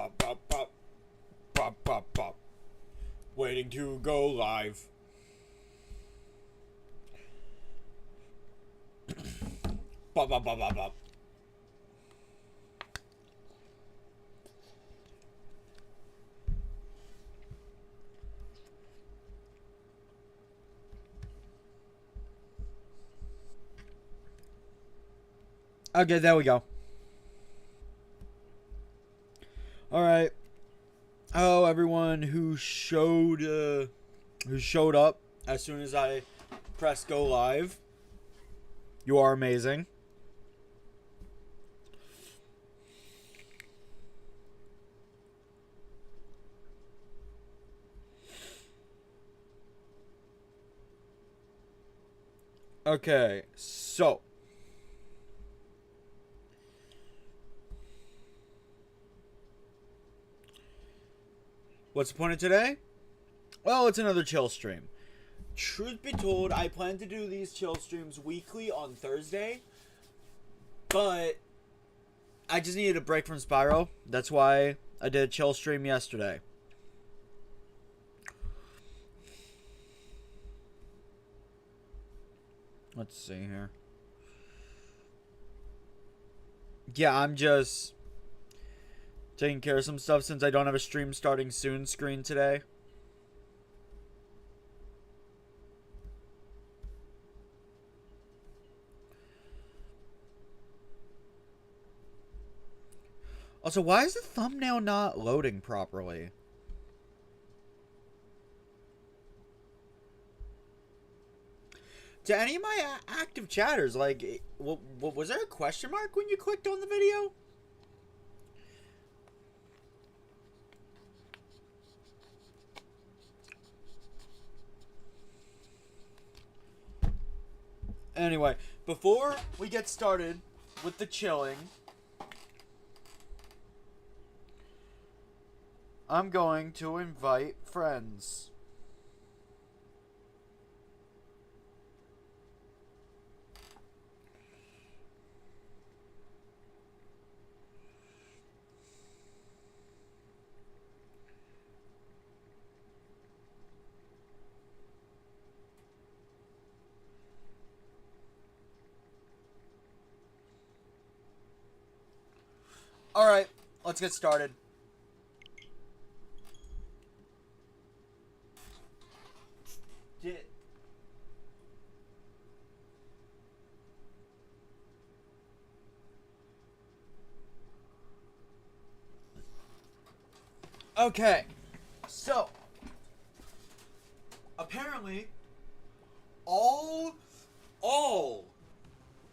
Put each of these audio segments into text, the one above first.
Pop, pop, pop. Pop, pop, pop. Waiting to go live. Pop, pop, pop, pop, pop. Okay, there we go. All right. Hello, everyone who showed up as soon as I pressed go live. You are amazing. Okay, so what's the point of today? Well, it's another chill stream. Truth be told, I plan to do these chill streams weekly on Thursday, but I just needed a break from Spyro. That's why I did a chill stream yesterday. Let's see here. Yeah, I'm just taking care of some stuff since I don't have a stream starting soon screen today. Also, why is the thumbnail not loading properly? To any of my active chatters, like, was there a question mark when you clicked on the video? Anyway, before we get started with the chilling, I'm going to invite friends. Alright, let's get started. Okay, so apparently all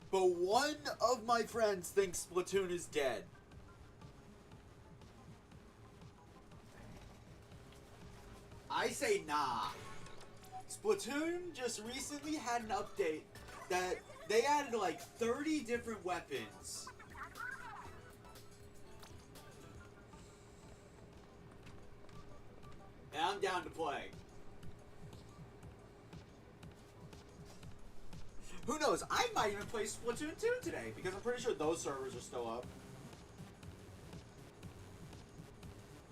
but one of my friends thinks Splatoon is dead. I say nah. Splatoon just recently had an update that they added like 30 different weapons. And I'm down to play. Who knows? I might even play Splatoon 2 today because I'm pretty sure those servers are still up.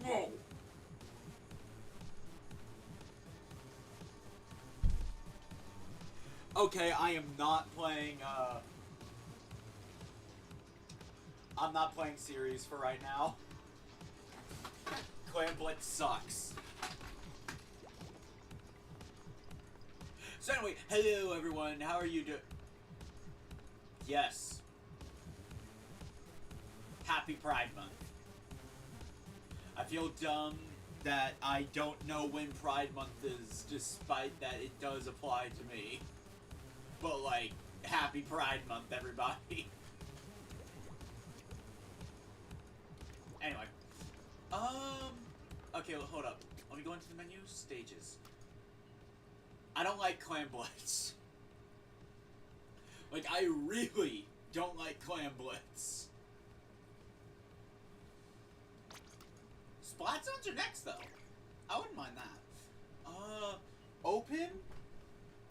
Whoa. Okay, I am not playing, I'm not playing series for right now. Clan Blitz sucks. So anyway, hello everyone, how are you doing? Yes. Happy Pride Month. I feel dumb that I don't know when Pride Month is, despite that it does apply to me. But like, happy Pride Month, everybody. Anyway. Okay, well, hold up. Let me go into the menu. Stages. I don't like Clan Blitz. Like, I really don't like Clan Blitz. Splat zones are next, though. I wouldn't mind that. Open?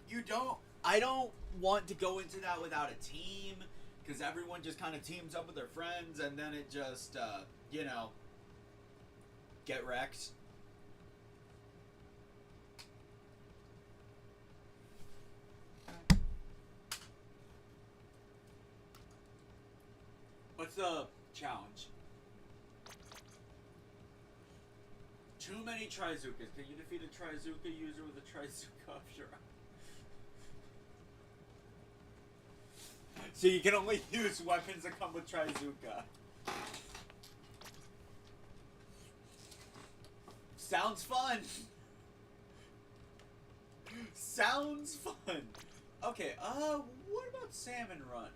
You don't... I don't want to go into that without a team, because everyone just kind of teams up with their friends, and then it just, you know, Get wrecked. What's the challenge? Too many Trizukas. Can you defeat a Trizuka user with a Trizuka option? So you can only use weapons that come with Trizuka. Sounds fun. Sounds fun. Okay, what about Salmon Run?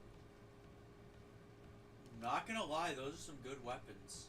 Not gonna lie, those are some good weapons.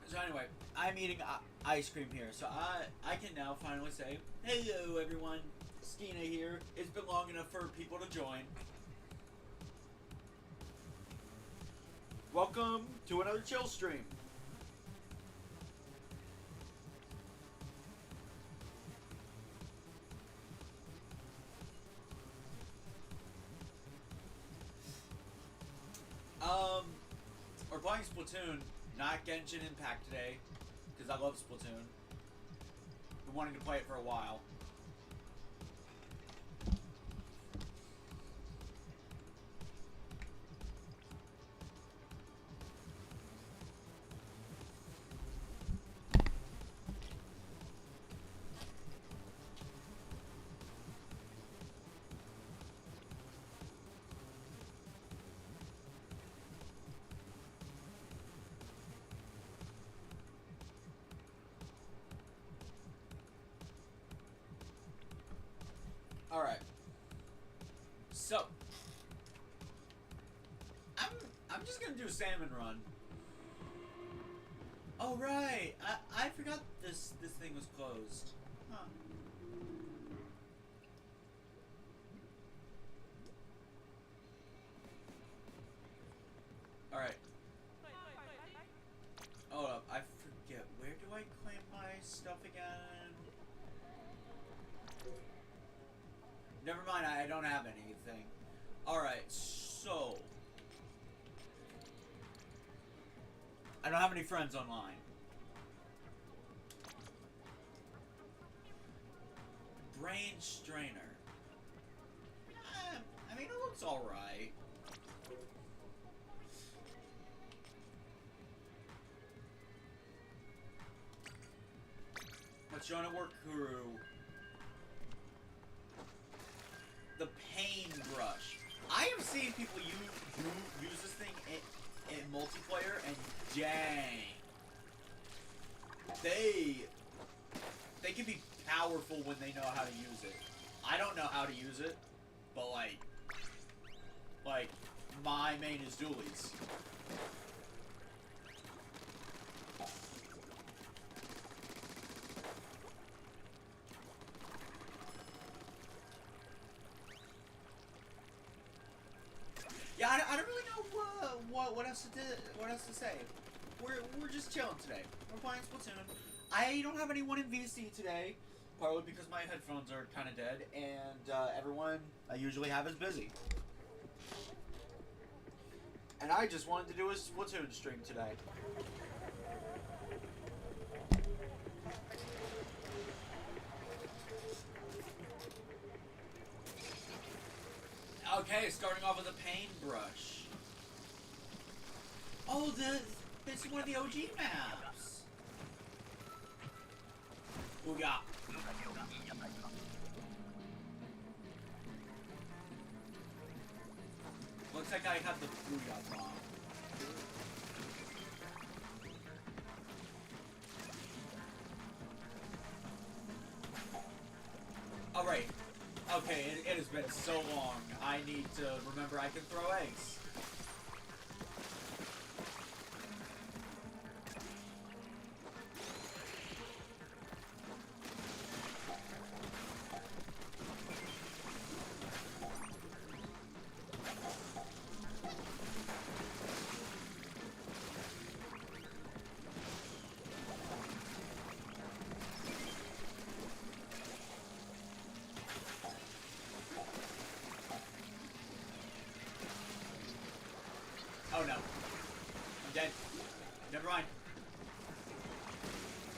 So anyway, I'm eating ice cream here, so I can now finally say, hello everyone, Skena here. It's been long enough for people to join. Welcome to another chill stream. We're playing Splatoon, not Genshin Impact today, because I love Splatoon. Been wanting to play it for a while. Alright. So I'm just gonna do Salmon Run. Oh right. I forgot this thing was closed. Huh. Alright. Hold up, I forget. Where do I claim my stuff again? Never mind, I don't have anything. Alright, so I don't have any friends online. Brain strainer. I mean, it looks alright. Let's join a work crew. The paintbrush. I have seen people use this thing in multiplayer, and dang, they can be powerful when they know how to use it. I don't know how to use it, but like my main is dualies. Yeah, I don't really know what else to say. We're just chilling today. We're playing Splatoon. I don't have anyone in VC today, partly because my headphones are kind of dead, and everyone I usually have is busy. And I just wanted to do a Splatoon stream today. Okay, starting off with a paintbrush. Oh, this is one of the OG maps. Booyah. Looks like I have the Booyah bomb. Alright. Okay, it has been so long. I need to remember I can throw eggs. Oh no. I'm dead. Never mind.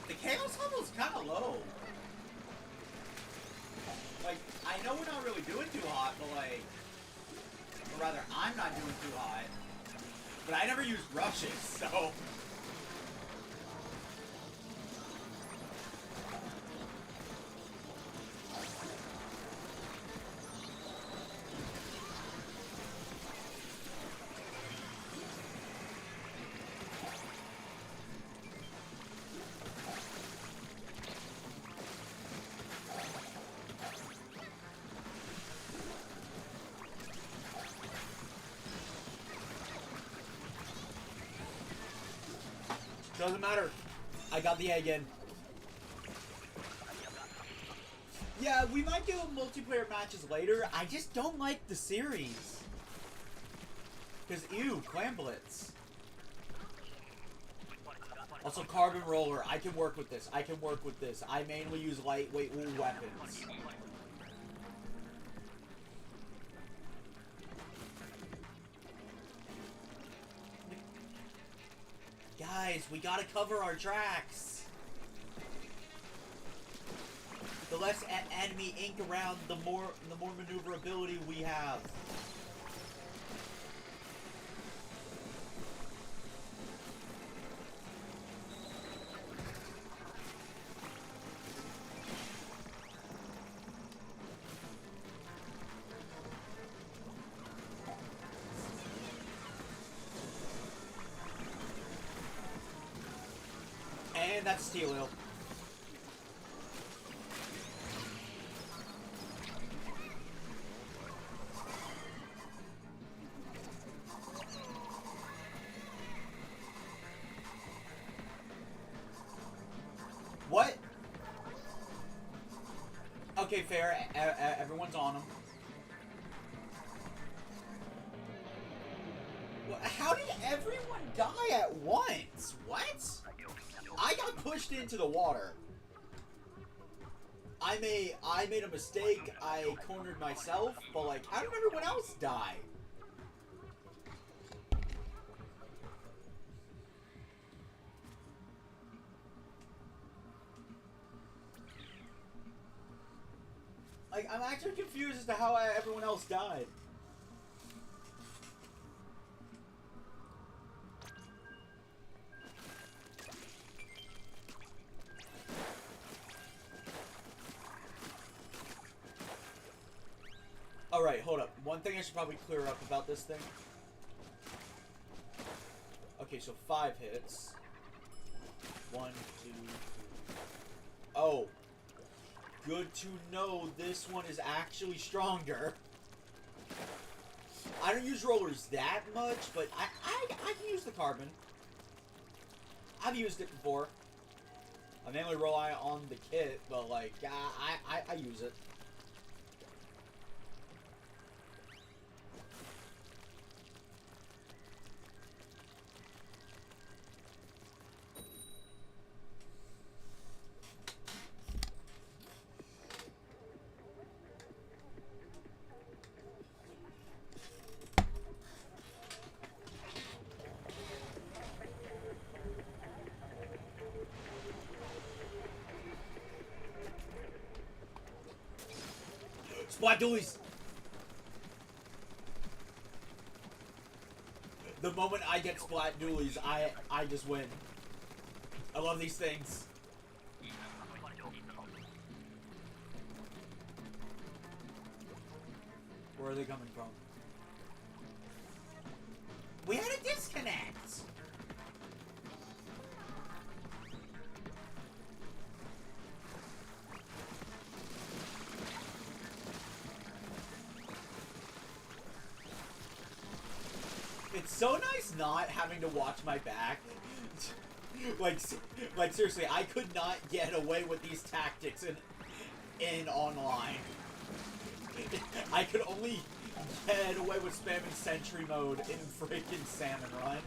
The chaos level is kind of low. Like, I know we're not really doing too hot, but like... Or rather, I'm not doing too hot. But I never used rushes, so... Doesn't matter. I got the egg in. Yeah, we might do multiplayer matches later. I just don't like the series. Because, ew, Clan Blitz. Also, Carbon Roller. I can work with this. I can work with this. I mainly use lightweight wool weapons. Guys, we gotta cover our tracks. The less enemy ink around, the more maneuverability we have. And that's steel wheel. What? Okay, fair. Everyone's on them. How did everyone die at once? What? I got pushed into the water. I made a mistake. I cornered myself, but like, how did everyone else die? Like, I'm actually confused as to how everyone else died. Alright, hold up. One thing I should probably clear up about this thing. Okay, so 5 hits. 1, 2, 3. Oh. Good to know this one is actually stronger. I don't use rollers that much, but I can use the carbon. I've used it before. I mainly rely on the kit, but like, I use it. Splat dualies! The moment I get splat dualies, I just win. I love these things. Where are they coming from? We had a disconnect! It's so nice not having to watch my back. like seriously, I could not get away with these tactics in online. I could only get away with spamming sentry mode in freaking Salmon Run.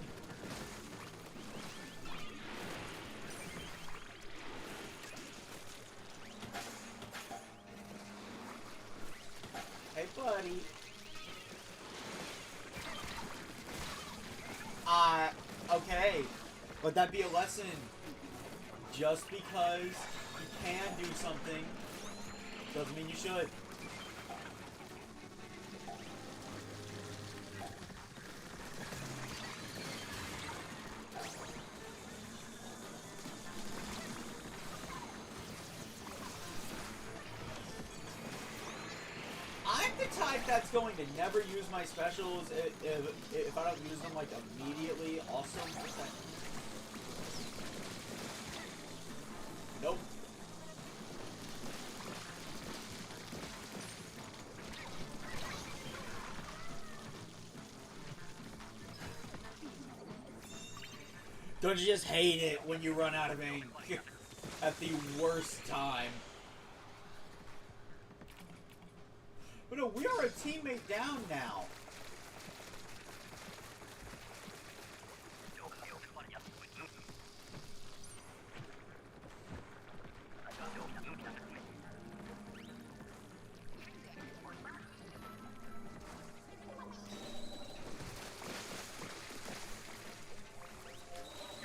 Hey, buddy. Let that be a lesson. Just because you can do something doesn't mean you should. I'm the type that's going to never use my specials if I don't use them like immediately. Also, nope. Don't you just hate it when you run out of ink at the worst time? But no, we are a teammate down now.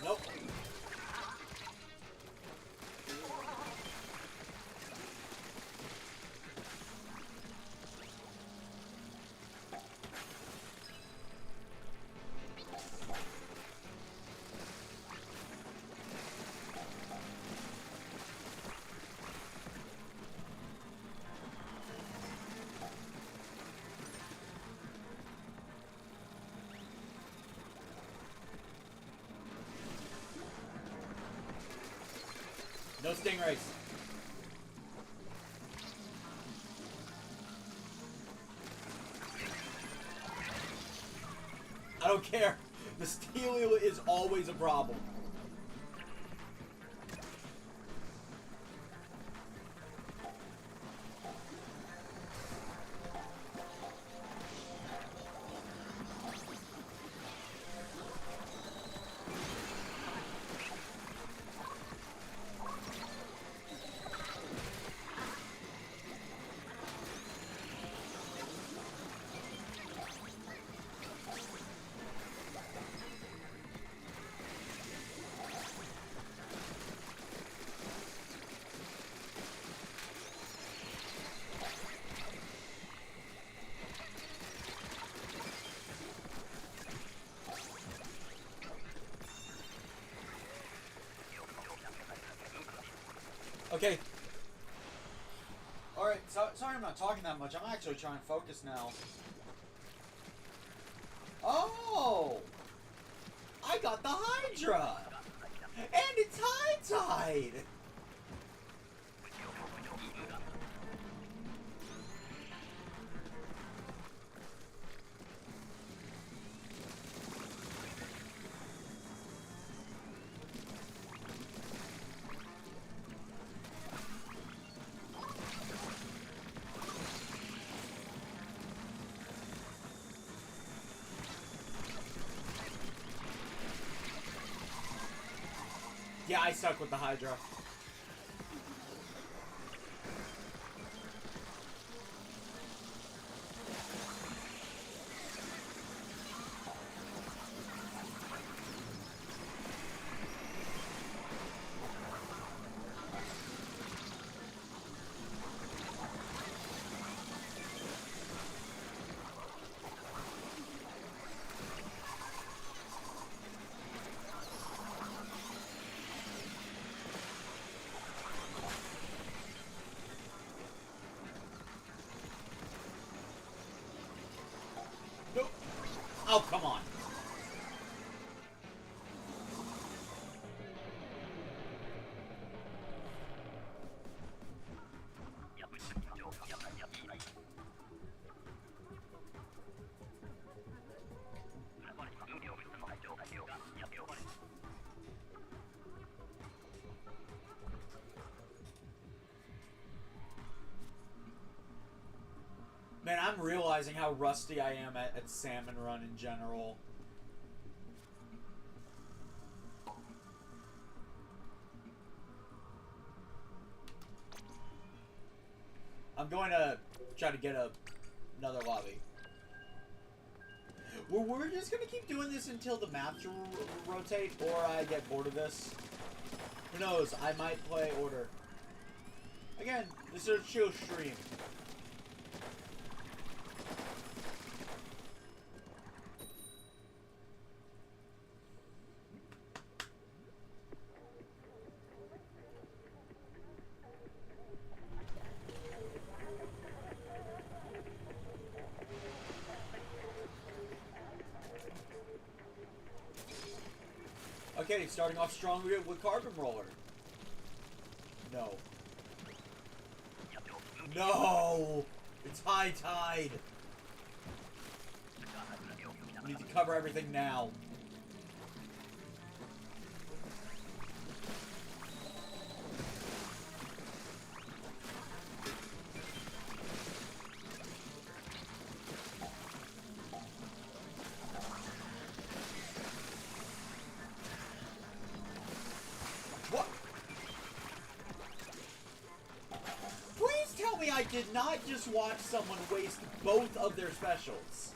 Nope. No stingrays. I don't care. The steel is always a problem. Okay. Alright, so, sorry I'm not talking that much. I'm actually trying to focus now. Oh! I got the Hydra! And it's High Tide! Yeah, I suck with the Hydra. Nope. Oh, come on. Man, I'm realizing how rusty I am at Salmon Run in general. I'm going to try to get another lobby. We're just gonna keep doing this until the maps rotate, or I get bored of this. Who knows? I might play Order. Again, this is a chill stream. Okay, starting off strong with Carbon Roller. No. No! It's high tide! We need to cover everything now. I did not just watch someone waste both of their specials.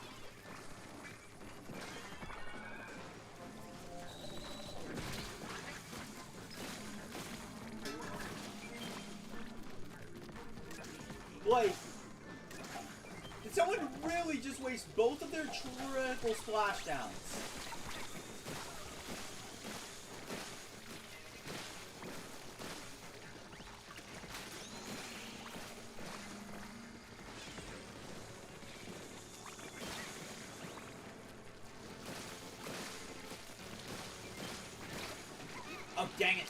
Like, did someone really just waste both of their triple splashdowns? Oh, dang it.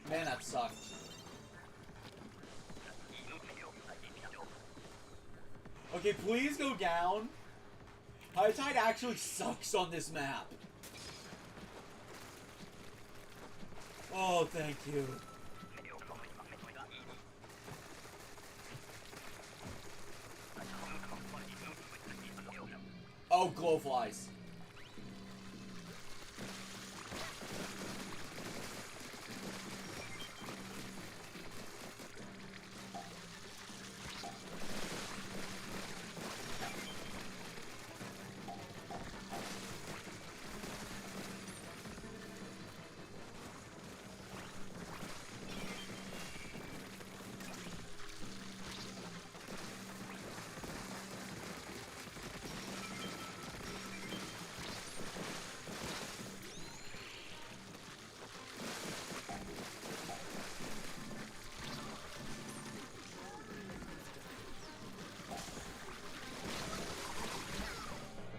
Man, that sucked. Okay, please go down. High tide actually sucks on this map. Oh, thank you. Oh, glowflies.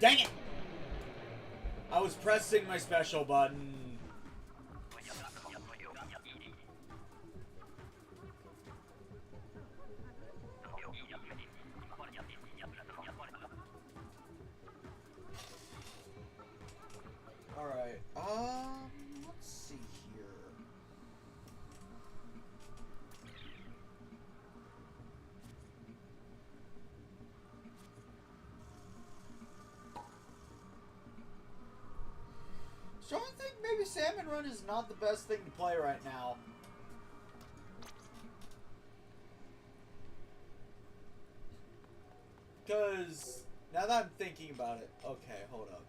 Dang it! I was pressing my special button. Alright, let's see here. So I think maybe Salmon Run is not the best thing to play right now. Because now that I'm thinking about it, okay, hold up.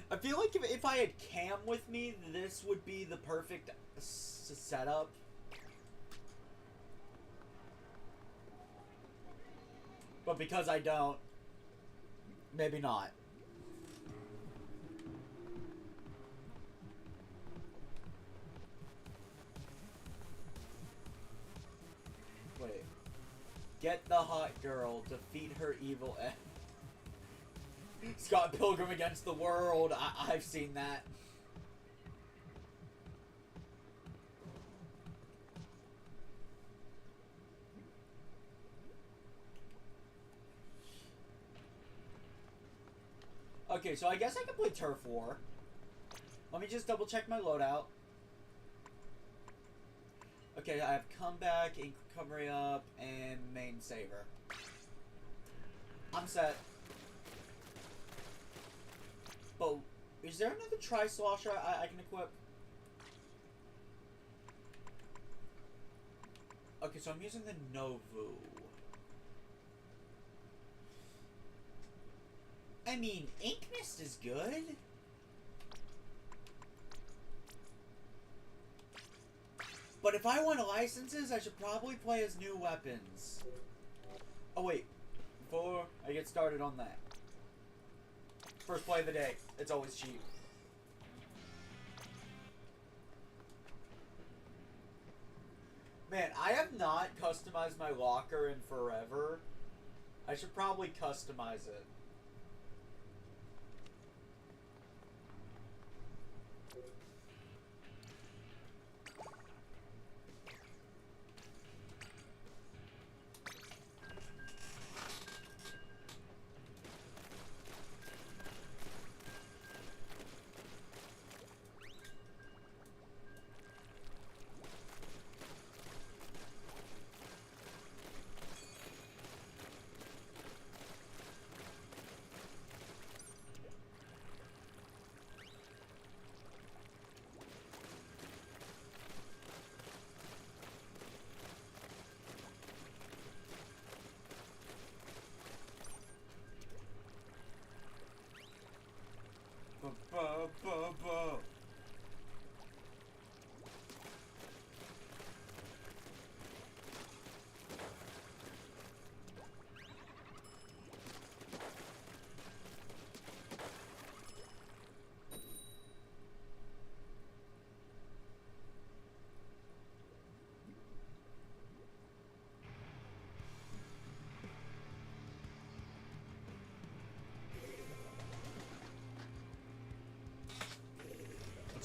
I feel like if I had Cam with me, this would be the perfect setup. But because I don't, maybe not. Wait. Get the hot girl. Defeat her evil end. Scott Pilgrim against the world. I've seen that. Okay, so I guess I can play Turf War. Let me just double check my loadout. Okay, I have Comeback, Recovery Up, and Main Saver. I'm set. But is there another Tri-Slosher I can equip? Okay, so I'm using the Novu. I mean, Ink Mist is good. But if I want licenses, I should probably play as new weapons. Oh wait, before I get started on that. First play of the day. It's always cheap. Man, I have not customized my locker in forever. I should probably customize it.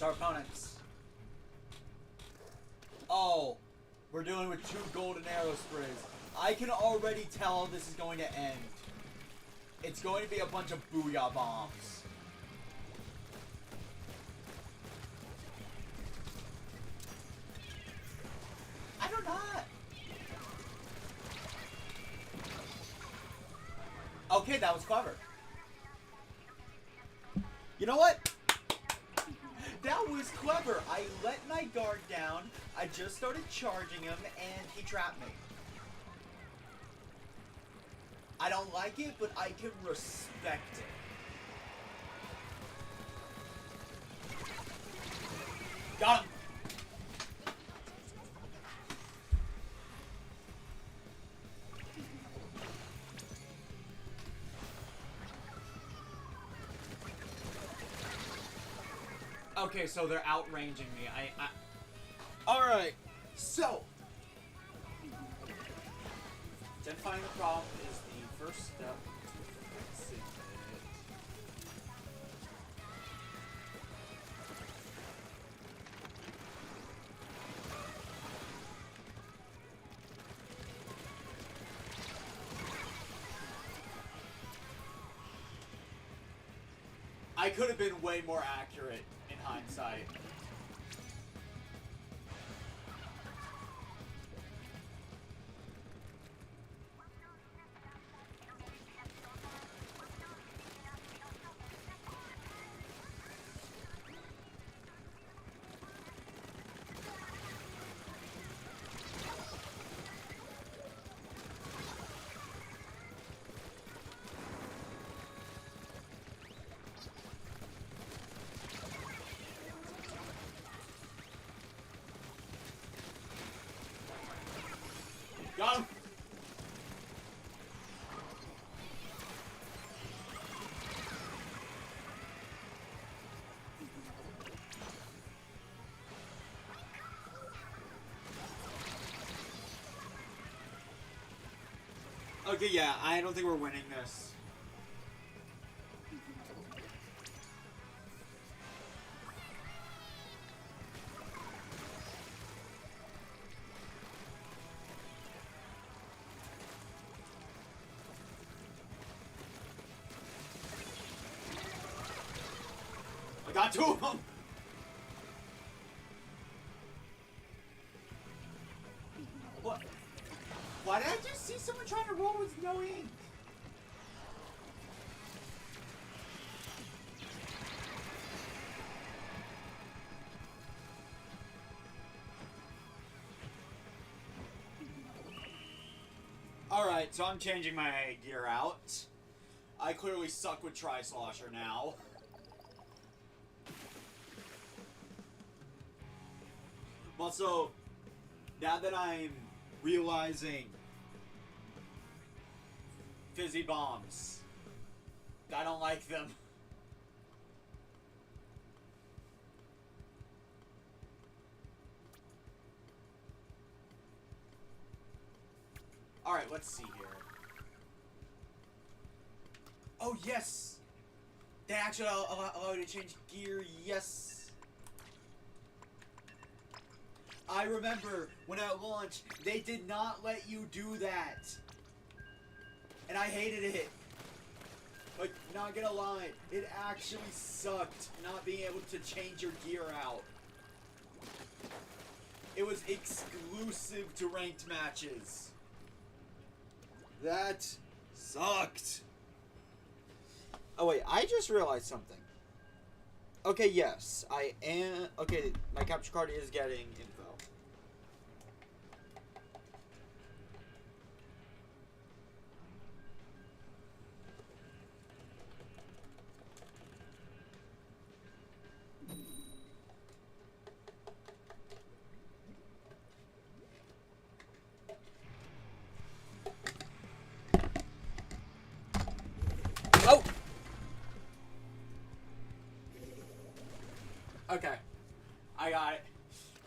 Our opponents. Oh, we're dealing with 2 golden arrow sprays. I can already tell how this is going to end. It's going to be a bunch of booyah bombs. I don't know. Okay, that was clever. You know what? That was clever. I let my guard down, I just started charging him, and he trapped me. I don't like it, but I can respect it. Got him! Okay, so they're outranging me. Alright, so identifying the problem is the first step to fixing it. I could have been way more accurate in hindsight. Okay, yeah, I don't think we're winning this. I got two of them! What? Why did I just see someone trying to roll with no ink? Alright, so I'm changing my gear out. I clearly suck with Tri-Slosher now. Also, now that I'm realizing fizzy bombs, I don't like them. Alright, let's see here. Oh, yes! They actually allow you to change gear, yes! I remember when at launch, they did not let you do that. And I hated it. Like, not gonna lie, it actually sucked not being able to change your gear out. It was exclusive to ranked matches. That sucked. Oh wait, I just realized something. Okay, yes, I am. Okay, my capture card is getting info. Oh! Okay. I got it.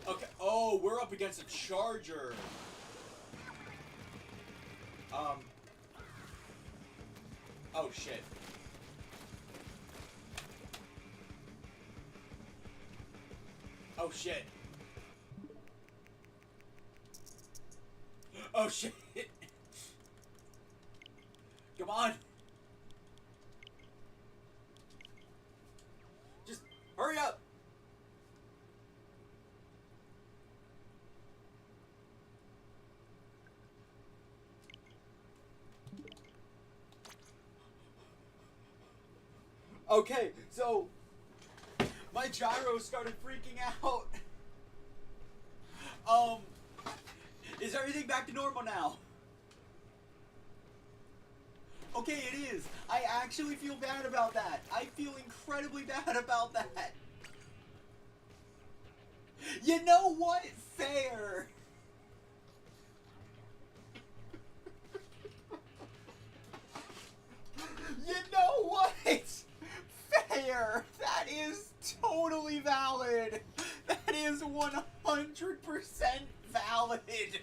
Okay. Oh, we're up against a charger. Oh, shit. Oh, shit. Oh, shit. Come on. Just hurry up. Okay, so my gyro started freaking out. Is everything back to normal now? Okay, it is. I actually feel bad about that. I feel incredibly bad about that. You know what? Fair. You know what? Fair. That is totally valid. That is 100% valid.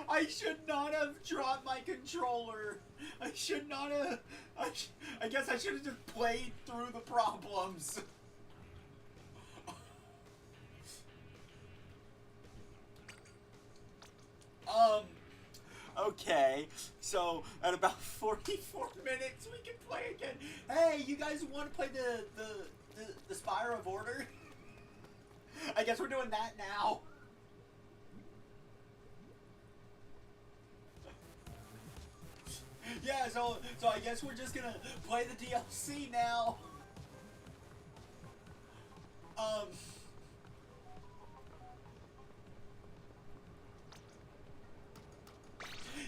I should not have dropped my controller. I should not have. I guess I should have just played through the problems. Okay, so at about 44 minutes we can play again. Hey, you guys want to play the Spire of Order? I guess we're doing that now. Yeah, so I guess we're just gonna play the DLC now.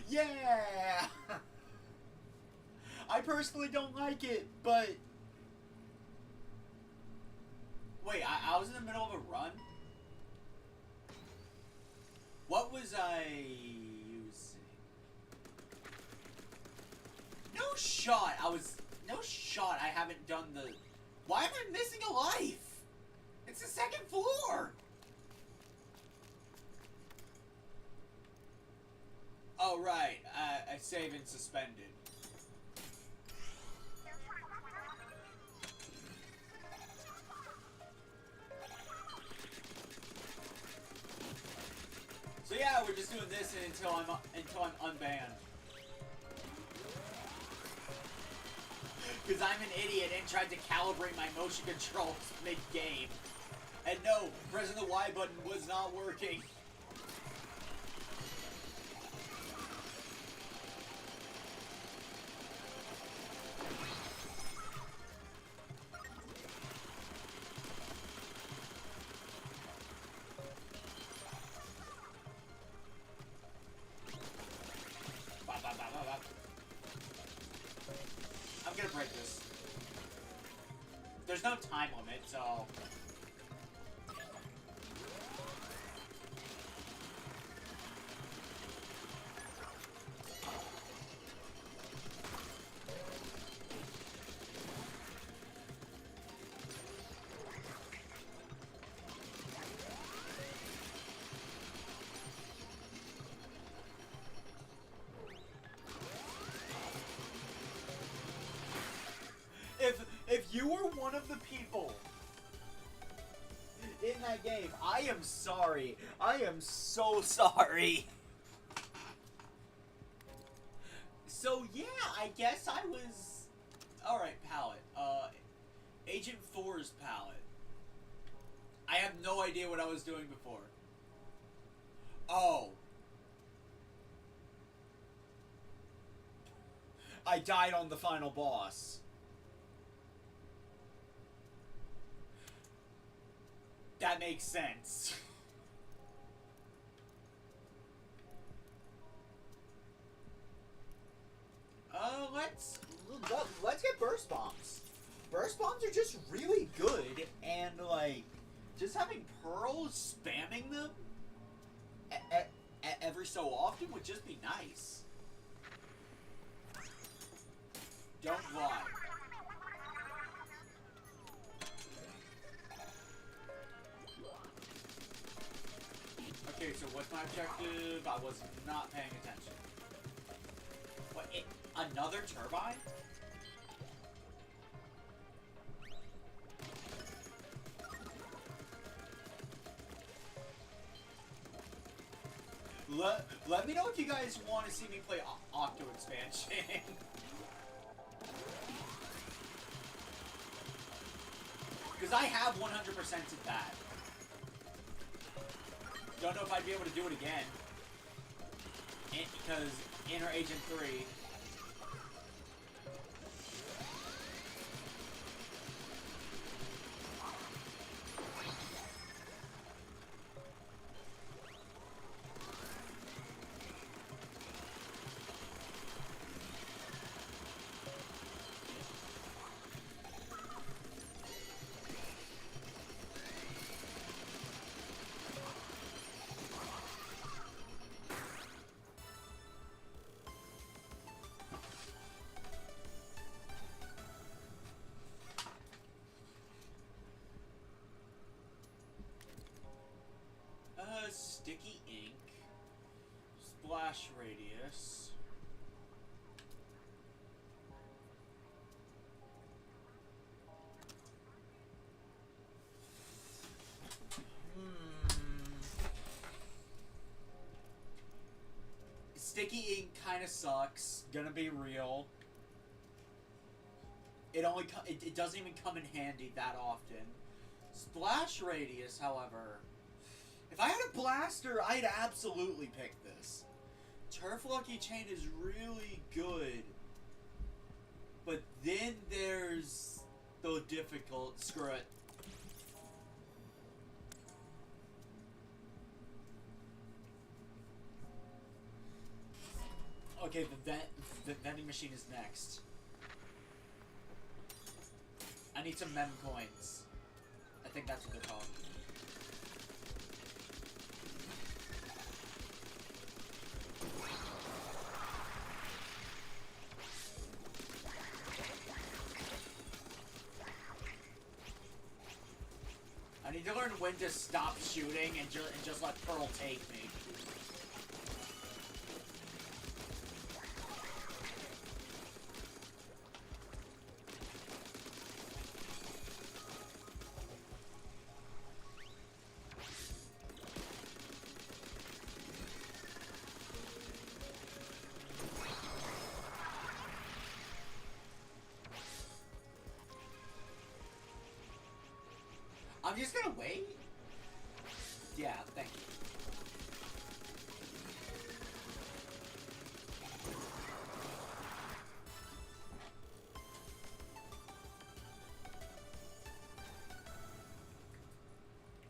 Yeah! I personally don't like it, but... Wait, I was in the middle of a run? What was I using? No shot, no shot I haven't done the... Why am I missing a life? It's the second floor! Oh, right. I save and suspended. So yeah, we're just doing this until I'm unbanned. Because I'm an idiot and tried to calibrate my motion controls mid-game. And no, pressing the Y button was not working. I'm gonna break this. There's no time limit, so... If you were one of the people in that game, I am sorry. I am so sorry. So yeah, I guess I was... Alright, palette. Agent 4's palette. I have no idea what I was doing before. Oh. I died on the final boss. That makes sense. Let's get burst bombs. Burst bombs are just really good, and like just having pearls spamming them every so often would just be nice. Don't lie. Okay, so what's my objective? I was not paying attention. What, another turbine? Let me know if you guys want to see me play Octo Expansion. Because I have 100% of that. Don't know if I'd be able to do it again. Because Inner Agent 3... Sticky ink, splash radius. Sticky ink kind of sucks. Gonna be real. It doesn't even come in handy that often. Splash radius, however. If I had a blaster, I'd absolutely pick this. Turf Lucky Chain is really good. But then there's the difficult... Screw it. Okay, the vending machine is next. I need some mem coins. I think that's what they're called. I need to learn when to stop shooting and just let Pearl take me. I'm just gonna wait. Yeah, thank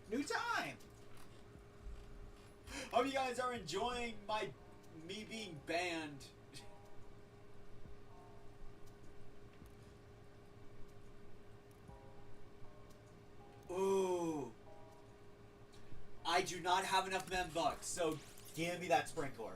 you. New time! Hope you guys are enjoying me being banned. Ooh. I do not have enough membucks, so give me that sprinkler.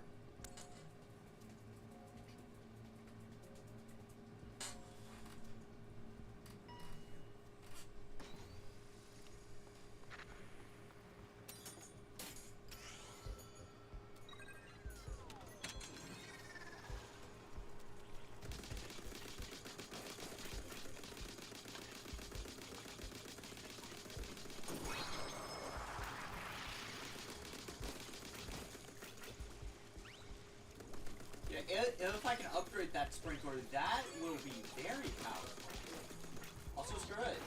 If I can upgrade that sprinkler, that will be very powerful. Also, screw it.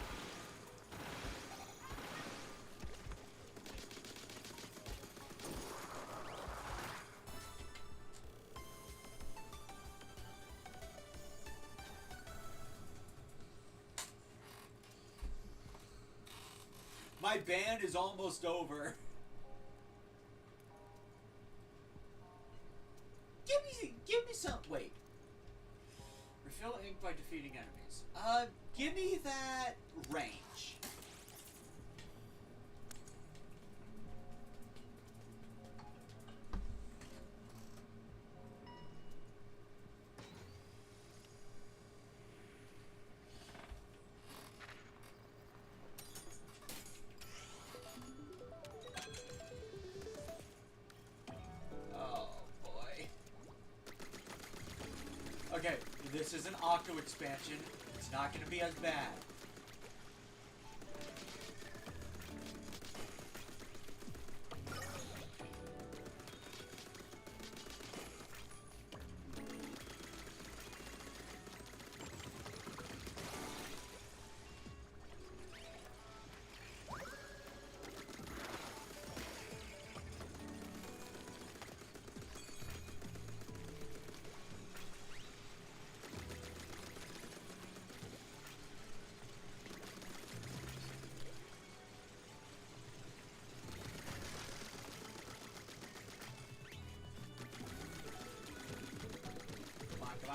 My ban is almost over. Give me some. Wait. Refill ink by defeating enemies. Give me that range. Okay, this is an Octo expansion. It's not going to be as bad.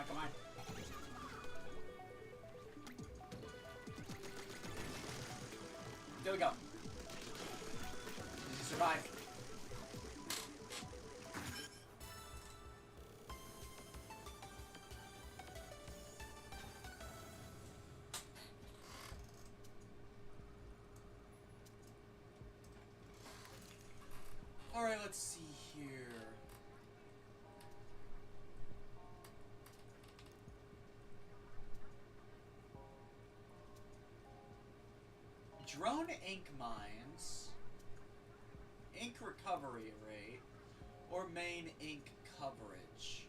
Come on. There we go. You survived. Alright, let's see here. Drone ink mines, ink recovery rate, or main ink coverage.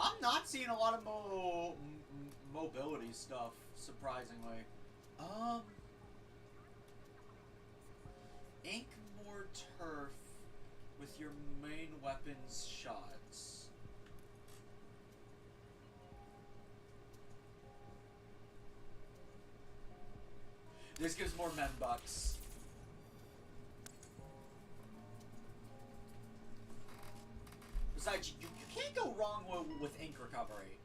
I'm not seeing a lot of mobility stuff, surprisingly. Ink more turf with your main weapons shots. This gives more membucks. Besides, you can't go wrong with ink recovery.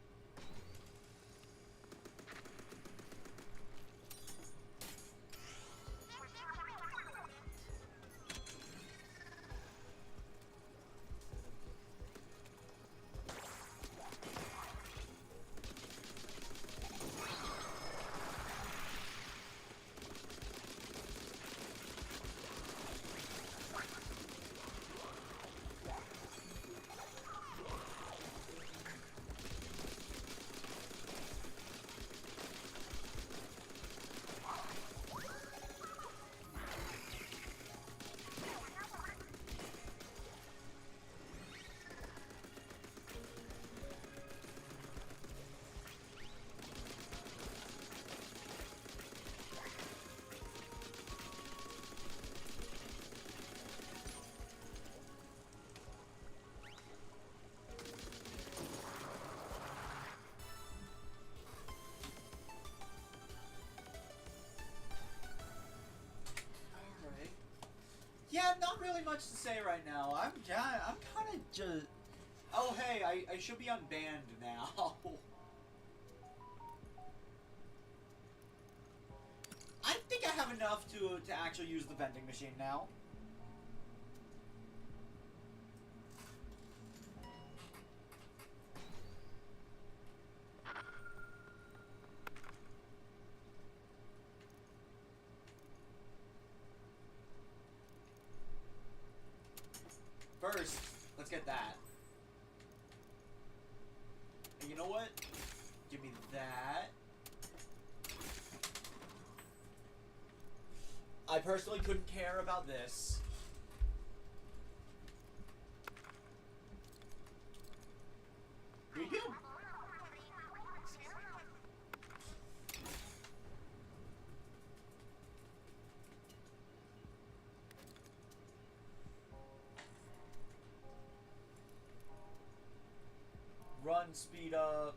really much to say right now. I'm kind of just... Oh, hey, I should be unbanned now. I think I have enough to actually use the vending machine now. First, let's get that. And you know what? Give me that. I personally couldn't care about this. Here you go. Run, speed up.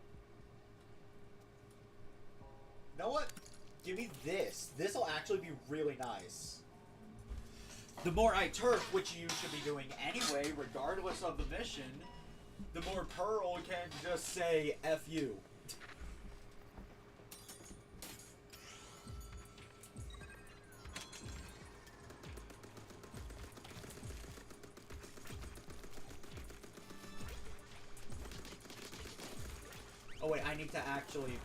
You know what? Give me this. This will actually be really nice. The more I turf, which you should be doing anyway, regardless of the mission, the more Pearl can just say F you. Oh wait, I need to actually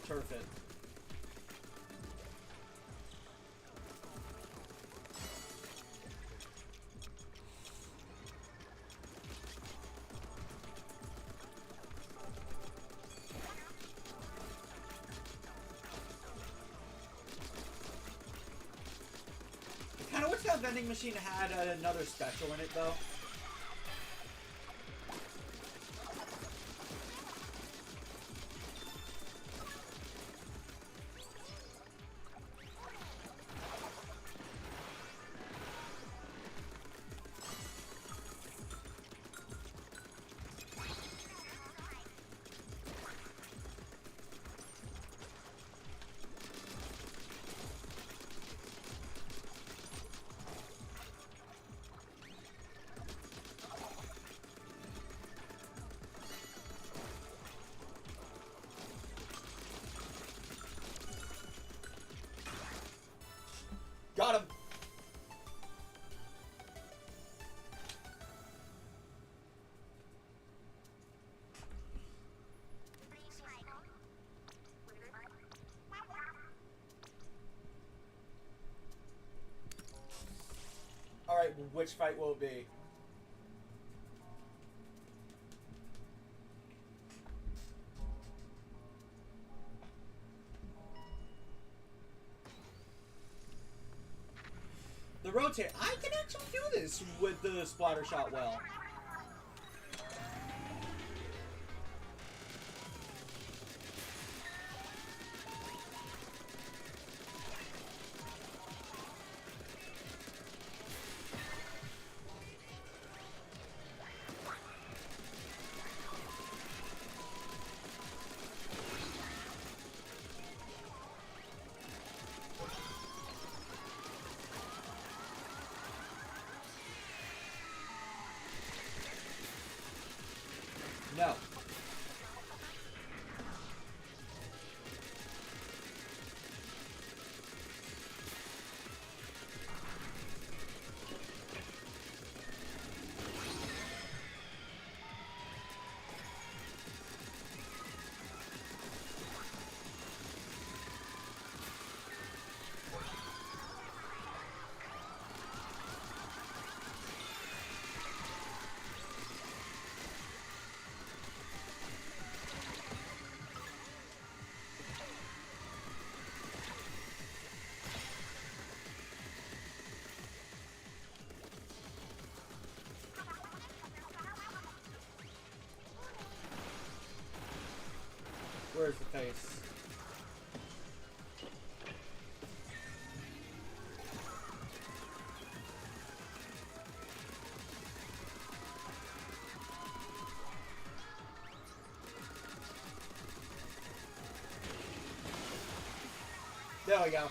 turf it. I kinda wish that vending machine had another special in it though. Got him! Alright, which fight will it be? The rotate. I can actually do this with the splatter shot well. No. Where's the face? There we go.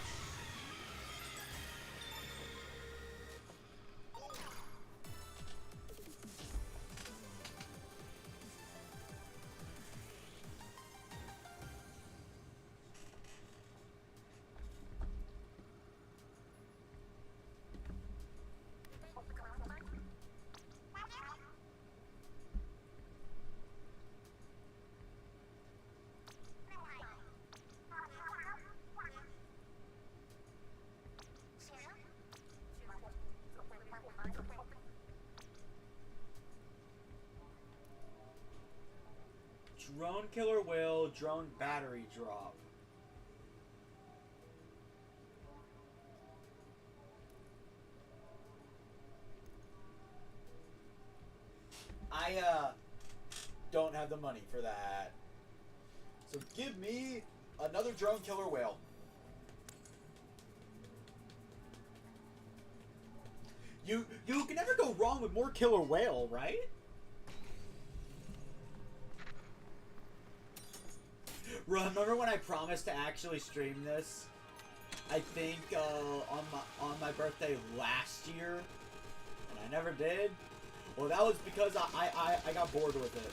Drone killer whale, drone battery drop. I don't have the money for that. So give me another drone killer whale. You can never go wrong with more killer whale, right? Remember when I promised to actually stream this? I think on my birthday last year, and I never did. Well, that was because I got bored with it.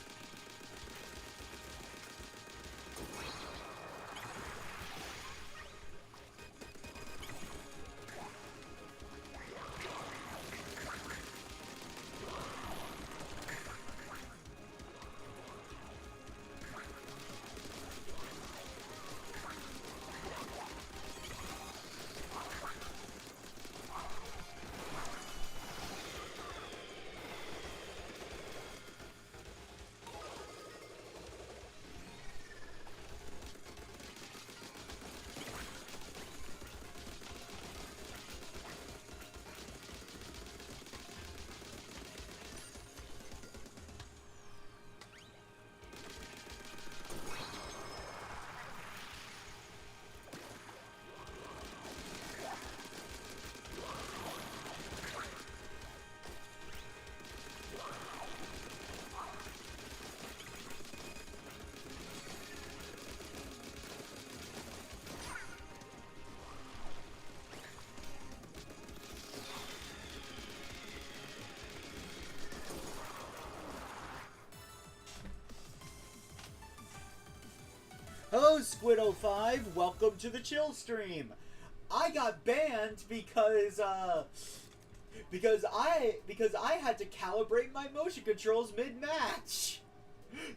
Hello, Squid05. Welcome to the chill stream. I got banned because I had to calibrate my motion controls mid-match.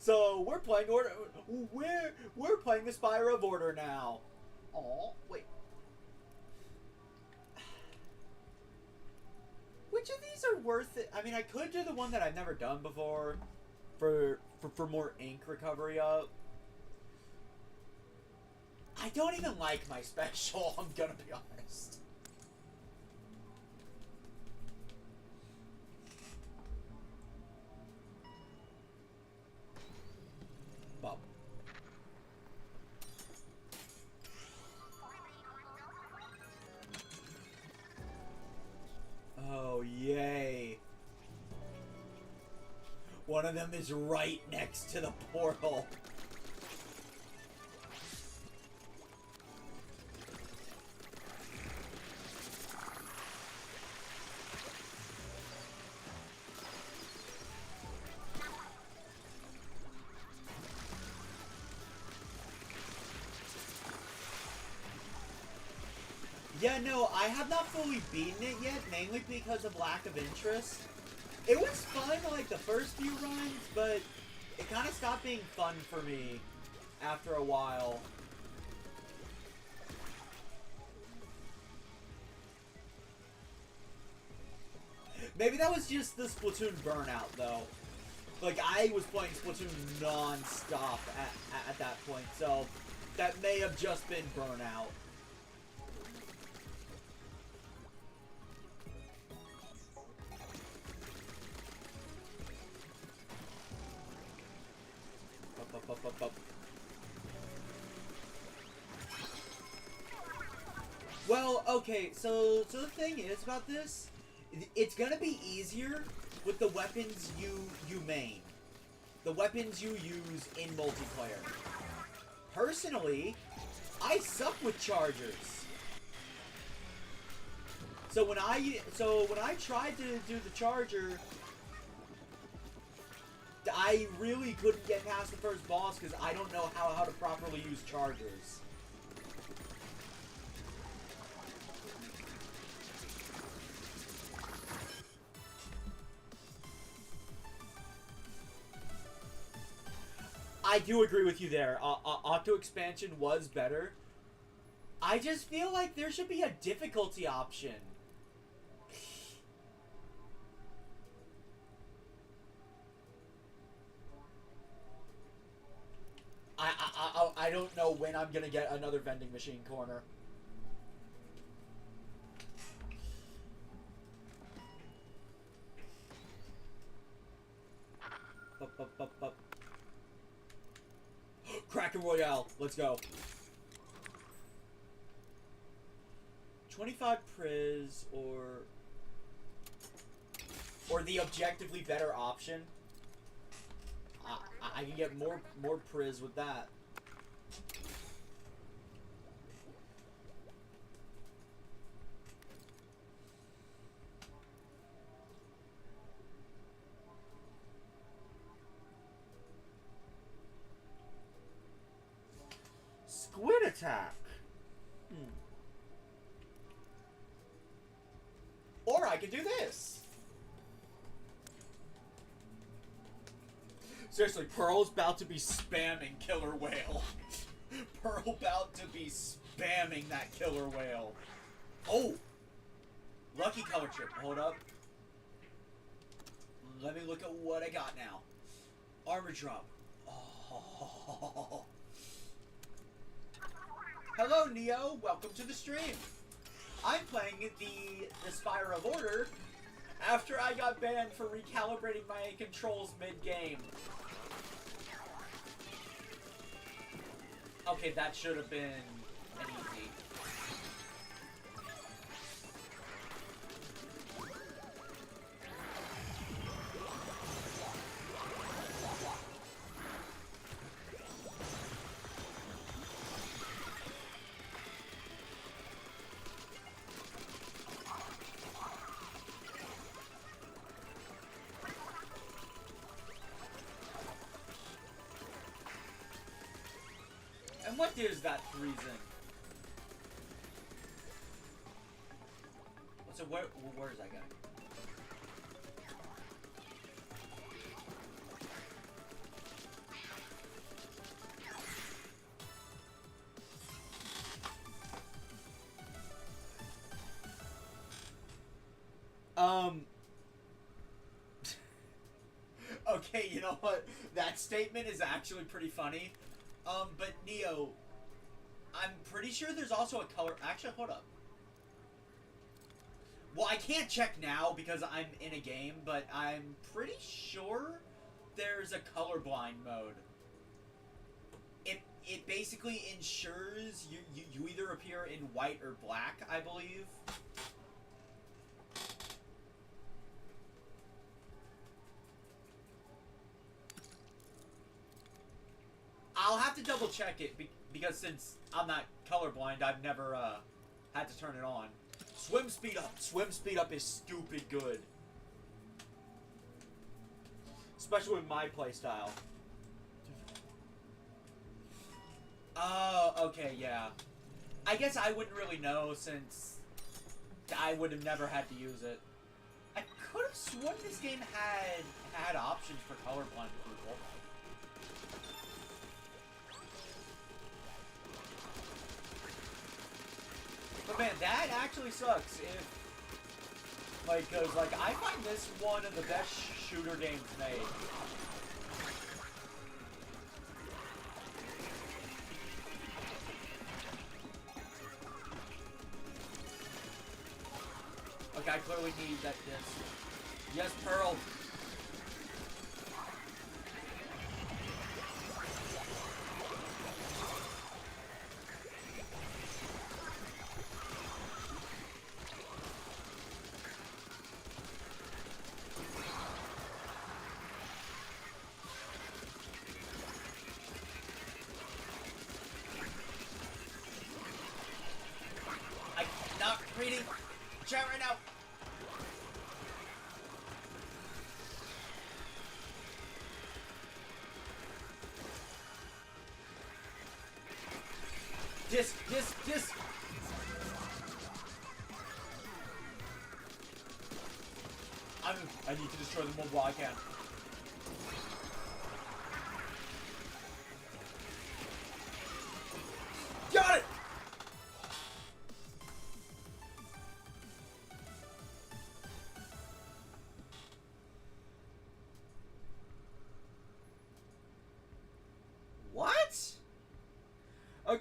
So we're playing we're playing the Spire of Order now. Oh, wait. Which of these are worth it? I mean, I could do the one that I've never done before for more ink recovery up. I don't even like my special, I'm gonna be honest. Bob. Oh, yay. One of them is right next to the portal. Yeah, no, I have not fully beaten it yet, mainly because of lack of interest. It was fun, like, the first few runs, but it kind of stopped being fun for me after a while. Maybe that was just the Splatoon burnout, though. Like, I was playing Splatoon non-stop at that point, so that may have just been burnout. Well, okay, so the thing is about this, it's gonna be easier with the weapons you main. The weapons you use in multiplayer. Personally, I suck with chargers. So when I tried to do the charger, I really couldn't get past the first boss because I don't know how to properly use chargers. I do agree with you there. Auto expansion was better. I just feel like there should be a difficulty option. I don't know when I'm gonna get another vending machine corner. Up. Cracker Royale, let's go. 25 Priz or the objectively better option. I can get more Priz with that. Squid attack. Or I could do this. Seriously, Pearl's about to be spamming Killer Whale. Pearl about to be spamming that Killer Whale. Oh! Lucky color chip. Hold up. Let me look at what I got now. Armor drop. Oh. Hello, Neo. Welcome to the stream. I'm playing the Spire of Order after I got banned for recalibrating my controls mid-game. Okay, that should have been an easy. And what is that reason? So where is that guy? Okay, you know what? That statement is actually pretty funny. But Neo, I'm pretty sure there's also a color. Actually, hold up. Well, I can't check now because I'm in a game, but I'm pretty sure there's a colorblind mode. It basically ensures you either appear in white or black, I believe. I'll have to double check it because since I'm not colorblind, I've never had to turn it on. Swim speed up. Swim speed up is stupid good. Especially with my playstyle. Oh, okay, yeah. I guess I wouldn't really know since I would have never had to use it. I could have sworn this game had options for colorblind people. But man, that actually sucks if, like, cause, like, I find this one of the best shooter games made. Okay, I clearly need that disc. Yes, Pearl. I'm not reading chat right now. Disc. I need to destroy them while I can. Got it! What?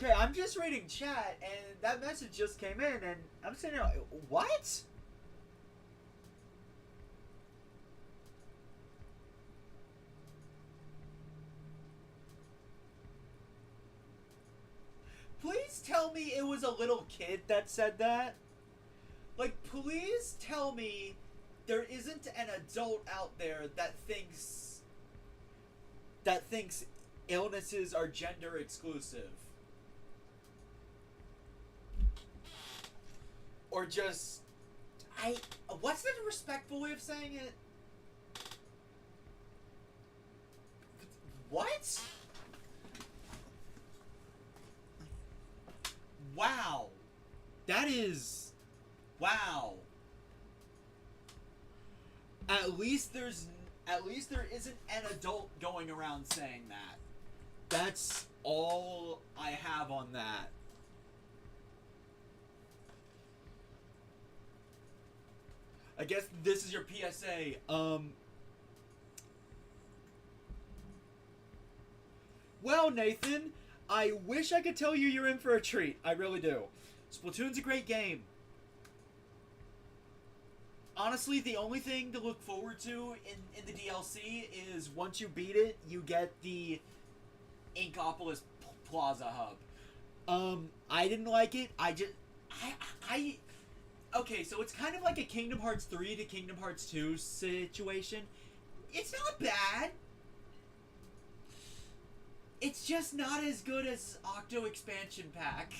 Okay, I'm just reading chat, and that message just came in, and I'm sitting there like, what? Please tell me it was a little kid that said that. Like, please tell me there isn't an adult out there that thinks illnesses are gender exclusive. Or just what's the respectful way of saying it? What? Wow. That is... Wow. At least there isn't an adult going around saying that. That's all I have on that. I guess this is your PSA. Well, Nathan, I wish I could tell you you're in for a treat. I really do. Splatoon's a great game. Honestly, the only thing to look forward to in the DLC is once you beat it, you get the Inkopolis Plaza hub. I didn't like it. Okay, so it's kind of like a Kingdom Hearts 3 to Kingdom Hearts 2 situation. It's not bad. It's just not as good as Octo Expansion Pack.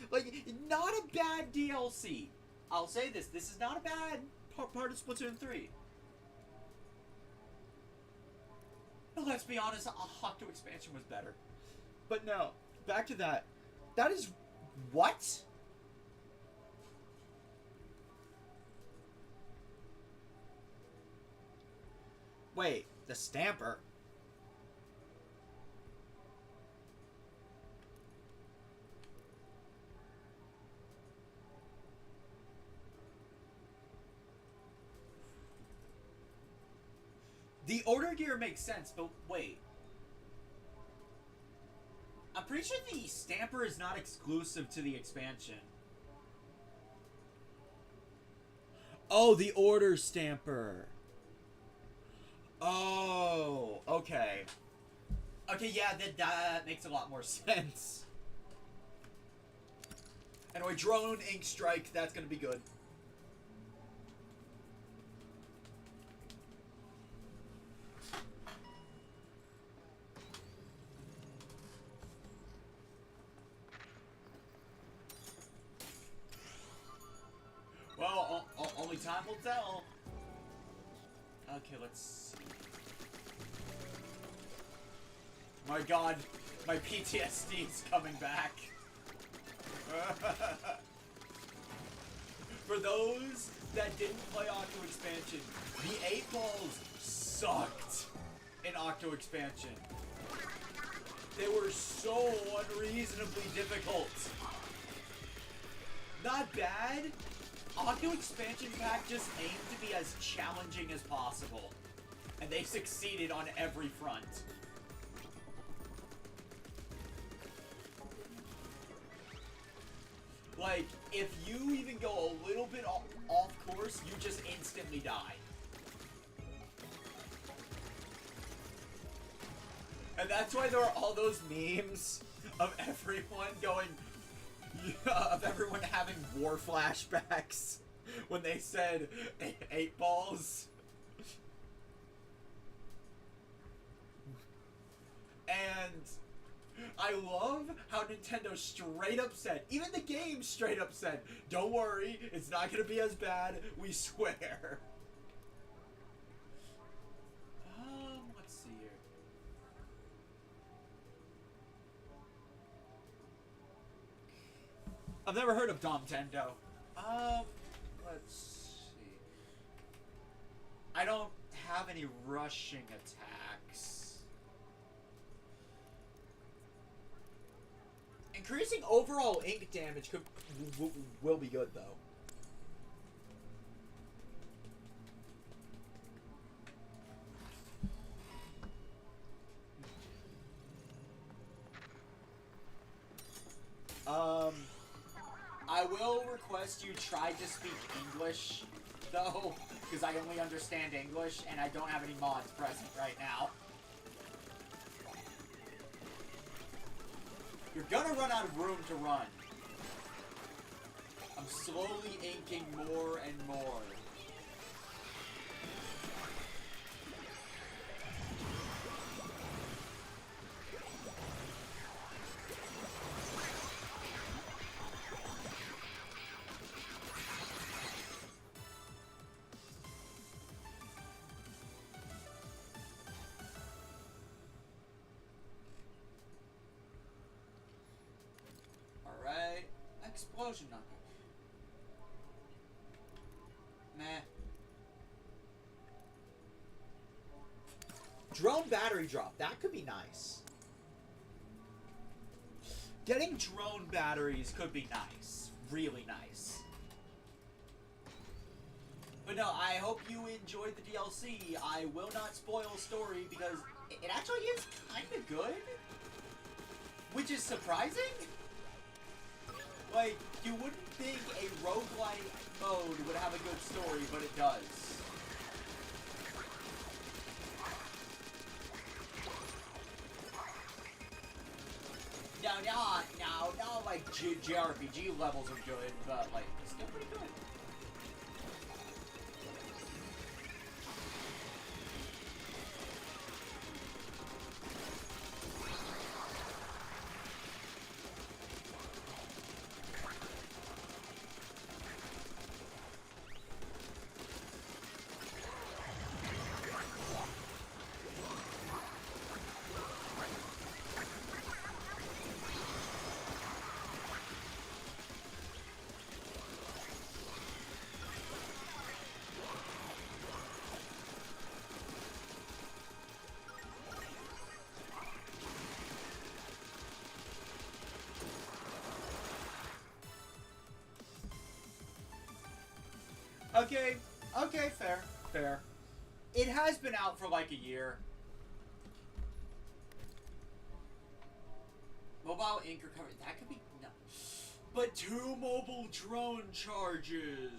Like, not a bad DLC. I'll say this. This is not a bad part of Splatoon 3. But let's be honest, Octo Expansion was better. But no, back to that. That is... What? Wait, the Stamper? The Order Gear makes sense, but wait. I'm pretty sure the Stamper is not exclusive to the expansion. Oh, the Order Stamper. Oh, okay. Okay, yeah, that makes a lot more sense. Anyway, Drone, Ink Strike, that's gonna be good. Well, only time will tell. Okay, let's see. My god, my PTSD is coming back. For those that didn't play Octo Expansion, the 8 balls sucked in Octo Expansion. They were so unreasonably difficult. Not bad. Octo Expansion Pack just aimed to be as challenging as possible. And they succeeded on every front. Like, if you even go a little bit off course, you just instantly die. And that's why there are all those memes of everyone going... of everyone having war flashbacks when they said 8 balls. And I love how Nintendo straight up said, even the game straight up said, don't worry, it's not gonna be as bad, we swear. Let's see here. I've never heard of Domtendo. Let's see. I don't have any rushing attacks. Increasing overall ink damage will be good, though. request you tried to speak English, though, because I only understand English, and I don't have any mods present right now. You're gonna run out of room to run. I'm slowly inking more and more. Explosion not good. Meh. Drone battery drop. That could be nice. Getting drone batteries could be nice. Really nice. But no, I hope you enjoyed the DLC. I will not spoil story because it actually is kind of good. Which is surprising. Like, you wouldn't think a roguelike mode would have a good story, but it does. Now, like, JRPG levels are good, but, like, it's still pretty good. Okay, fair. It has been out for like a year. Mobile ink recovery, that could be, no. But 2 mobile drone charges.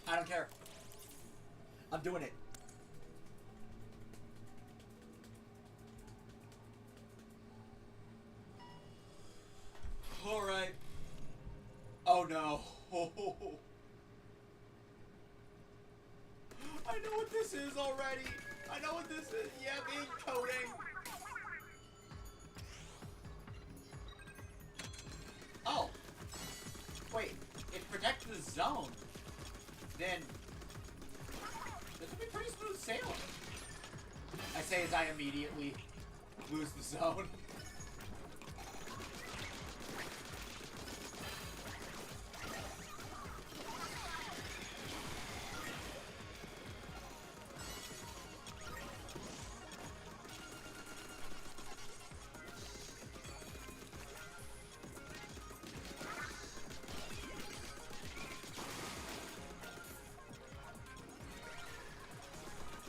I don't care. I'm doing it. Alright. Oh no. I know what this is already. I know what this is. Yep, ink coating. Oh. Wait. It protects the zone. Then this would be pretty smooth sailing. I say as I immediately lose the zone.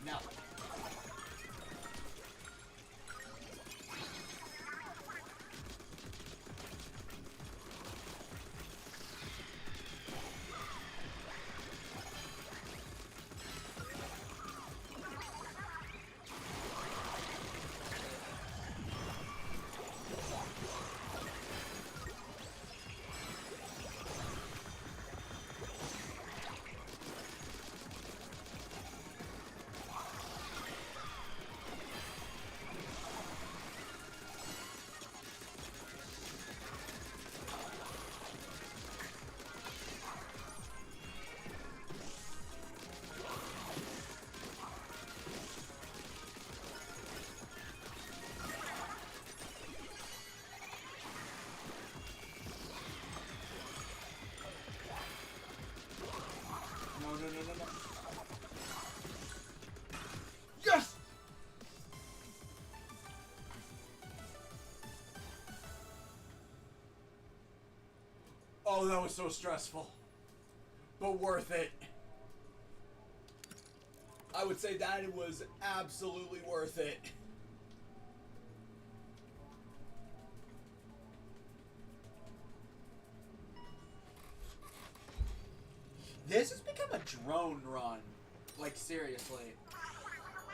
No. No. Yes! Oh, that was so stressful. But worth it. I would say that it was absolutely worth it. run. Like, seriously.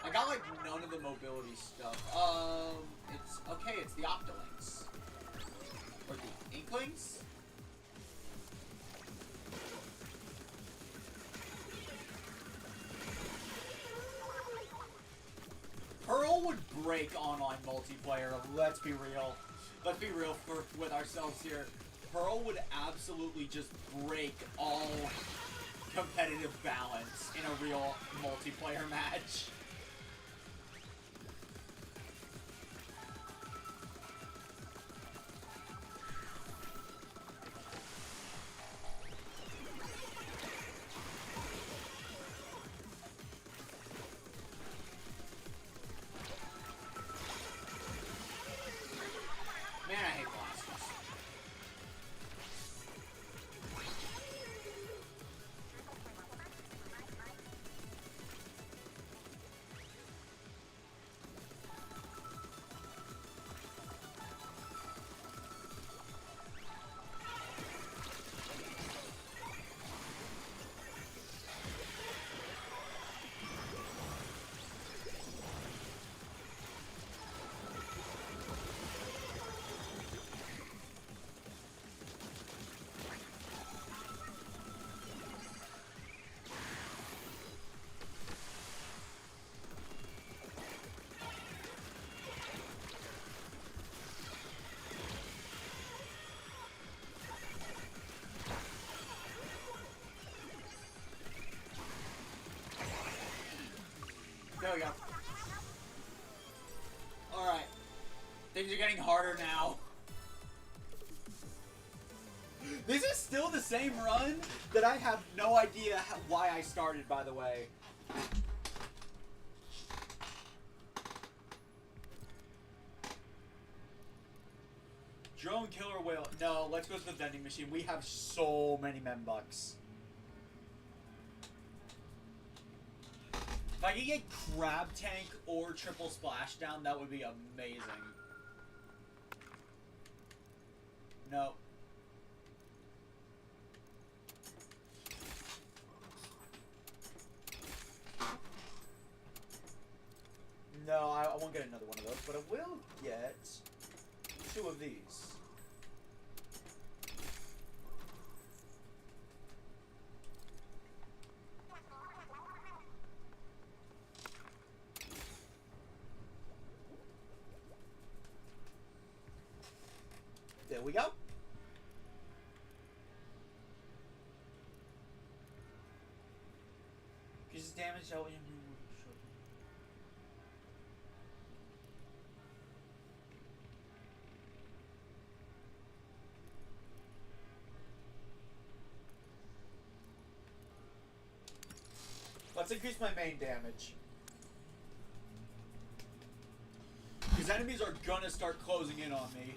I got, like, none of the mobility stuff. It's... Okay, it's the Octolings. Or the Inklings? Pearl would break online multiplayer, let's be real. Let's be real with ourselves here. Pearl would absolutely just break all competitive balance in a real multiplayer match. Man, I hate blasters. There we go. Alright. Things are getting harder now. This is still the same run that I have no idea why I started, by the way. Drone killer whale. No, let's go to the vending machine. We have so many membucks. If I could get Crab Tank or Triple Splashdown, that would be amazing. No. No, I won't get another one of those, but I will get 2 of these. There we go. Increases damage. Let's increase my main damage. Because enemies are gonna start closing in on me.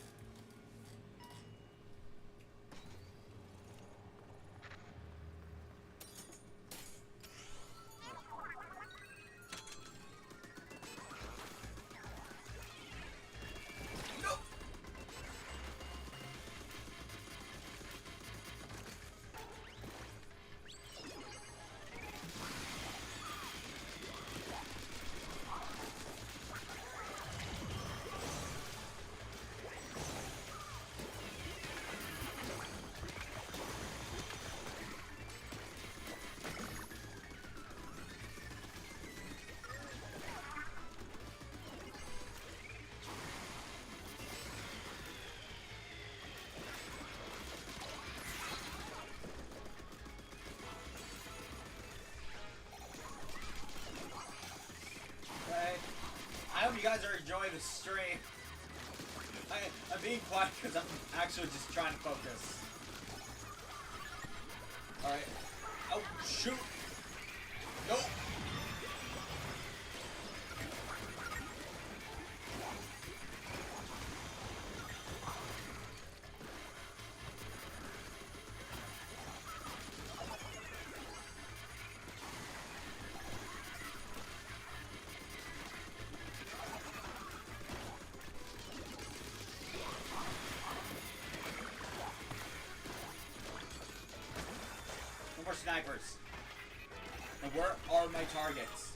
I hope you guys are enjoying the stream. I'm being quiet because I'm actually just trying to focus. Alright. Oh, shoot! Nope! No more snipers. And where are my targets?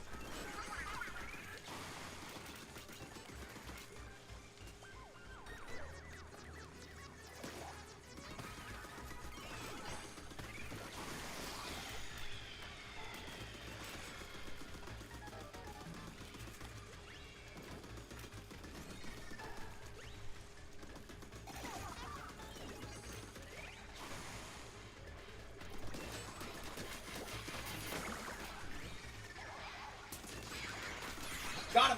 Got him!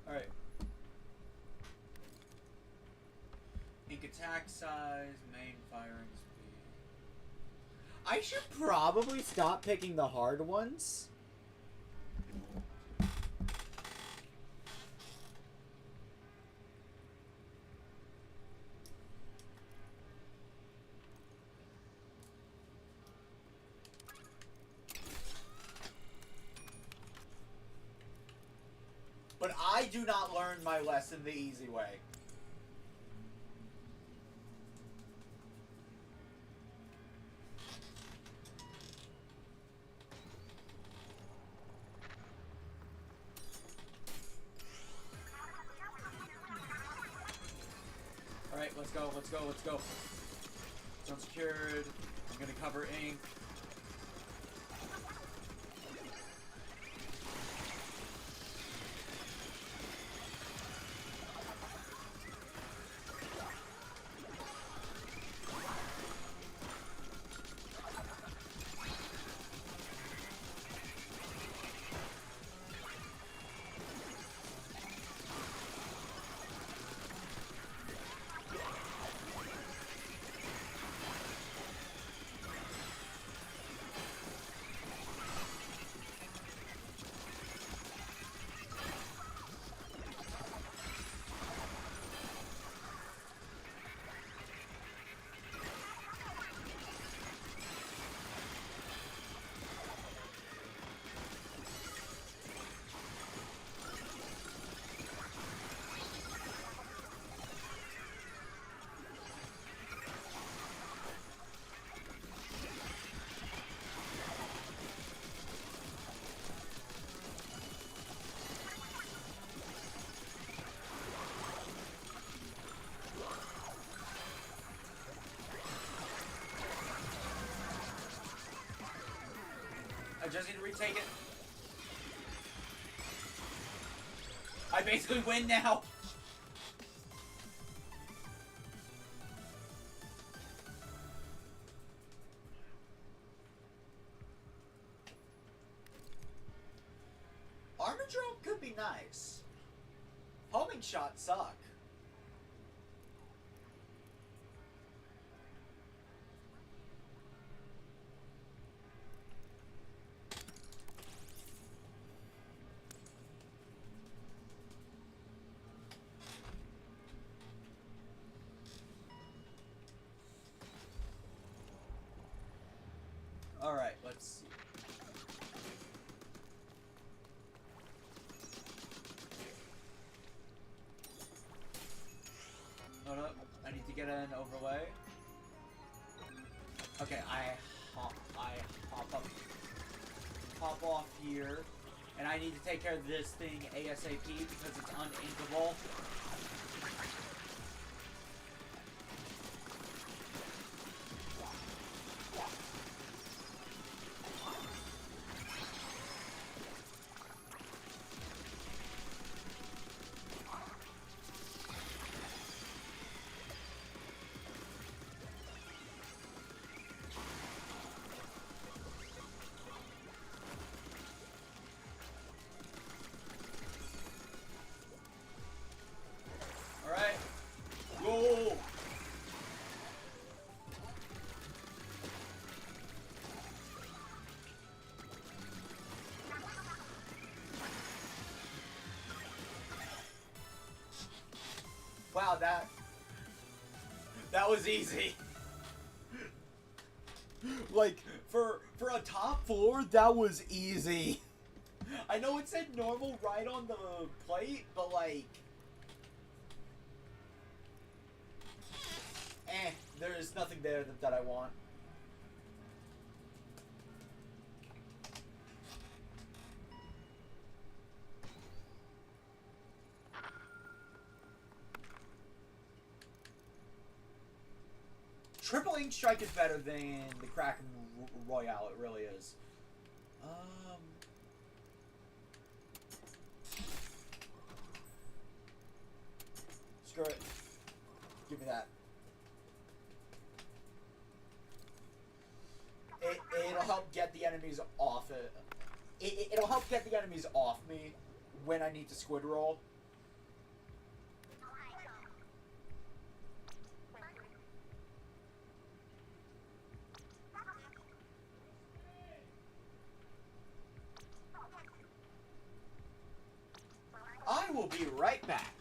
Alright. Ink attack size, main firing speed. I should probably stop picking the hard ones. But I do not learn my lesson the easy way. Alright, let's go, let's go, let's go. Zone secured. I'm gonna cover ink. I just need to retake it. I basically win now. Armor drop could be nice. Homing shots suck. Alright, let's see. Hold up. I need to get an overlay. Okay, I hop up, hop off here, and I need to take care of this thing ASAP because it's uninkable. Wow, that was easy. Like, for a top 4, that was easy. I know it said normal right on the plate, but like, nothing there that I want. Triple Ink Strike is better than the Kraken Royale. It really is. Screw it. Give me that. It'll help get the enemies off it. It'll help get the enemies off me when I need to squid roll. I will be right back.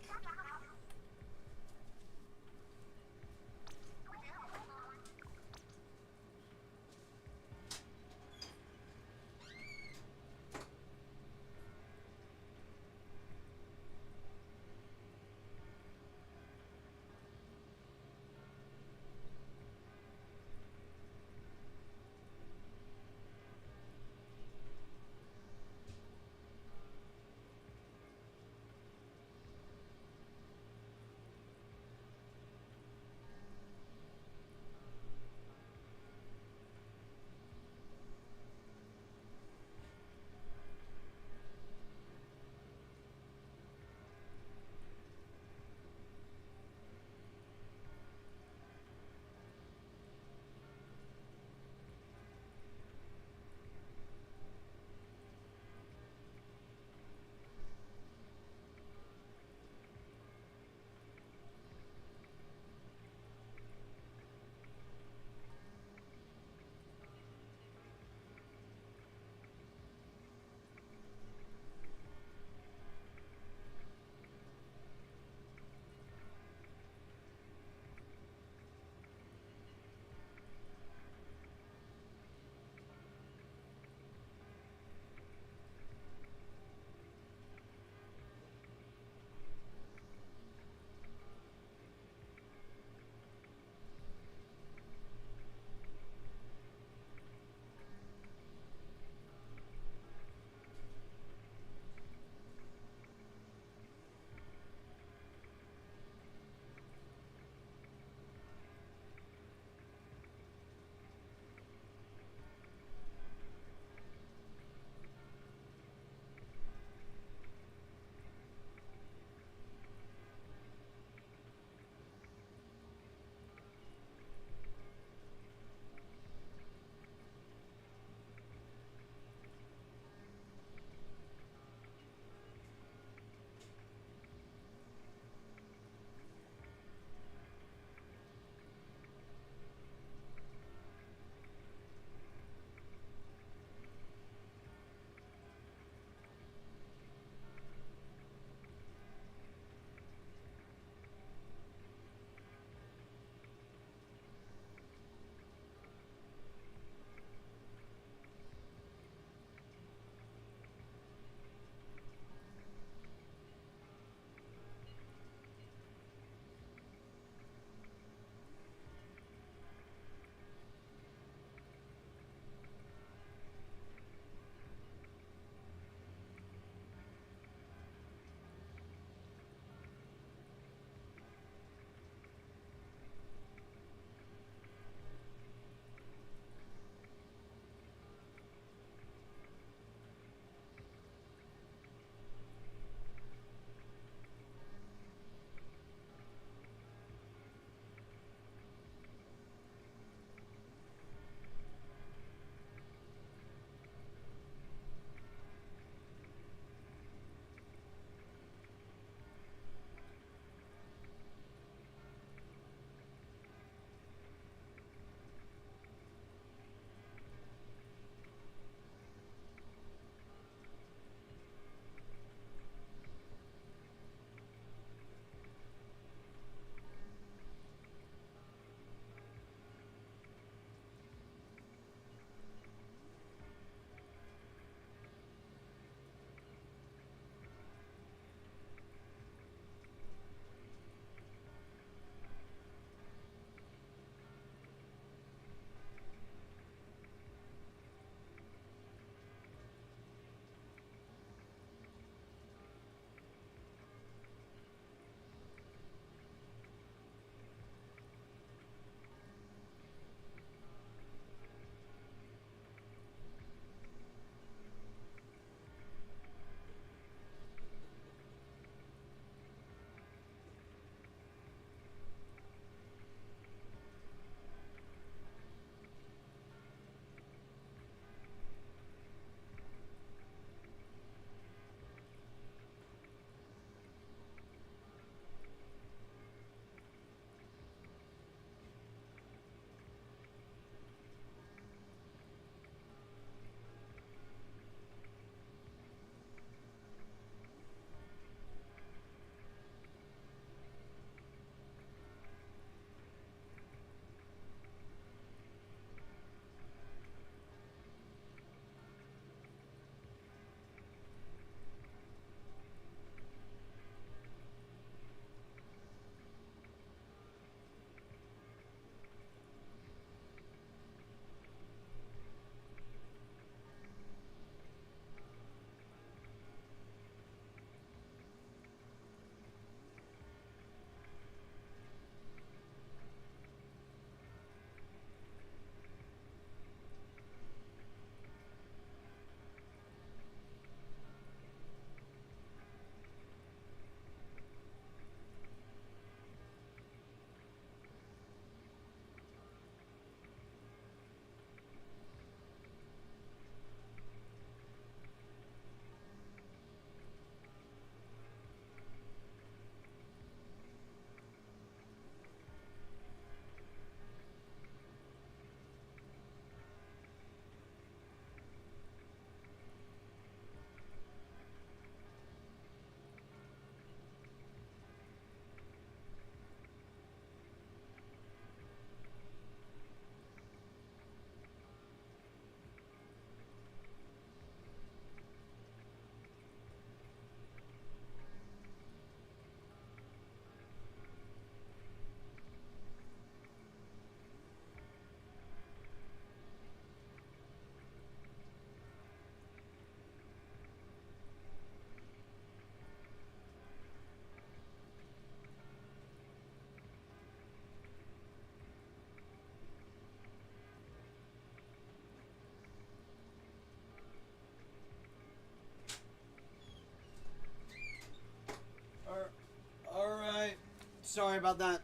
Sorry about that.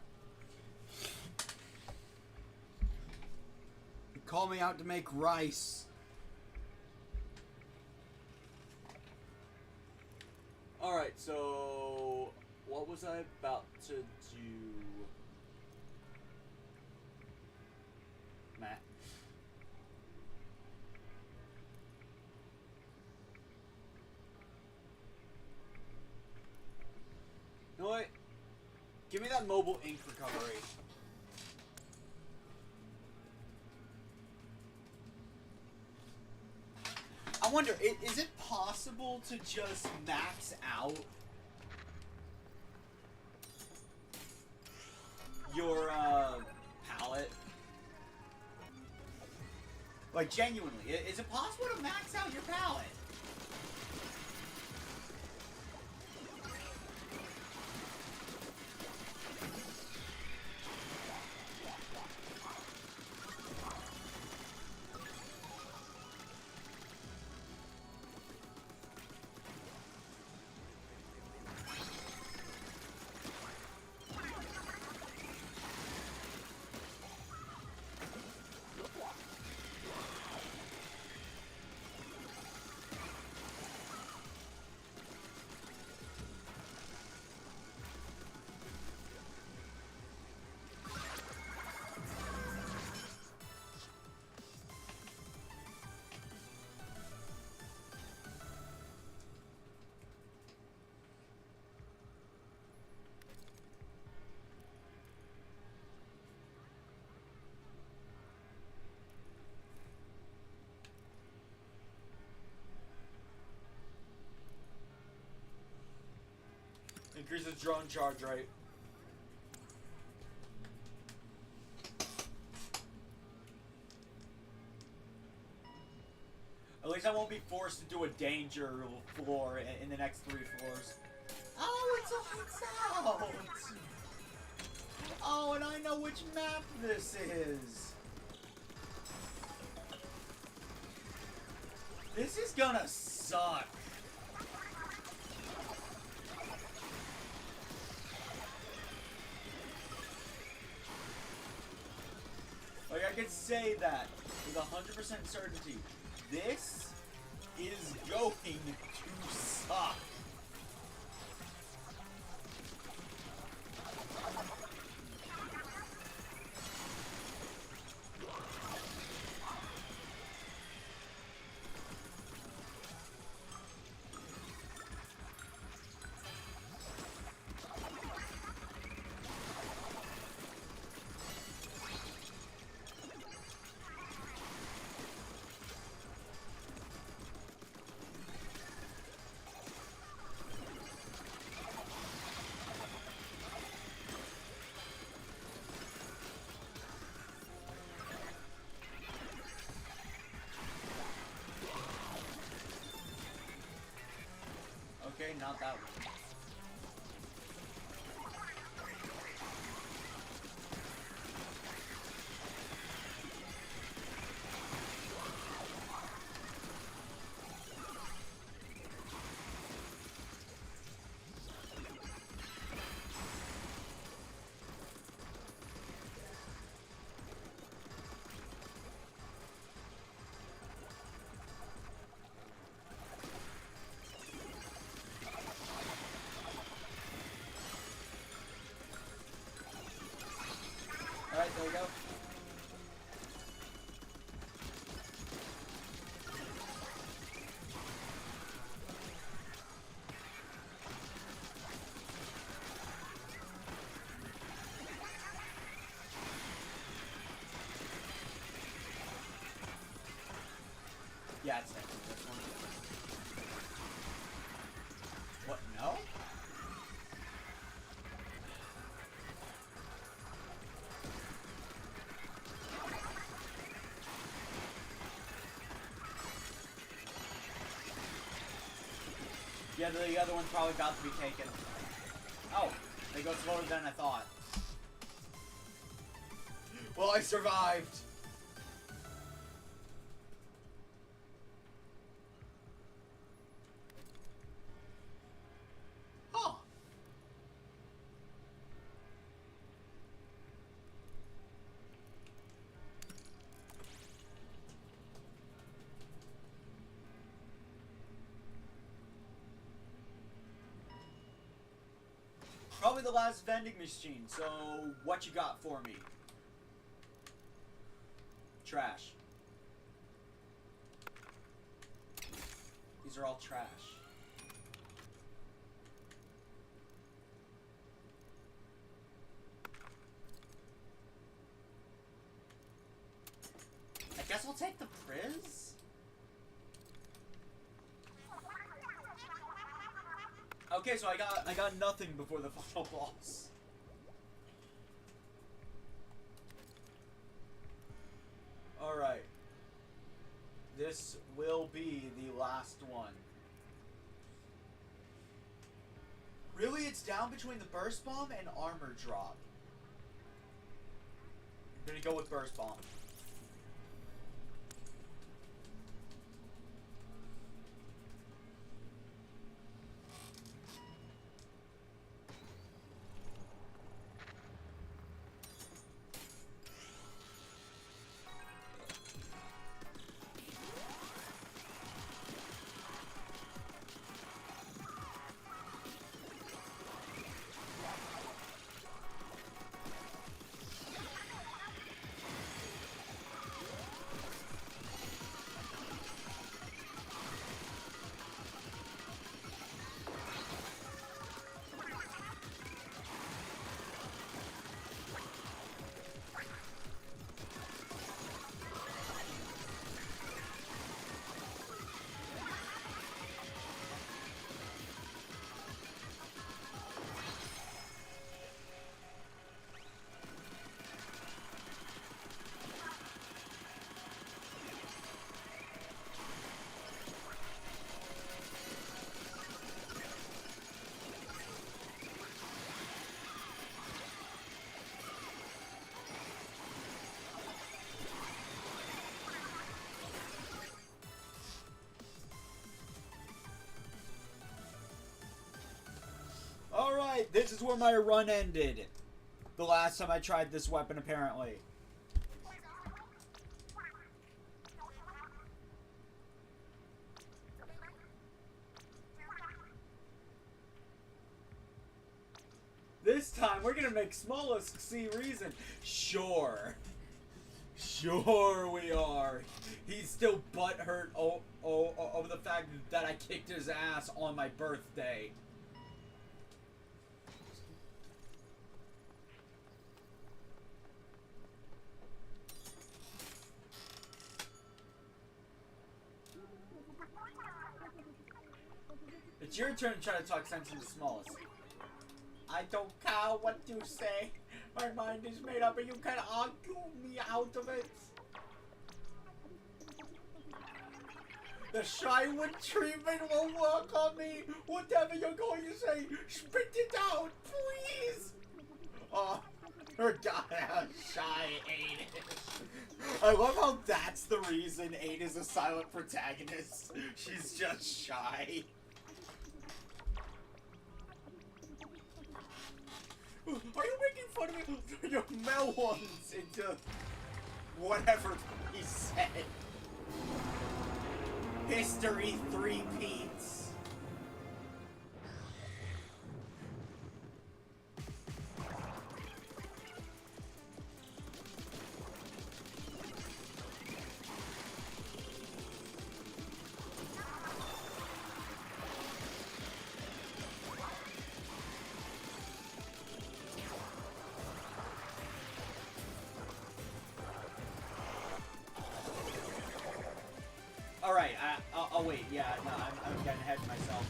Call me out to make rice. Alright, so what was I about to do? Matt. You know what? Give me that mobile ink recovery. I wonder, is it possible to just max out your palette? Like, genuinely, is it possible to max out your palette? Increases drone charge rate. At least I won't be forced to do a danger floor in the next 3 floors. Oh, it's lights out! Oh, and I know which map this is. This is gonna suck. Like, I could say that with 100% certainty. This is going to suck. Okay, not that one. Alright, there we go. Yeah, it's definitely this one. What? No? Yeah, the other one's probably about to be taken. Oh, they go slower than I thought. Well, I survived. Huh. probably the last vending machine. So, what you got for me? Trash. These are all trash. I guess I'll take the Priz? Okay, so I got nothing before the final boss. Alright. This will be the last one. Really, it's down between the Burst Bomb and Armor Drop. I'm gonna go with Burst Bomb. Alright, this is where my run ended. The last time I tried this weapon, apparently. This time, we're gonna make Smollusk see reason. Sure. Sure we are. He's still butthurt over the fact that I kicked his ass on my birthday. It's your turn to try to talk sense into Smallest. I don't care what you say. My mind is made up and you can argue me out of it. The Shywood treatment will work on me. Whatever you're going to say, spit it out, please. Oh, her god, how shy 8 is. I love how that's the reason 8 is a silent protagonist. She's just shy. Are you making fun of me? Your melons into whatever he said. History 3-peats. Alright, I'll wait. Yeah, no, I'm getting ahead of myself.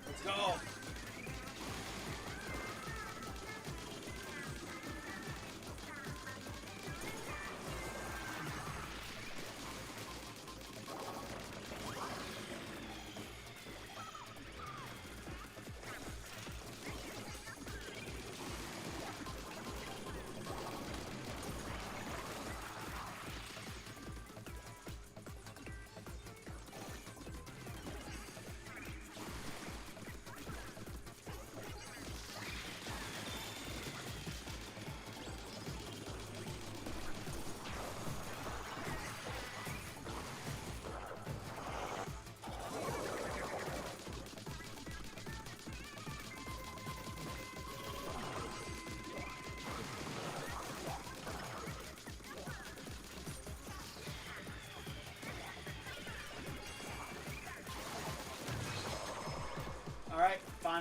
Let's go!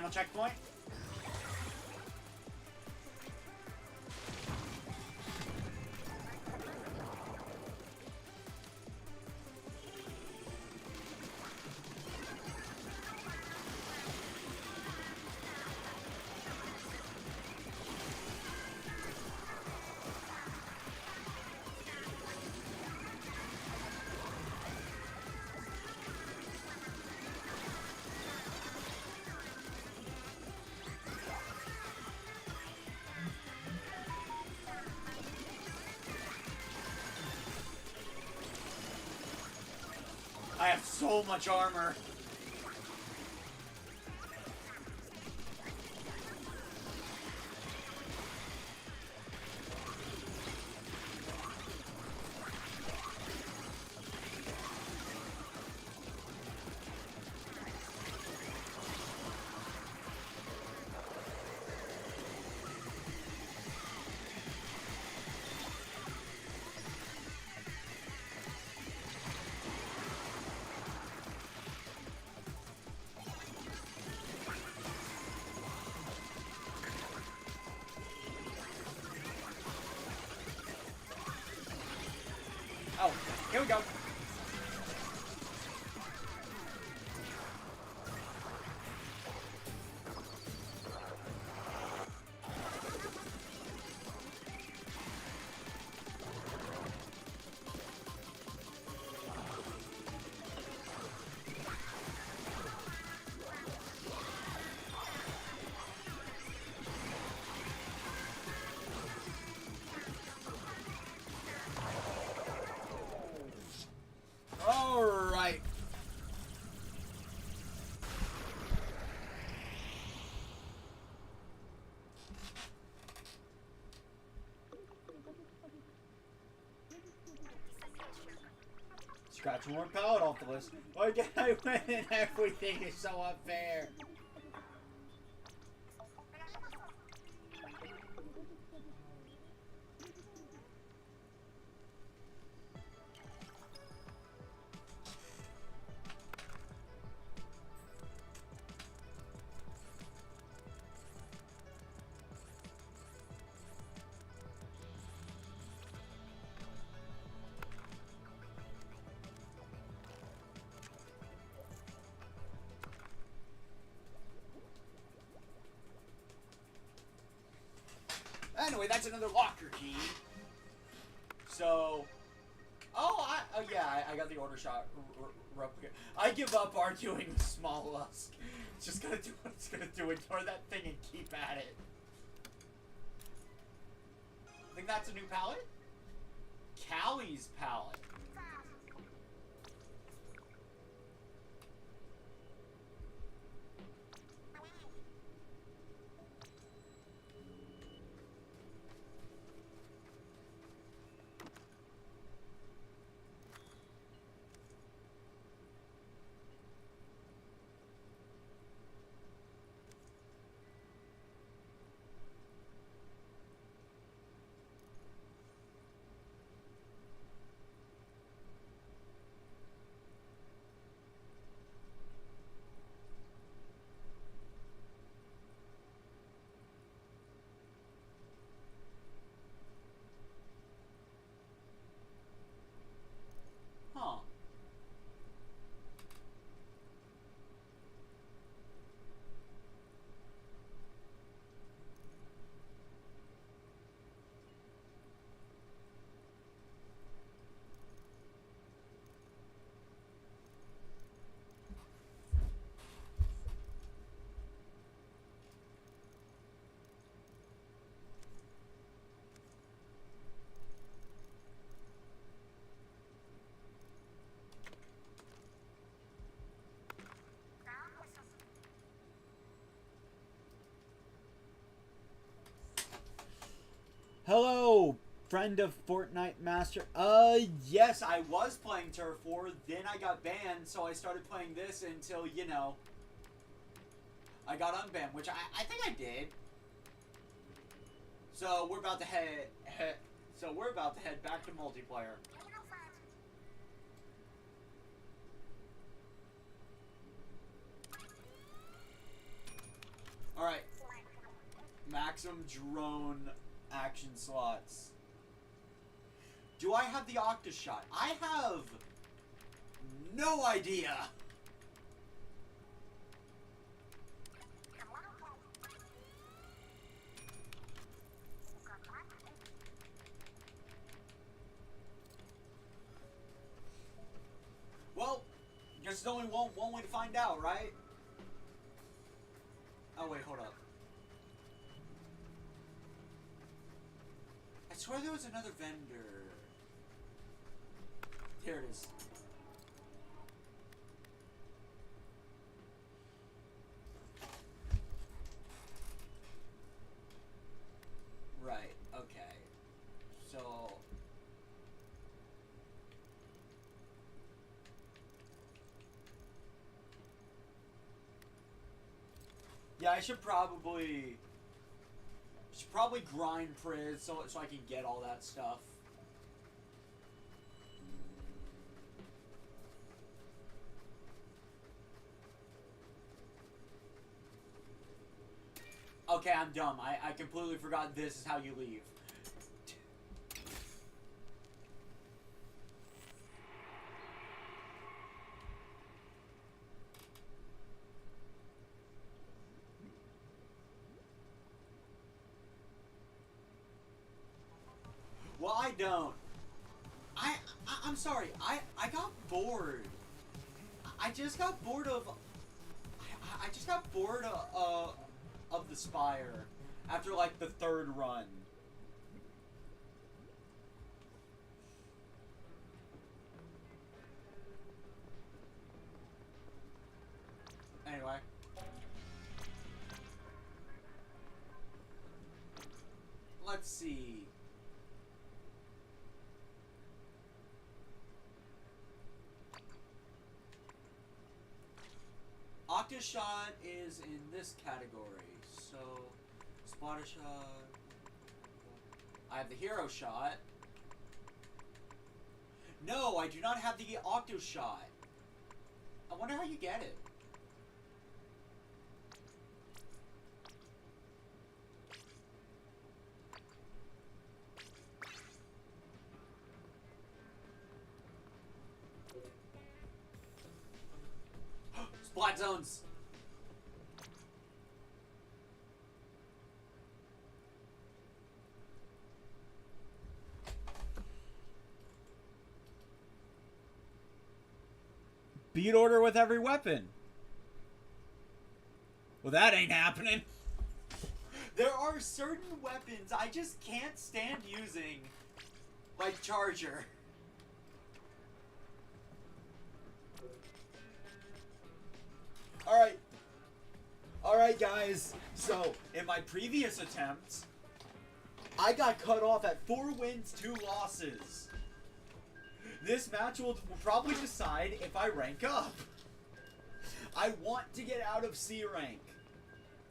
final checkpoint. I have so much armor. Oh, here we go. Alright. Scratch more palette off the list. Why did I win and everything is so unfair? Anyway, that's another locker key. So, oh yeah, I got the order shot replica. I give up arguing with Small Lusk. It's just gonna do what it's gonna do. Ignore that thing and keep at it. I think that's a new palette. Callie's palette. Huh. Hello, friend of Fortnite Master. Yes, I was playing Turf War, then I got banned, so I started playing this until, you know, I got unbanned, which I think I did. So we're about to head back to multiplayer. some drone action slots. Do I have the Octoshot? I have no idea. Well, guess there's only one way to find out, right? Oh wait, hold up. I swear there was another vendor. Here it is. Right, okay. So... yeah, I should probably grind Priz so I can get all that stuff. Okay, I'm dumb. I completely forgot this is how you leave. Well, I don't. I'm sorry. I got bored. I just got bored of... I just got bored of the Spire after, like, the third run. Anyway. Let's see. Octoshot is in this category, so Splatter Shot. I have the Hero Shot. No, I do not have the Octoshot. I wonder how you get it. Splat zones. Beat order with every weapon. Well, that ain't happening. There are certain weapons I just can't stand using, like Charger. Alright guys, so in my previous attempts, I got cut off at 4 wins, 2 losses. This match will probably decide if I rank up. I want to get out of C rank.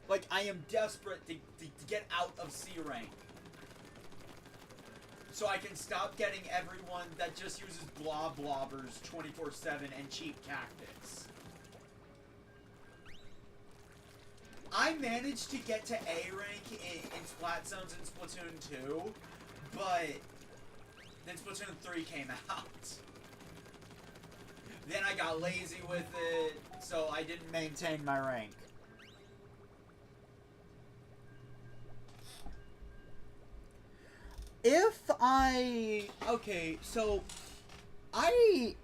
Like, I am desperate to get out of C rank. So I can stop getting everyone that just uses blobbers 24/7 and cheap tactics. I managed to get to A rank in Splat Zones in Splatoon 2, but then Splatoon 3 came out. Then I got lazy with it, so I didn't maintain my rank. Okay, so I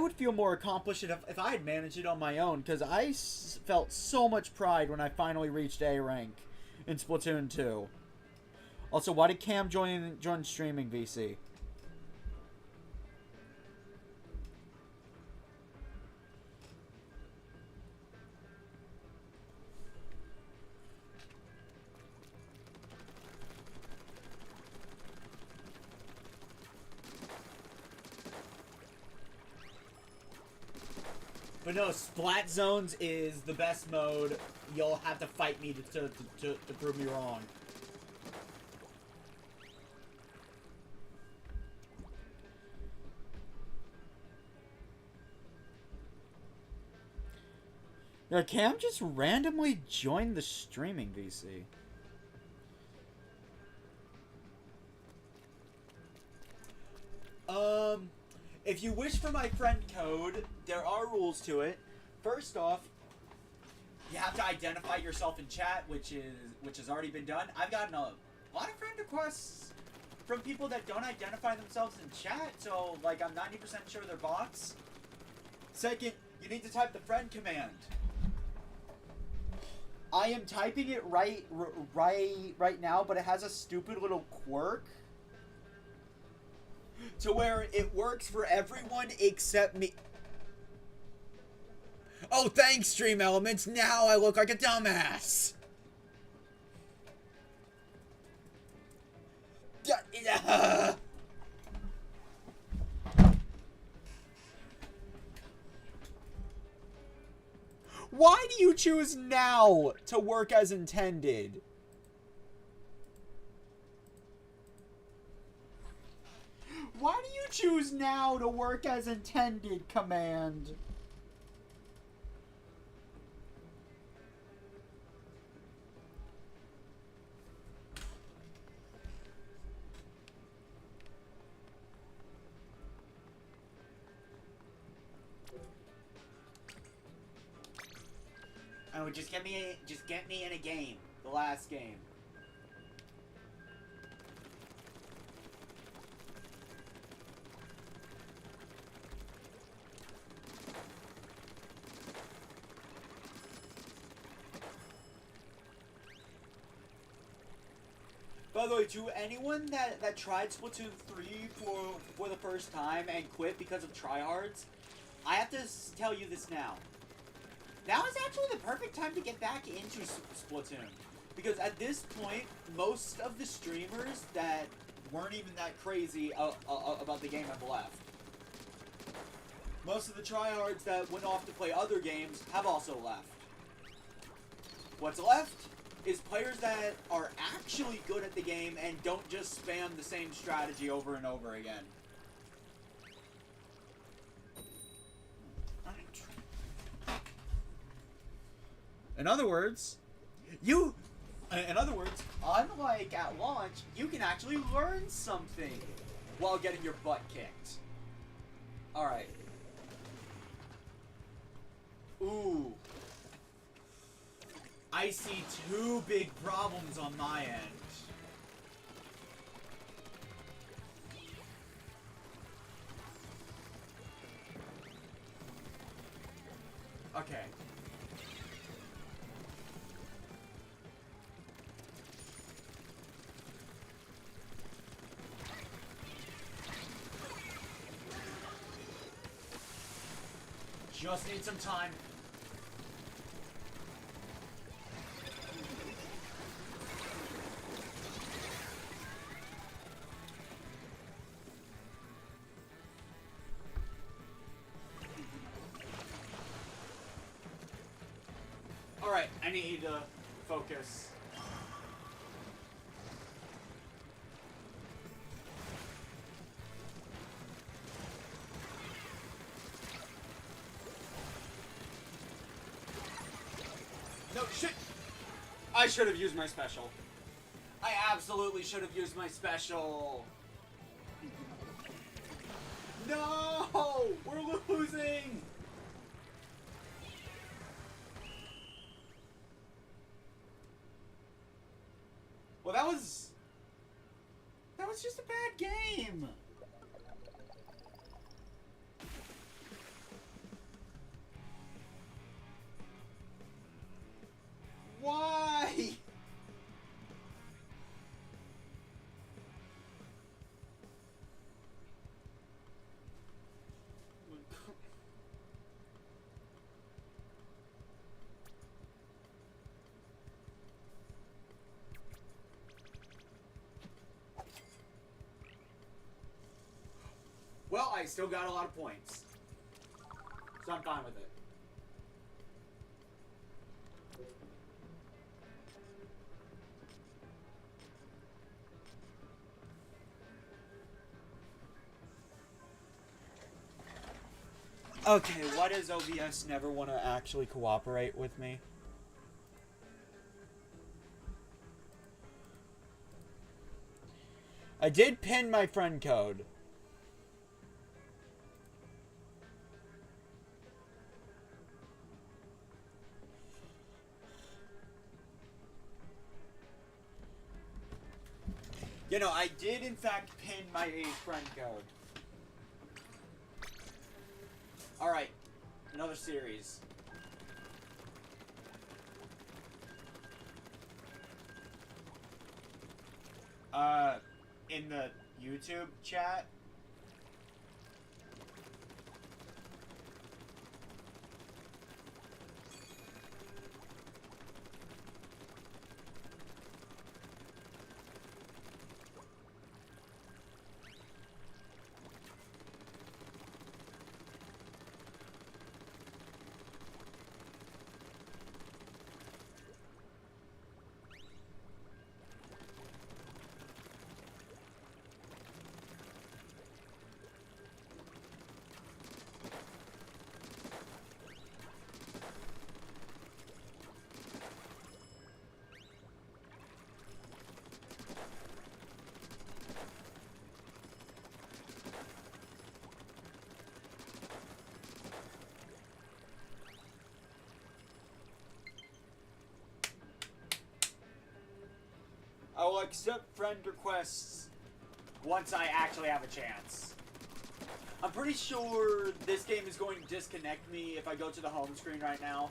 would feel more accomplished if I had managed it on my own, because I felt so much pride when I finally reached A rank in Splatoon 2. Also, why did Cam join streaming, VC? But no, Splat Zones is the best mode. You'll have to fight me to prove me wrong. Yeah, Cam just randomly joined the streaming, VC. If you wish for my friend code, there are rules to it. First off, you have to identify yourself in chat, which has already been done. I've gotten a lot of friend requests from people that don't identify themselves in chat, so like I'm 90% sure they're bots. Second, you need to type the friend command. I am typing it right now, but it has a stupid little quirk to where it works for everyone except me. Oh, thanks, Stream Elements. Now I look like a dumbass. Why do you choose now to work as intended? Why do you choose now to work as intended, command? Oh, just get me in a game. The last game. By the way, to anyone that tried Splatoon 3 for the first time and quit because of tryhards, I have to tell you this now. Now is actually the perfect time to get back into Splatoon. Because at this point, most of the streamers that weren't even that crazy about the game have left. Most of the tryhards that went off to play other games have also left. What's left is players that are actually good at the game and don't just spam the same strategy over and over again. In other words, unlike at launch, you can actually learn something while getting your butt kicked. Alright. Ooh. I see two big problems on my end. Okay. Just need some time. Alright, I need to focus. No, shit! I should have used my special. I absolutely should have used my special. No! We're losing! Well, that was just a bad game. Why? Well, I still got a lot of points, so I'm fine with it. Okay, why does OBS never want to actually cooperate with me? I did pin my friend code. You know, I did in fact pin my friend code. Alright, another series. In the YouTube chat. I will accept friend requests once I actually have a chance. I'm pretty sure this game is going to disconnect me if I go to the home screen right now.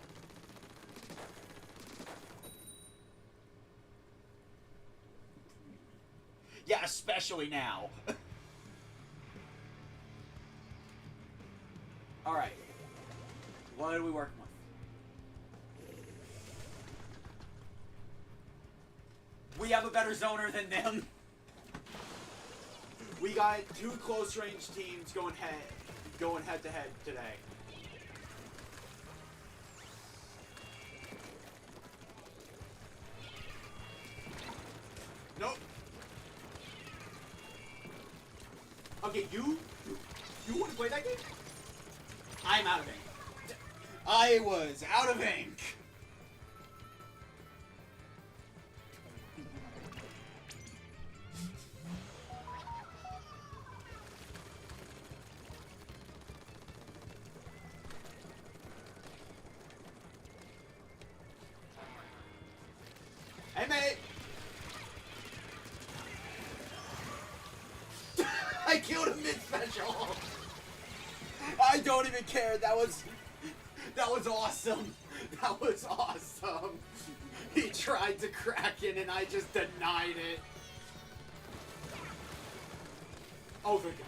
Yeah, especially now. Alright. What are we working with? We have a better zoner than them. We got two close range teams going head to head today. Nope. Okay, you want to play that game? I'm out of ink. I was out of ink. Hey, mate! I killed him mid-special! I don't even care, that was awesome! That was awesome! He tried to crack it and I just denied it. Oh, good God.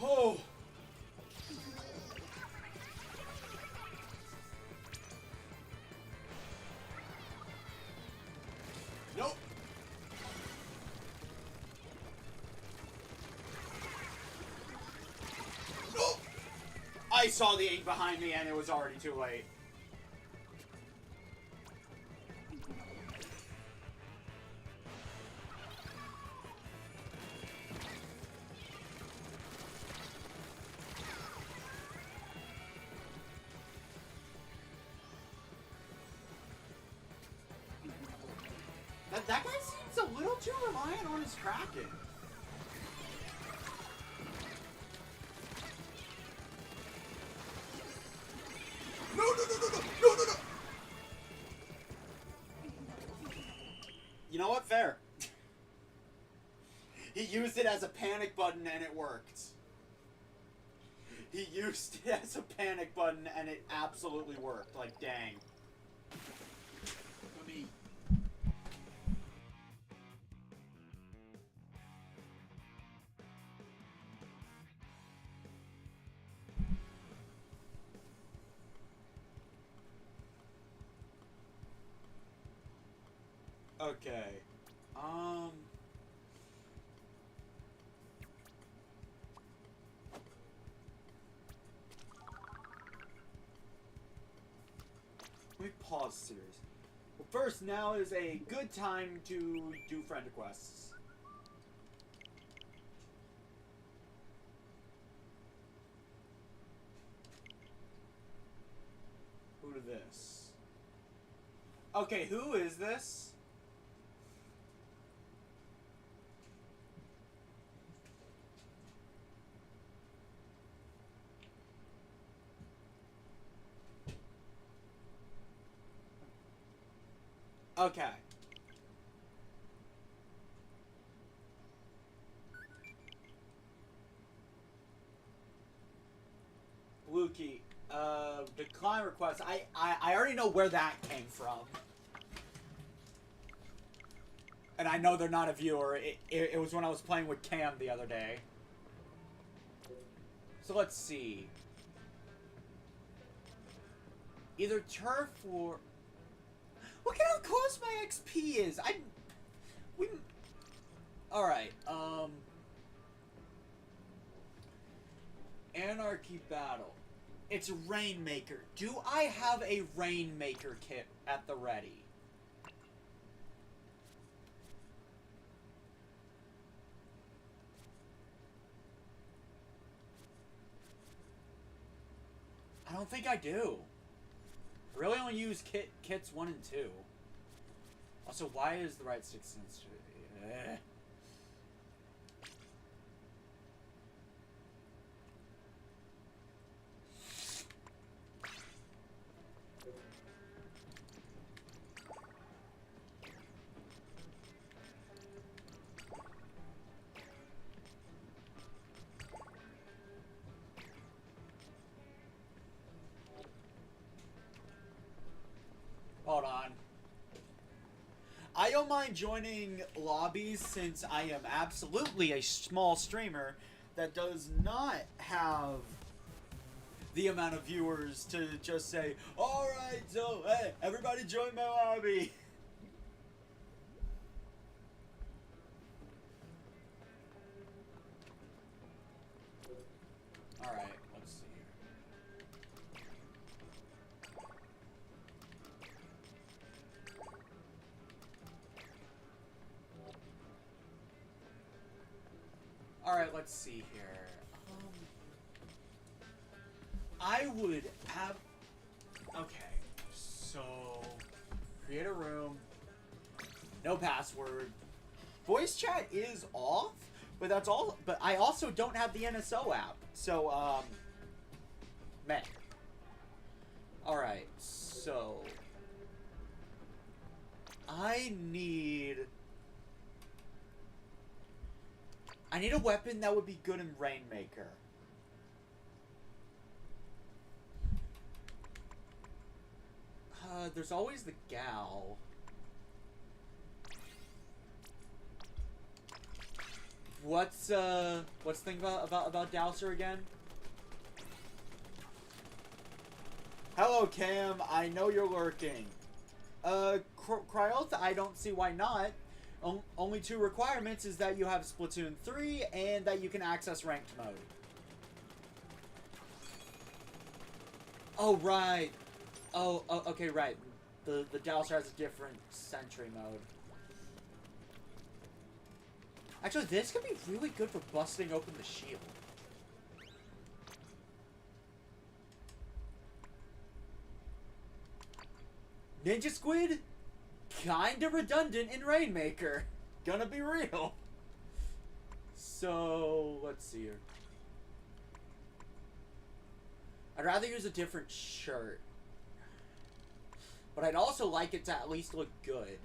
Oh! Nope! Nope! I saw the ink behind me and it was already too late. That guy seems a little too reliant on his Kraken. No, no, no, no, no, no, no, no! You know what? Fair. He used it as a panic button and it worked. He used it as a panic button and it absolutely worked. Like, dang. I mean... Okay. Let me pause the series. Well, first, now is a good time to do friend requests. to this. Okay, who is this? Okay. Lukey, decline request. I already know where that came from. And I know they're not a viewer. It was when I was playing with Cam the other day. So let's see. Either turf or... Look at how close my XP is. Alright, Anarchy Battle. It's Rainmaker. Do I have a Rainmaker kit at the ready? I don't think I do. I really only use kits 1 and 2. Also, why is the right stick sensitive? Hold on. I don't mind joining lobbies since I am absolutely a small streamer that does not have the amount of viewers to just say, alright, so, hey, everybody join my lobby. Alright, let's see here. Alright, let's see here. I would have... Okay, so... Create a room. No password. Voice chat is off, but that's all... But I also don't have the NSO app. So, meh. Alright, so... I need a weapon that would be good in Rainmaker. There's always the gal. What's the thing about Dowser again? Hello, Cam. I know you're lurking. Cryota, I don't see why not. Only 2 requirements is that you have Splatoon 3 and that you can access ranked mode. Oh, right. Oh, okay, right. The Dowser has a different sentry mode. Actually, this could be really good for busting open the shield. Ninja Squid? Kinda redundant in Rainmaker. Gonna be real. So, let's see here. I'd rather use a different shirt. But I'd also like it to at least look good.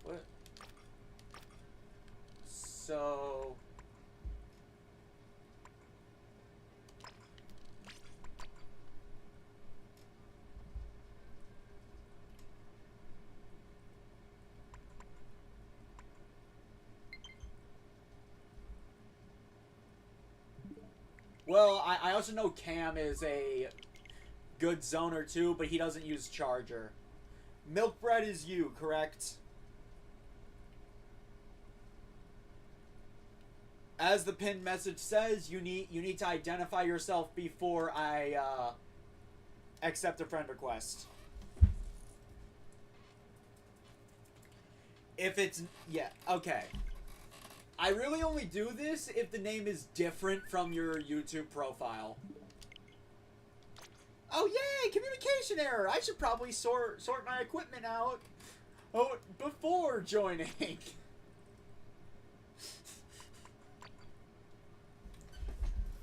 What? So... Well, I also know Cam is a good zoner too, but he doesn't use charger. Milk bread is you, correct? As the pinned message says, you need to identify yourself before I accept a friend request. If it's... Yeah, okay. I really only do this if the name is different from your YouTube profile. Oh yay! Communication error. I should probably sort my equipment out. Oh, before joining.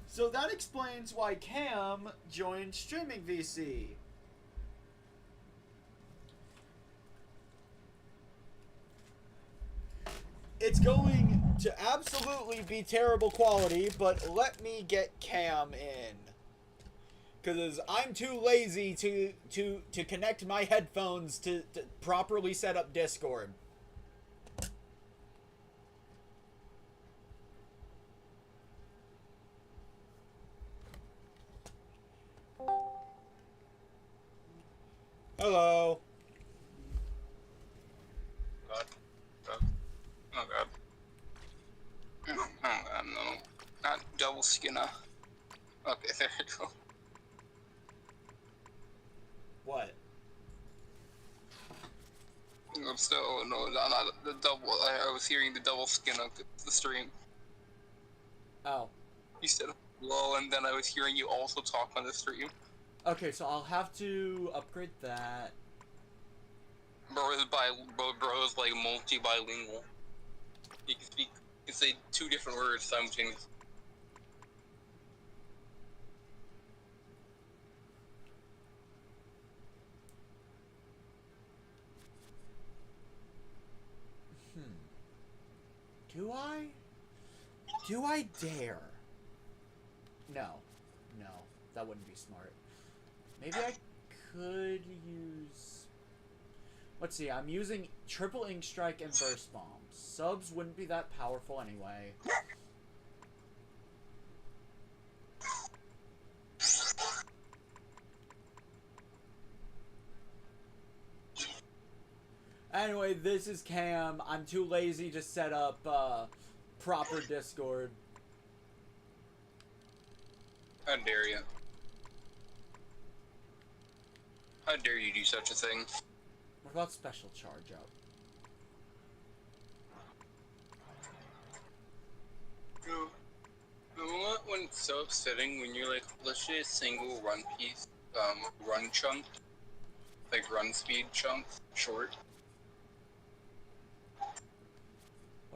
So that explains why Cam joined Streaming VC. It's going to absolutely be terrible quality, but let me get Cam in. Because I'm too lazy to connect my headphones to properly set up Discord. Hello. God. God. Oh God. Oh God, no. Not double skinner. Okay, there we go. What? I'm still, no, not the double. I was hearing the double skin of the stream. Oh. You said hello, and then I was hearing you also talk on the stream. Okay, so I'll have to upgrade that. Bro is like multi-bilingual. You can speak, you can say 2 different words simultaneously. Do I dare? No. No. That wouldn't be smart. Maybe I could use... Let's see, I'm using Triple Ink Strike and Burst Bomb. Subs wouldn't be that powerful anyway. Anyway, this is Cam. I'm too lazy to set up proper Discord. How dare you? How dare you do such a thing? What about special charge up? You know what? When it's so upsetting when you're like literally a single run piece, run chunk, like run speed chunk, short.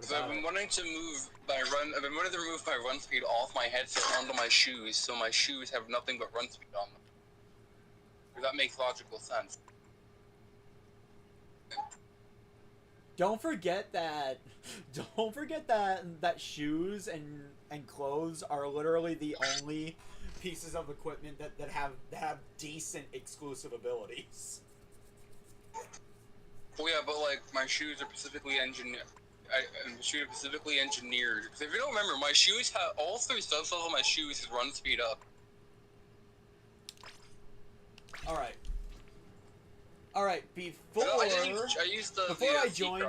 So I've been wanting to move I've been wanting to remove my run speed off my headset onto my shoes, so my shoes have nothing but run speed on them. If that makes logical sense. Don't forget that shoes and clothes are literally the only pieces of equipment that have decent exclusive abilities. Well, yeah, but like my shoes are specifically engineered. Because if you don't remember, my shoes have all 3 subsets of my shoes is run speed up. All right. Before I join,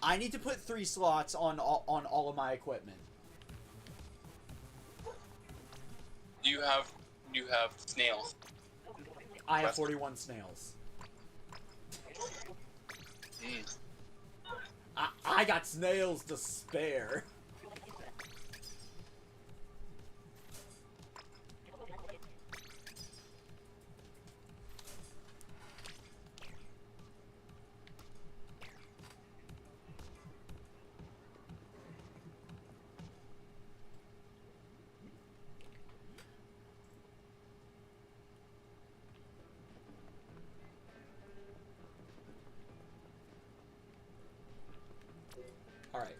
I need to put 3 slots on all of my equipment. You have snails. I have 41 snails. I got snails to spare. All right.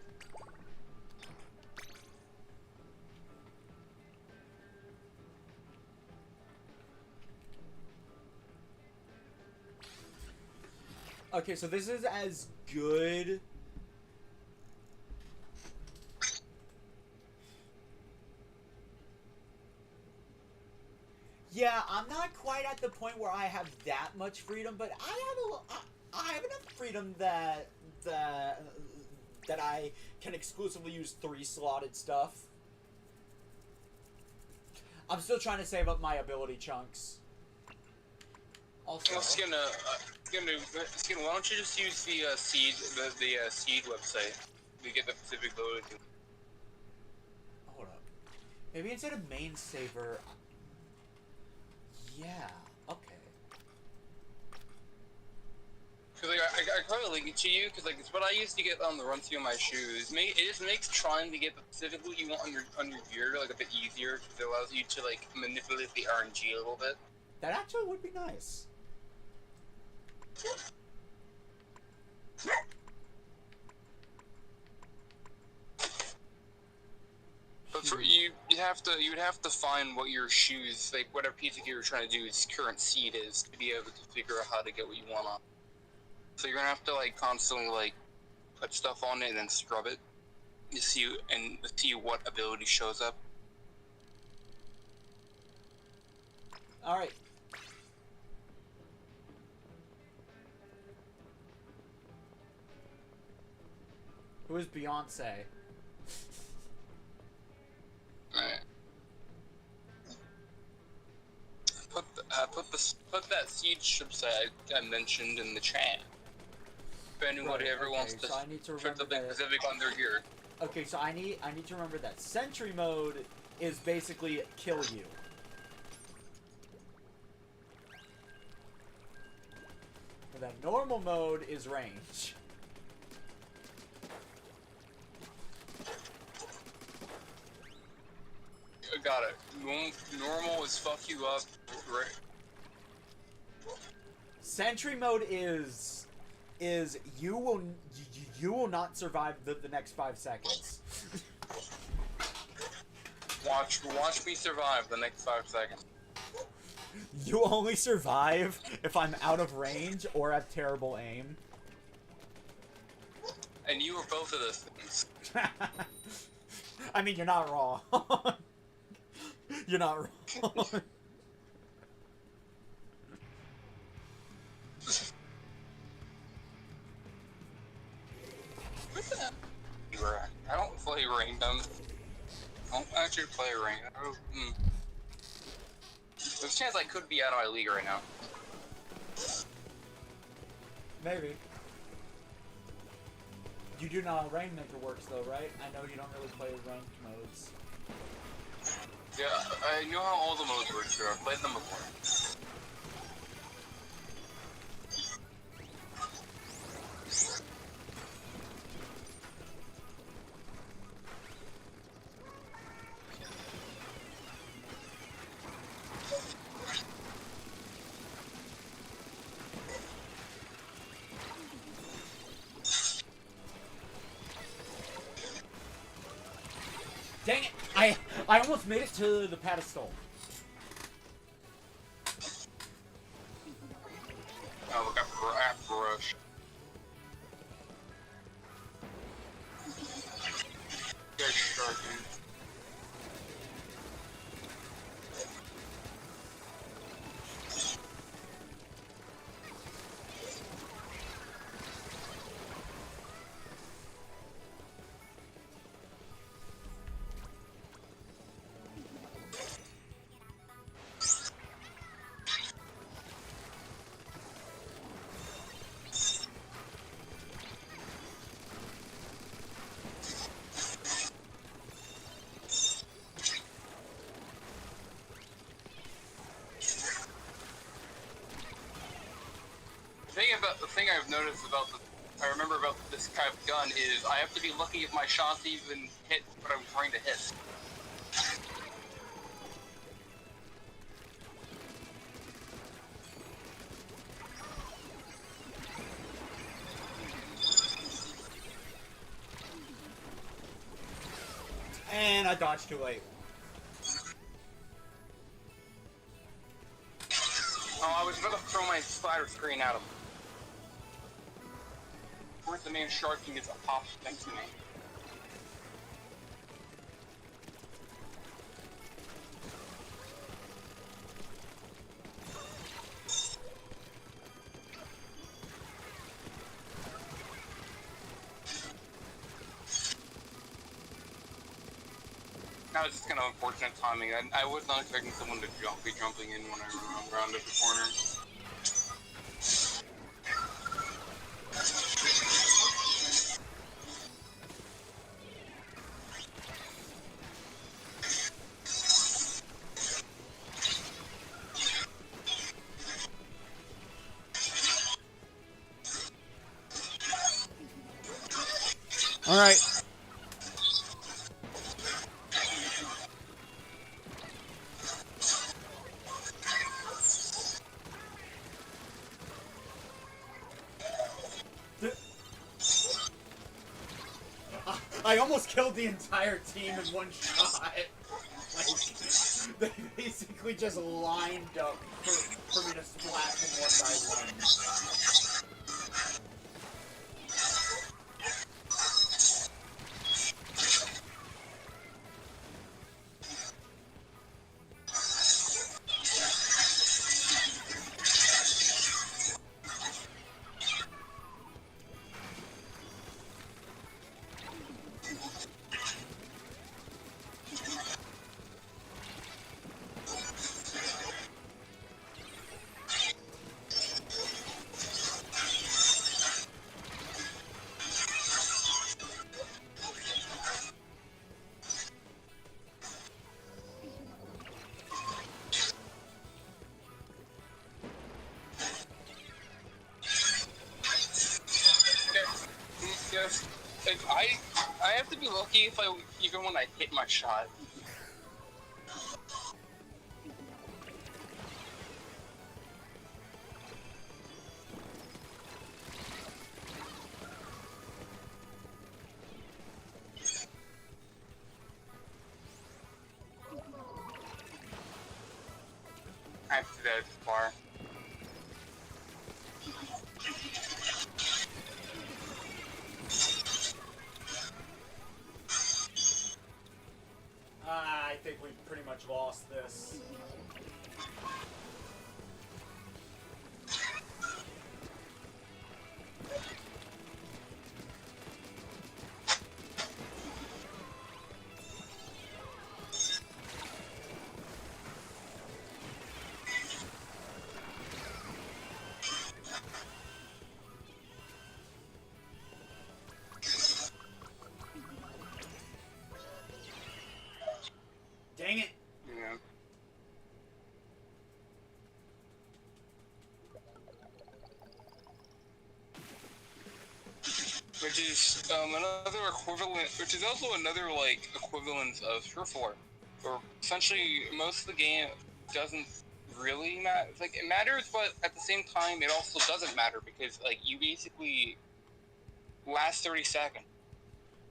Okay, so this is as good. Yeah, I'm not quite at the point where I have that much freedom, but I have enough freedom that I can exclusively use 3 slotted stuff. I'm still trying to save up my ability chunks. Also, Skin, why don't you just use the seed website to get the Pacific loaded? Hold up. Maybe instead of main saver, Yeah. Okay. Cause like I probably link it to you because like it's what I used to get on the run through my shoes. It just makes trying to get specifically what you want on your gear like a bit easier because it allows you to like manipulate the RNG a little bit. That actually would be nice. But for you would have to find what your shoes like whatever piece of gear you're trying to do its current seed is to be able to figure out how to get what you want on. So you're gonna have to like constantly like put stuff on it and then scrub it to see what ability shows up. All right. Who is Beyonce? Alright. Put that seed chips I mentioned in the chat. If anybody ever wants to I need to put something specific on their gear. Okay, so I need to remember that sentry mode is basically kill you. And then normal mode is range. Got it. Normal is fuck you up. Right. Sentry mode is you will not survive the next 5 seconds. Watch me survive the next 5 seconds. You only survive if I'm out of range or have terrible aim. And you are both of those things. I mean, you're not wrong. You're not wrong. I don't play Ranked. I don't actually play Ranked. There's a chance I could be out of my league right now. Maybe. You do know how Rainmaker works, though, right? I know you don't really play ranked modes. Yeah, I know how all the modes work, sure. I've played them before. Dang it! I almost made it to the pedestal. Oh, look at Rush. There's Shark, dude. The thing I've noticed about I remember about this type of gun is I have to be lucky if my shots even hit what I'm trying to hit. And I dodged too late. Oh, I was about to throw my splatter screen at him. Where's the main shark can get a pop next to me? That was just kind of unfortunate timing. I was not expecting someone to be jumping in when I rounded the corner. All right. I almost killed the entire team in one shot. Like, they basically just lined up for me to splat them one by one. Like, I have to be lucky if even when I hit my shot. I have to do that far. I think we pretty much lost this. Dang it! Yeah. Which is another equivalent, which is also another like equivalent of Turf War, where essentially most of the game doesn't really matter. Like it matters, but at the same time, it also doesn't matter because like you basically last 30 seconds.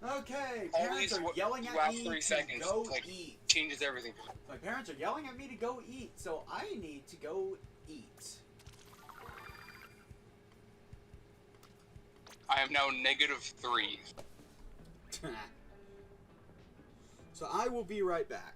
Okay, parents are yelling at me to go eat. Changes everything. My parents are yelling at me to go eat, so I need to go eat. I am now -3. So I will be right back.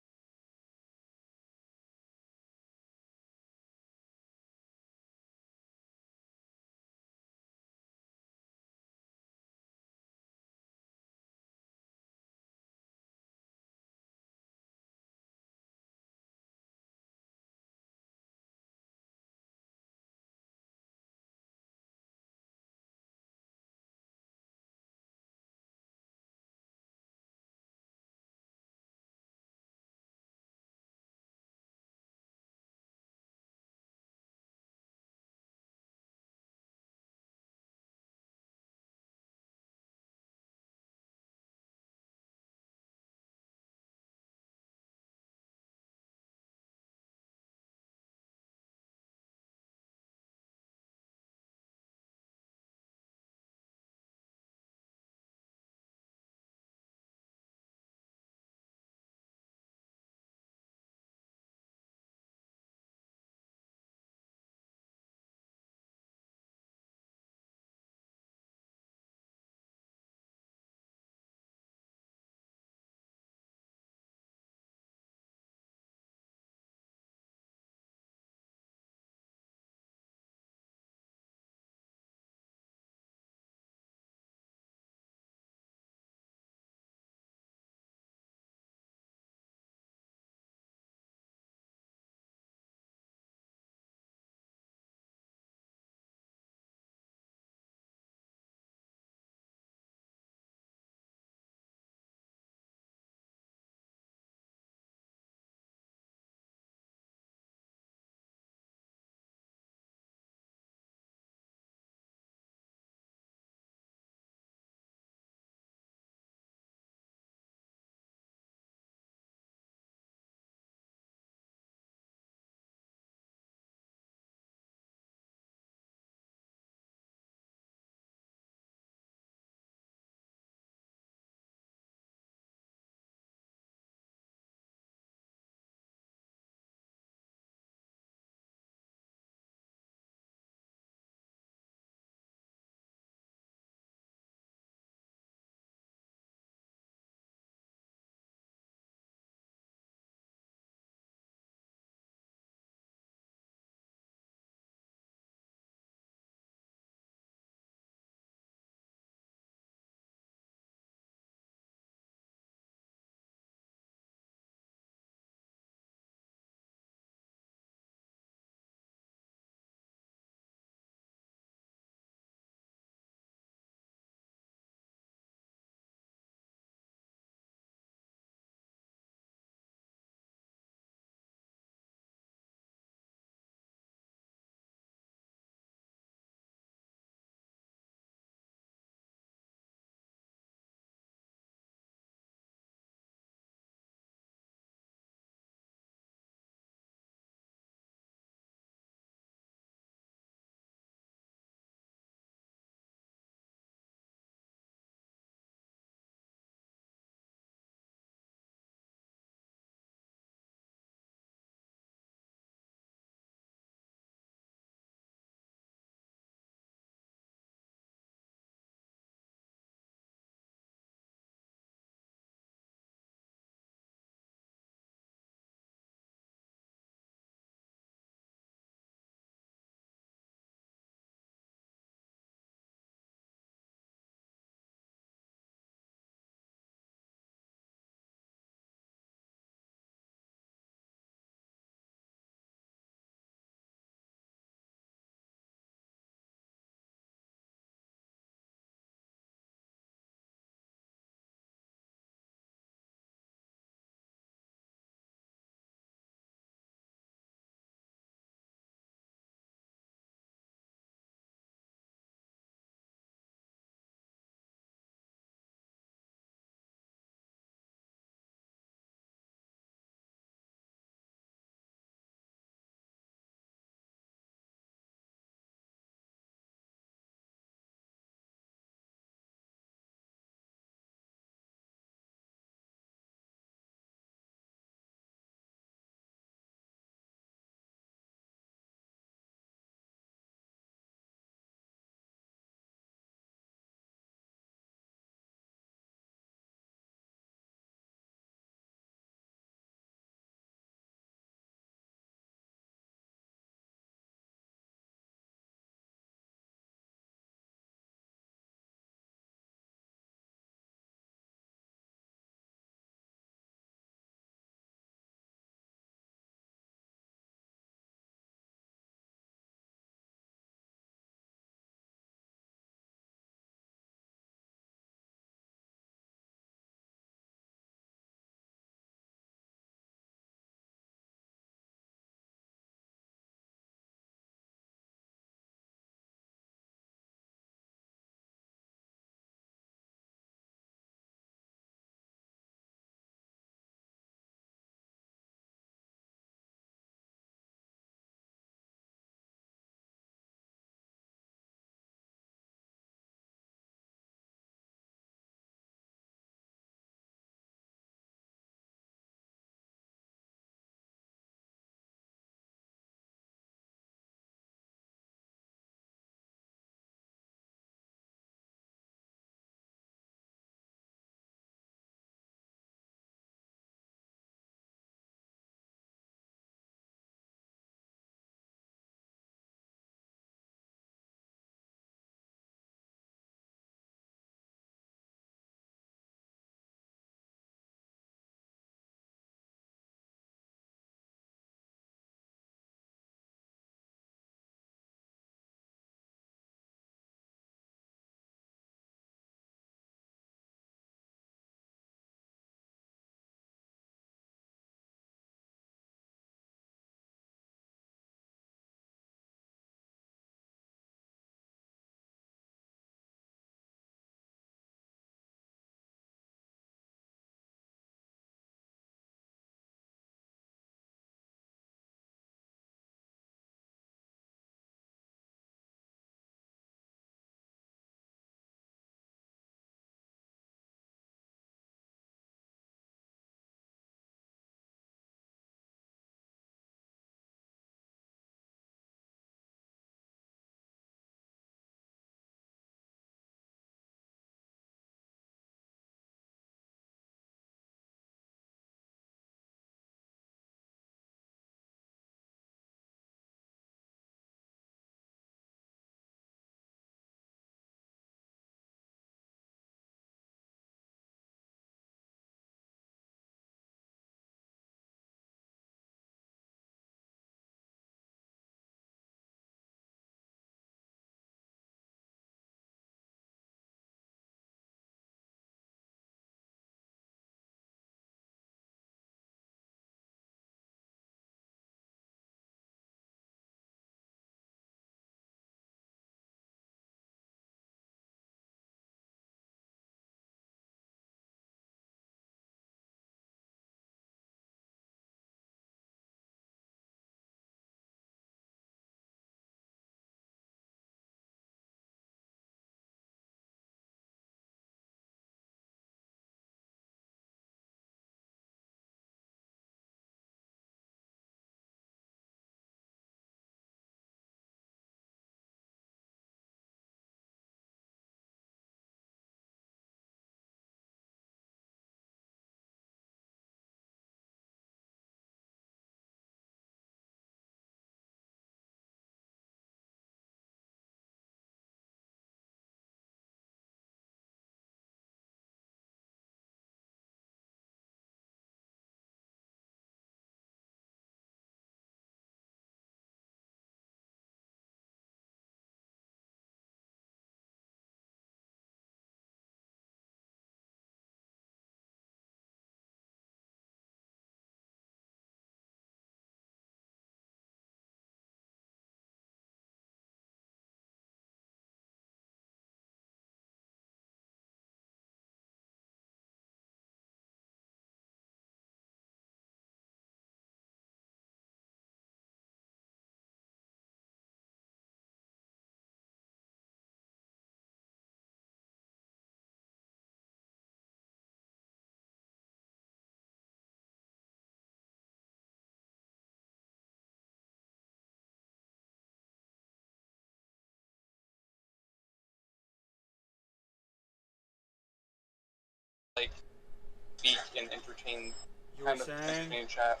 speak and entertain, You were saying? entertain chat.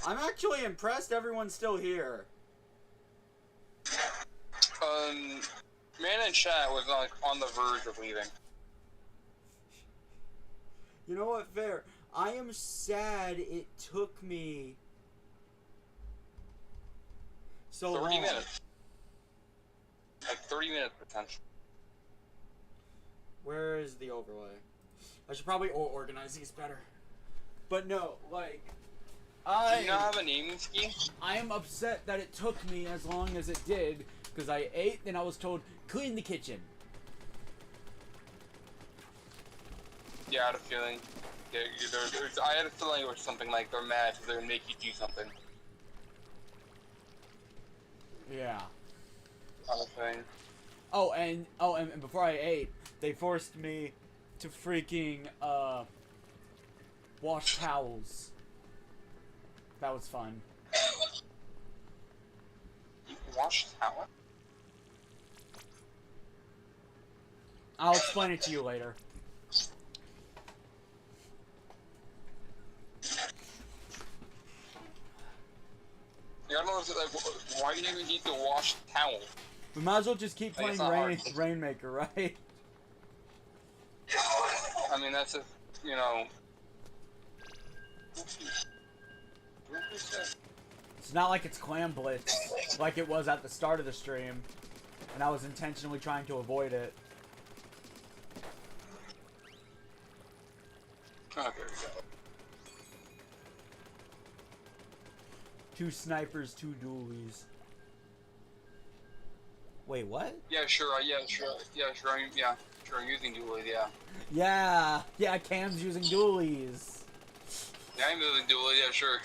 I'm actually impressed everyone's still here. Man in chat was like on the verge of leaving. You know what, fair. I am sad it took me so 30 long. minutes. Like 30 minutes potential. Where is the overlay? I should probably organize these better. But no, like, Do you not have a naming scheme? I am upset that it took me as long as it did, because I ate and I was told, clean the kitchen. Yeah, I had a feeling. Yeah, I had a feeling it was something like they're mad because they're gonna make you do something. Yeah. Kind of thing. And before I ate, they forced me to freaking wash towels. That was fun. You wash towel? I'll explain it to you later. Yeah, I don't know, like, why do you need to wash towel? We might as well just keep Like, playing it's not hard. Rainmaker, right? I mean, that's a, you know... It's not like it's Clam Blitz, like it was at the start of the stream, and I was intentionally trying to avoid it. Oh, there we go. 2 snipers, 2 dualies. Wait, what? Yeah, sure, yeah, sure, I'm using dualies, yeah. Yeah, Cam's using dualies. Yeah, I'm using dualies, yeah, sure.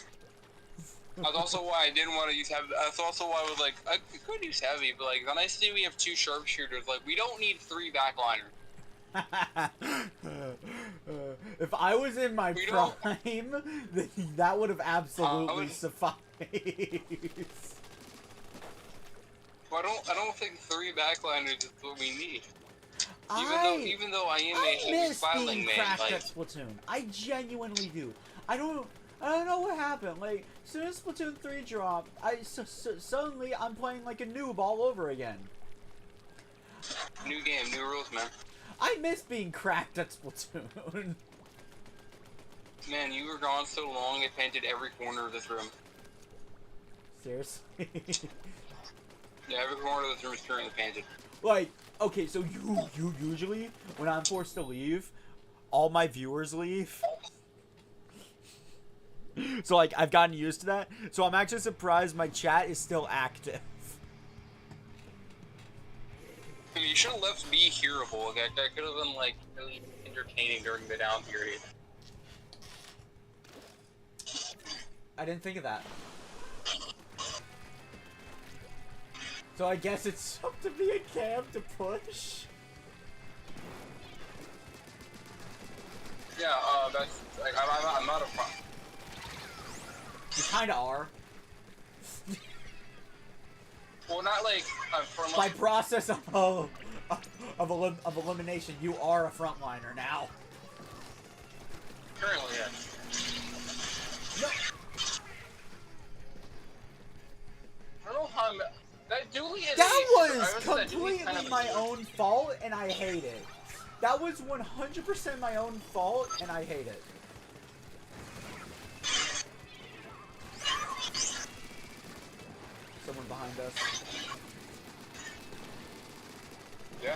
That's also why I didn't want to use heavy. That's also why I was like, I could use heavy, but like, when I see we have 2 sharpshooters, like, we don't need 3 backliners. If I was in my prime, that would have absolutely sufficed. Well, I don't think 3 backliners is what we need. Even though I am I a miss filing being man, cracked like, at Splatoon. I genuinely do. I don't know what happened. Like, as soon as Splatoon 3 dropped, suddenly I'm playing like a noob all over again. new game, new rules, man. I miss being cracked at Splatoon. Man, you were gone so long, I painted every corner of this room. Seriously? Yeah, every corner of this room is currently painted. Like, okay, so you usually, when I'm forced to leave, all my viewers leave. So, like, I've gotten used to that. So I'm actually surprised my chat is still active. I mean, you should have left me hearable. Like, that could have been, like, really entertaining during the down period. I didn't think of that. So I guess it's up to me and Cam to push? Yeah, that's, like, I'm not a pro. You kinda are. Well, not like, from By process of elimination, you are a frontliner now. currently, yeah. No. I don't know how I'm... That dually is That was that dually completely kind of my own fault, and I hate it. That was 100% my own fault, and I hate it. Someone behind us. Yeah.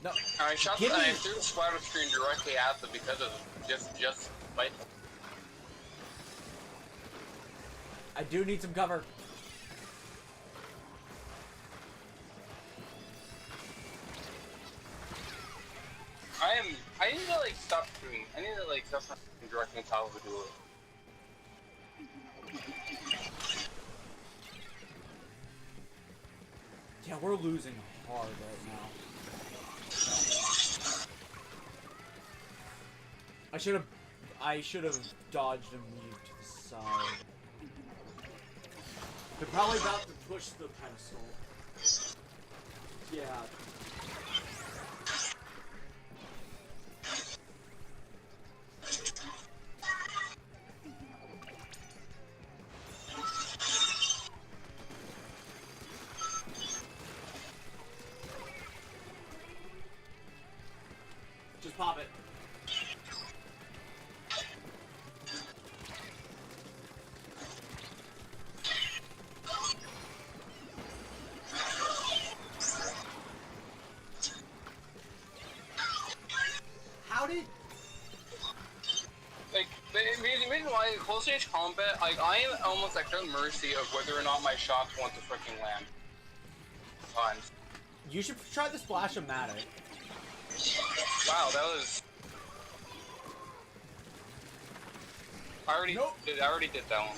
No. I shot Give the, me- I threw the splatter screen directly at them because of just like... I do need some cover. I need to like stop shooting. I need to like stop shooting directly on top of the duel. Yeah, we're losing hard right now. I should have dodged and moved to the side. They're probably about to push the pedestal. Yeah. reason why close range combat, like, I am almost at the mercy of whether or not my shots want to freaking land. Times. You should try the Splash-O-Matic. Wow, that was. I already did that one.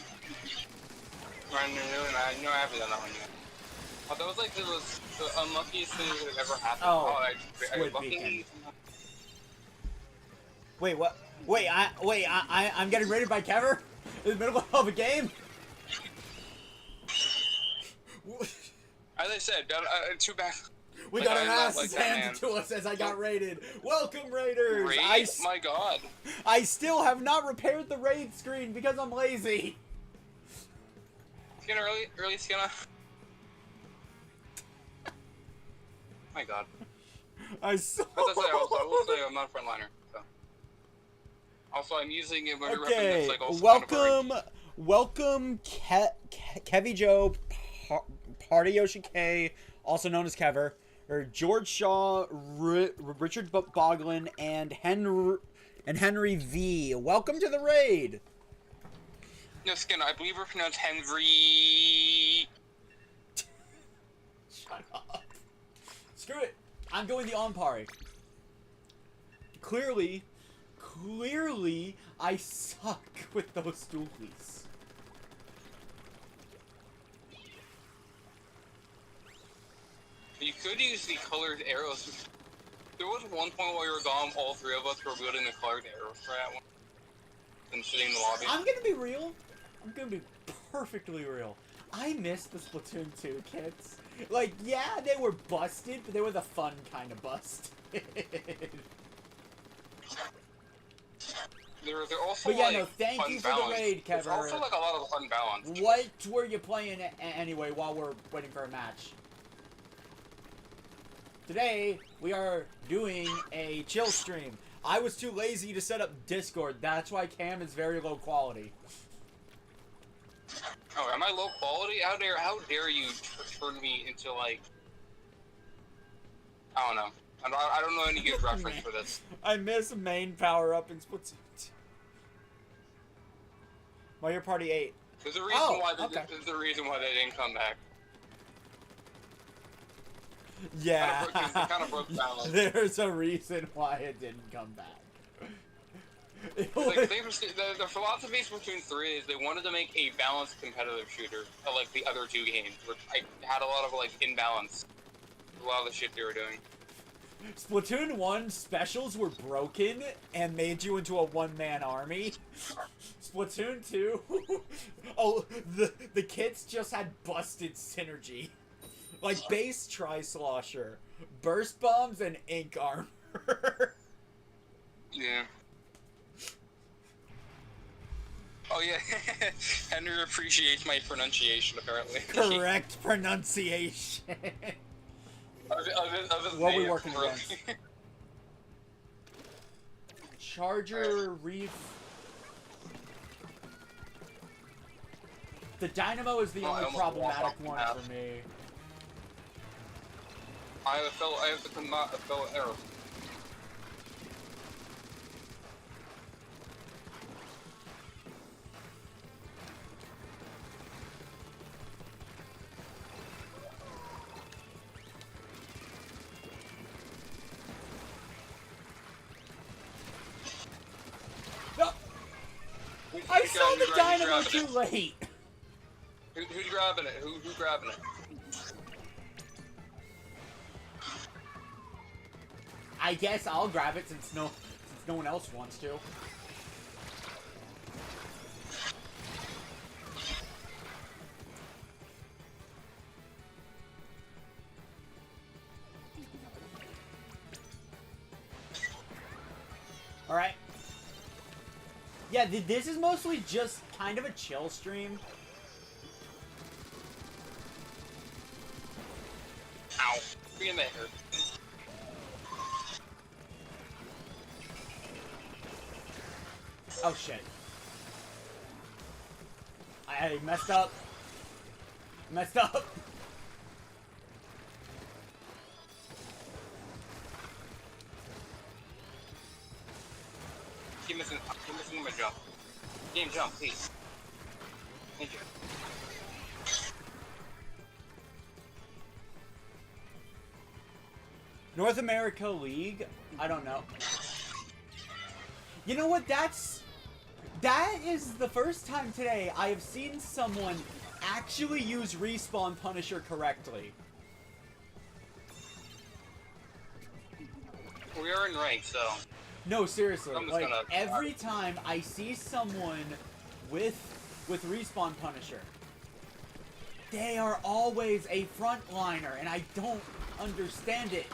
I know I haven't done that one yet. Oh, that was like the unluckiest thing that could ever happened. Oh, I lucky. Wait, what? Wait, I'm getting raided by Kever in the middle of a game. As I said, too bad. We got our asses handed to us as I got raided. Welcome, raiders! Raid? My God. I still have not repaired the raid screen because I'm lazy. Skinner, early Skinner. My God. I saw. As I will say I'm not a frontliner. So. Also, I'm using it when okay, like also welcome, Kevy Joe, Party Yoshi K, also known as Kever, or George Shaw, Richard Boglin, and Henry V. Welcome to the raid. No, Skinner, I believe we're pronounced Henry. Shut up. Screw it. I'm going the on-party. Clearly, I suck with those stoolies. You could use the colored arrows. There was one point while you were gone, all three of us were wielding the colored arrow strat one. And sitting in the lobby. I'm gonna be real. I'm gonna be perfectly real. I missed the Splatoon 2 kits. Like, yeah, they were busted, but they were the fun kind of busted. They're also but yeah, like, no, thank you for the raid, Kevin. There's also like a lot of unbalanced. What were you playing anyway while we're waiting for a match? Today, we are doing a chill stream. I was too lazy to set up Discord. That's why Cam is very low quality. Oh, am I low quality? How dare you turn me into, like... I don't know. I don't know any good reference for this. I miss main power up in Splatoon 2. Mario Party 8. There's a reason there's a reason why they didn't come back. Yeah. Kind of broke balance. There's a reason why it didn't come back. Like, the philosophy of Splatoon 3 is they wanted to make a balanced competitive shooter, like the other two games, which I had a lot of like imbalance. A lot of the shit they were doing. Splatoon 1 specials were broken and made you into a one-man army. Splatoon 2, oh, the kits just had busted synergy. Like base Tri-Slosher, burst bombs, and ink armor. Yeah. Oh yeah, Henry appreciates my pronunciation apparently. Correct pronunciation. What are we working against? Charger, Reef. The Dynamo is the only problematic one for me. I have a fellow arrow. No! I saw the Dynamo too late! Who's grabbing it? Who's grabbing it? I guess I'll grab it since no one else wants to. All right. Yeah, this is mostly just kind of a chill stream. Ow! Be in there. Oh shit. I messed up. Messed up. Keep missing my jump. Game jump, please. Thank you. North America League? I don't know. You know what? That is the first time today I have seen someone actually use Respawn Punisher correctly. We are in rank, so... No, seriously. Like, gonna... every time I see someone with Respawn Punisher, they are always a frontliner, and I don't understand it.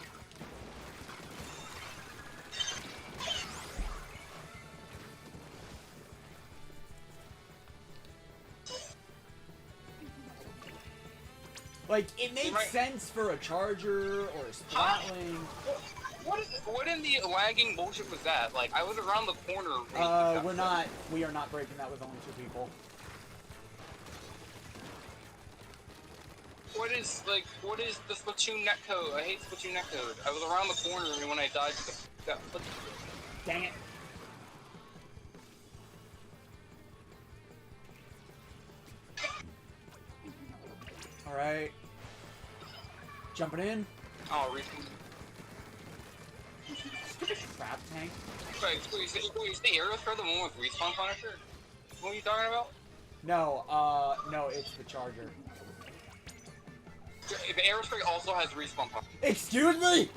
Like, it makes sense for a charger or a Splatling. What in the lagging bullshit was that? Like, I was around the corner. We are not breaking that with only 2 people. What is the Splatoon netcode? I hate Splatoon netcode. I was around the corner and when I died to the... Dang it. Alright. Jumping in. Oh, Stupid crab tank. Wait, is the Aerospray the one with Respawn Punisher? What are you talking about? No, no, it's the charger. The Aerospray also has Respawn Punisher. Excuse me?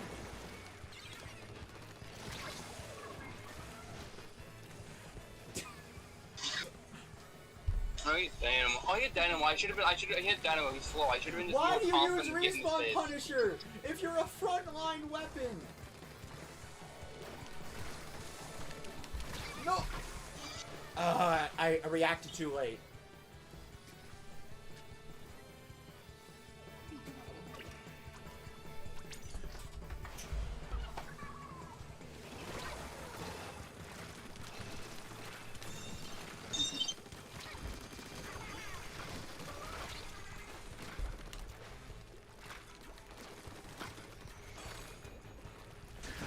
Right, Dynamo. Oh, he had Dynamo. I should have hit Dynamo. He's slow. I should have been just Why more do you confident use getting the Respawn stage. Punisher if you're a frontline weapon? No! I reacted too late.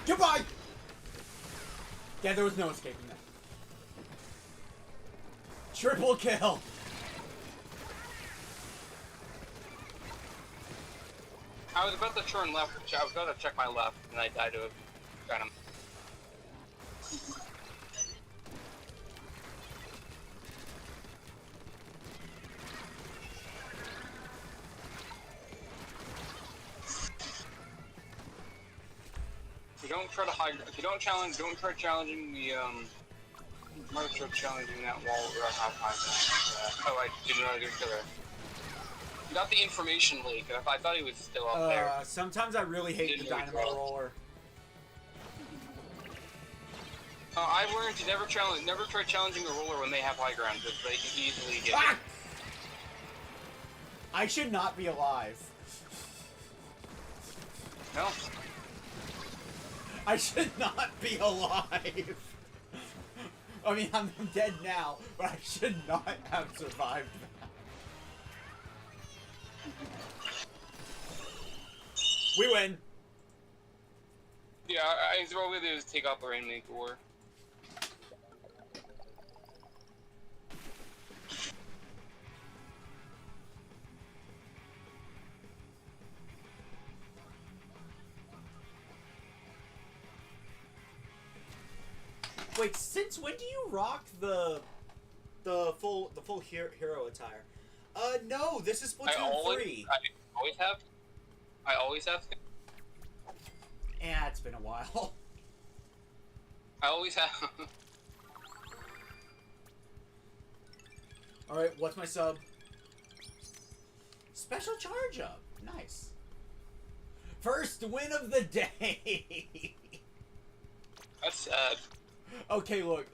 Goodbye! Yeah, there was no escaping that. Triple kill! I was about to turn left. I was about to check my left, and I died to a Venom. If you don't try challenging the, might try challenging that wall where I have time. Oh, I didn't know I didn't kill her. Got the information leak. I thought he was still up there. Sometimes I really hate the Dynamo Roller. I've learned to never try challenging a roller when they have high ground, because they can easily get it. I should not be alive. No. I should not be alive. I mean, I'm dead now, but I should not have survived that. We win. Yeah, I think what we're gonna do is take off the Rainmaker War. Wait, since when do you rock the full hero attire? No, this is Splatoon 3. I always have. Yeah, it's been a while. I always have. Alright, what's my sub? Special charge up. Nice. First win of the day. That's sad. Okay, look.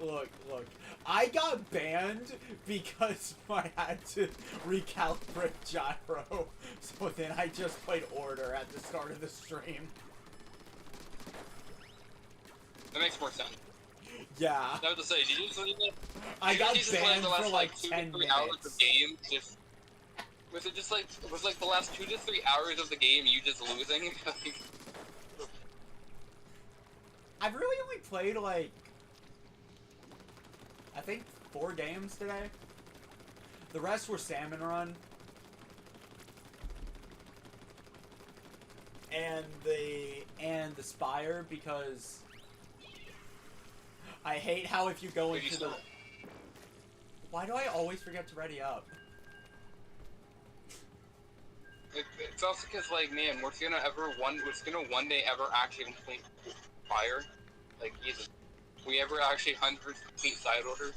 I got banned because I had to recalibrate gyro, so then I just played Order at the start of the stream. That makes more sense. Yeah. I have to say, did you I got banned the last, for like 10 2 to 3 minutes. hours of game? Was it like the last 2 to 3 hours of the game you just losing? I've really only played like, I think 4 games today. The rest were Salmon Run. And the Spire, because I hate how if you go into the... Why do I always forget to ready up? It's also because, like, man, we're gonna one day ever actually complete Fire. Like, Jesus. We ever actually 100 complete side orders?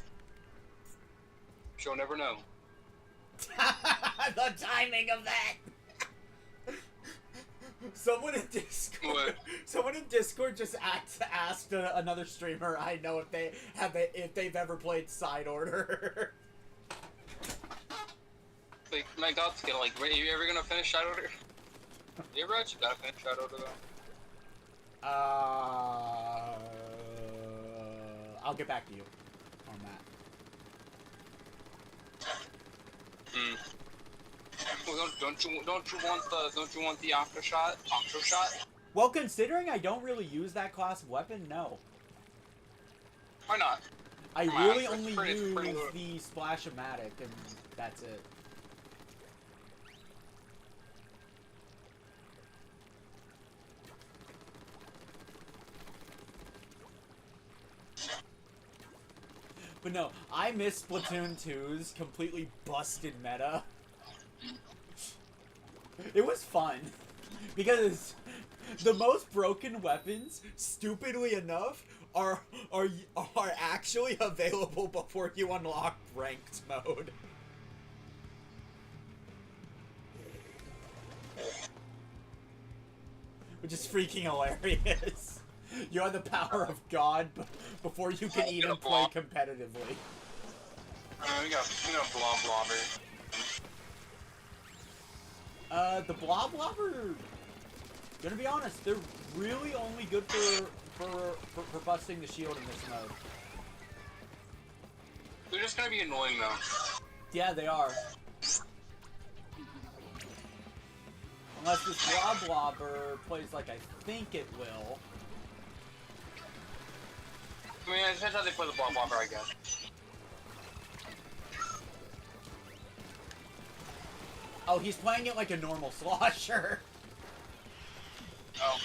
She'll never know. The timing of that! Someone in Discord just asked another streamer I know if they've ever played Side Order. Like, my God's gonna, like, are you ever gonna finish Side Order? You ever actually gotta finish Side Order though? I'll get back to you on that. Well, don't you want the octo shot? Well, considering I don't really use that class of weapon, no. Why not? I really only use the Splash-O-Matic, and that's it. But no, I miss Splatoon 2's completely busted meta. It was fun. Because the most broken weapons, stupidly enough, are actually available before you unlock ranked mode. Which is freaking hilarious. You have the power of God before you can even play competitively. We got blobber. The blobber, gonna be honest, they're really only good for busting the shield in this mode. They're just gonna be annoying though. Yeah, they are. Unless this blobber plays like I think it will. I mean, it depends how they play the blobber, I guess. Oh, he's playing it like a normal slosher. Oh.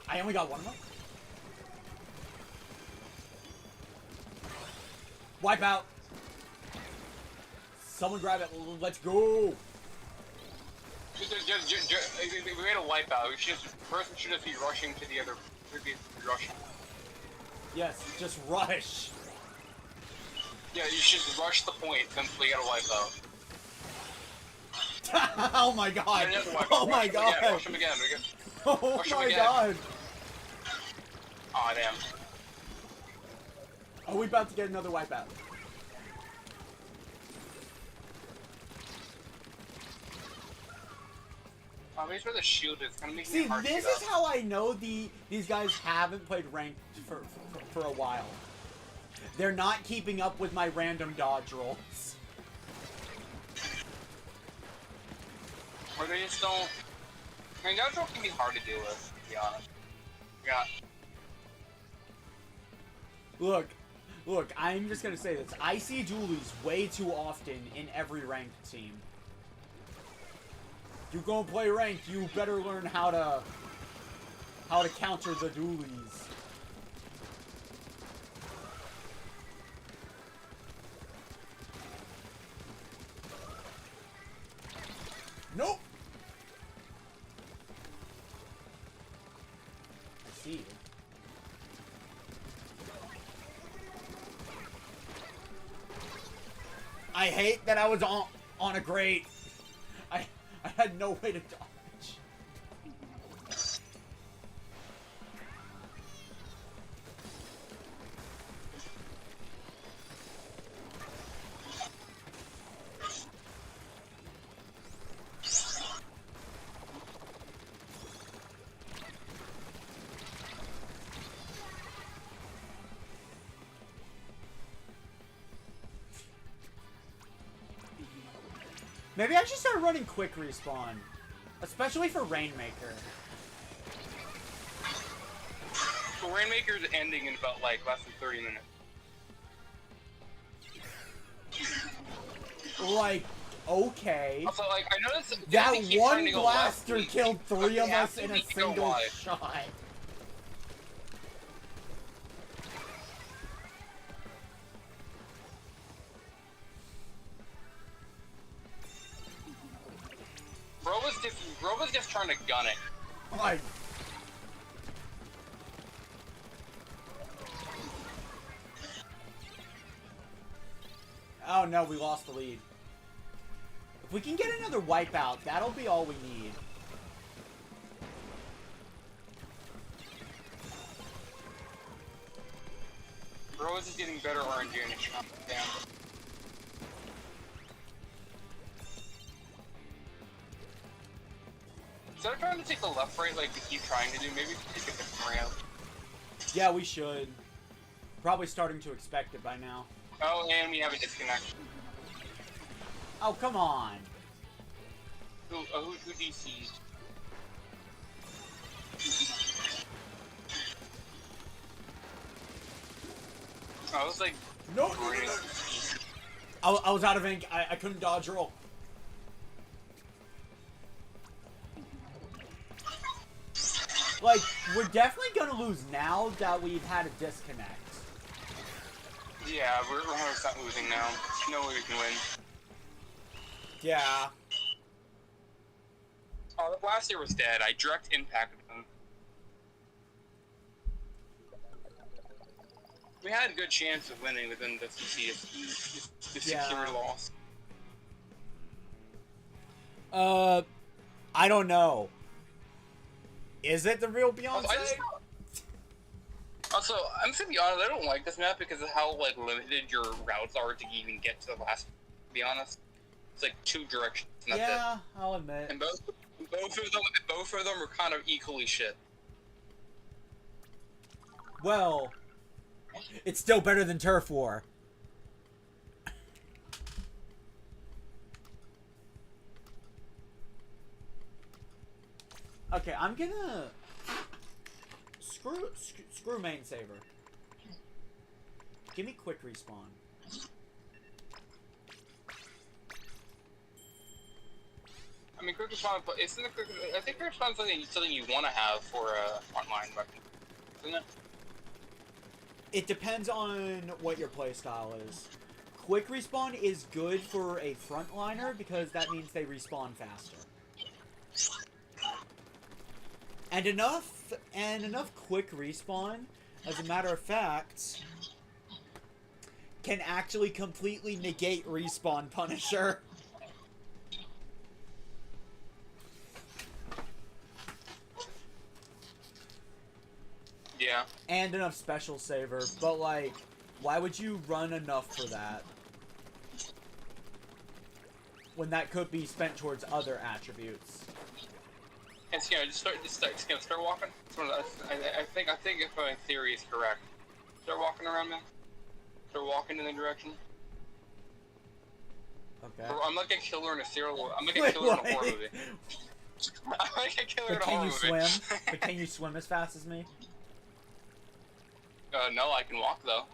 I only got one more. Wipe out. Someone grab it. Let's go. We made a wipeout. Person should just be rushing to the other. Rushing. Yes, just rush. Yeah, you should rush the point until you got a wipeout. Oh my god! Oh my god! Rush him again. Oh my god! Aw, damn. Are we about to get another wipeout? Oh, here's where the shield is. Gonna make See, me hard this is how I know these guys haven't played ranked for a while. They're not keeping up with my random dodge rolls. Or they just don't... I mean, dodge roll can be hard to deal with, to be honest. Yeah. Look, I'm just gonna say this. I see dualies way too often in every ranked team. You go play ranked, you better learn how to counter the dualies. Nope. I see you. I hate that I was on a grate. I had no way to dodge. Maybe I should start running quick respawn. Especially for Rainmaker. For Rainmaker's ending in about like less than 30 minutes. Like, okay. Also, like, I noticed That they keep one trying to go blaster left, killed but 3 they of us in a absolutely go single wide. shot. Bro was just trying to gun it. Like, oh no, we lost the lead. If we can get another wipeout, that'll be all we need. Bro is just getting better RNG and it's not down. Instead of trying to take the left right like we keep trying to do, maybe we should take a different ramp. Yeah, we should. Probably starting to expect it by now. Oh, and we have a disconnect. Oh, come on. Who DC'd? I was like... No, no, no, no. I was out of ink. I couldn't dodge roll. Like, we're definitely gonna lose now that we've had a disconnect. Yeah, we're 100% losing now. No way we can win. Yeah. Oh, the blaster was dead. I direct impacted him. We had a good chance of winning within the secure loss. I don't know. Is it the real Beyonce? Also, I'm just gonna be honest, I don't like this map because of how, like, limited your routes are to even get to the last, to be honest. It's like 2 directions, and that's yeah, I'll admit. And both of them are kind of equally shit. Well, it's still better than Turf War. Okay, I'm gonna screw main saver. Give me quick respawn. I mean, quick respawn, but isn't it quick? I think quick respawn is something you want to have for a frontline weapon, isn't it? It depends on what your playstyle is. Quick respawn is good for a frontliner because that means they respawn faster. And enough quick respawn, as a matter of fact, can actually completely negate respawn Punisher. Yeah. And enough special saver, but like, why would you run enough for that? When that could be spent towards other attributes. And you know, just start walking. I think if my theory is correct, start walking around, man. Start walking in the direction. Okay. I'm like a killer in a serial. I'm like a killer in a horror movie. I'm like a killer in a horror movie. But can you swim? But can you swim as fast as me? No, I can walk though.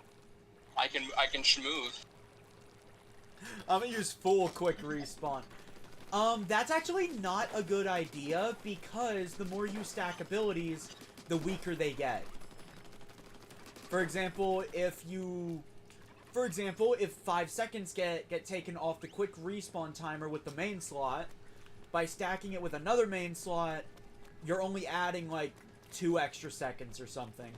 I can schmooze. I'm gonna use full quick respawn. That's actually not a good idea because the more you stack abilities, the weaker they get. For example, if 5 seconds get taken off the quick respawn timer with the main slot, by stacking it with another main slot, you're only adding like 2 extra seconds or something.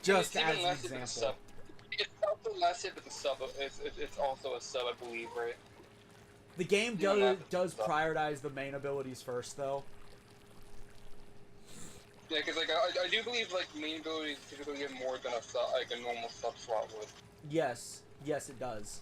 Just as an example. It's also less if it's a sub. It's also a sub, I believe, right? The game does prioritize the main abilities first, though. Yeah, because like I do believe like main abilities typically get more than a sub, like a normal sub slot would. Yes, it does.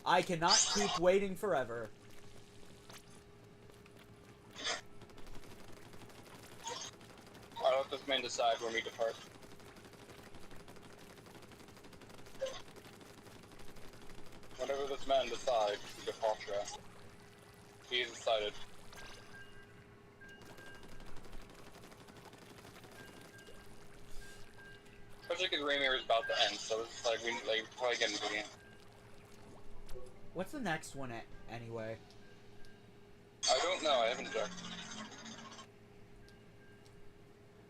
I cannot keep waiting forever. I'll let this man decide when we depart. Whatever this man decides, he's a Patra. He has decided. Especially because Rainier is about to end, so it's like we probably get into the game. What's the next one anyway? I don't know. I haven't checked.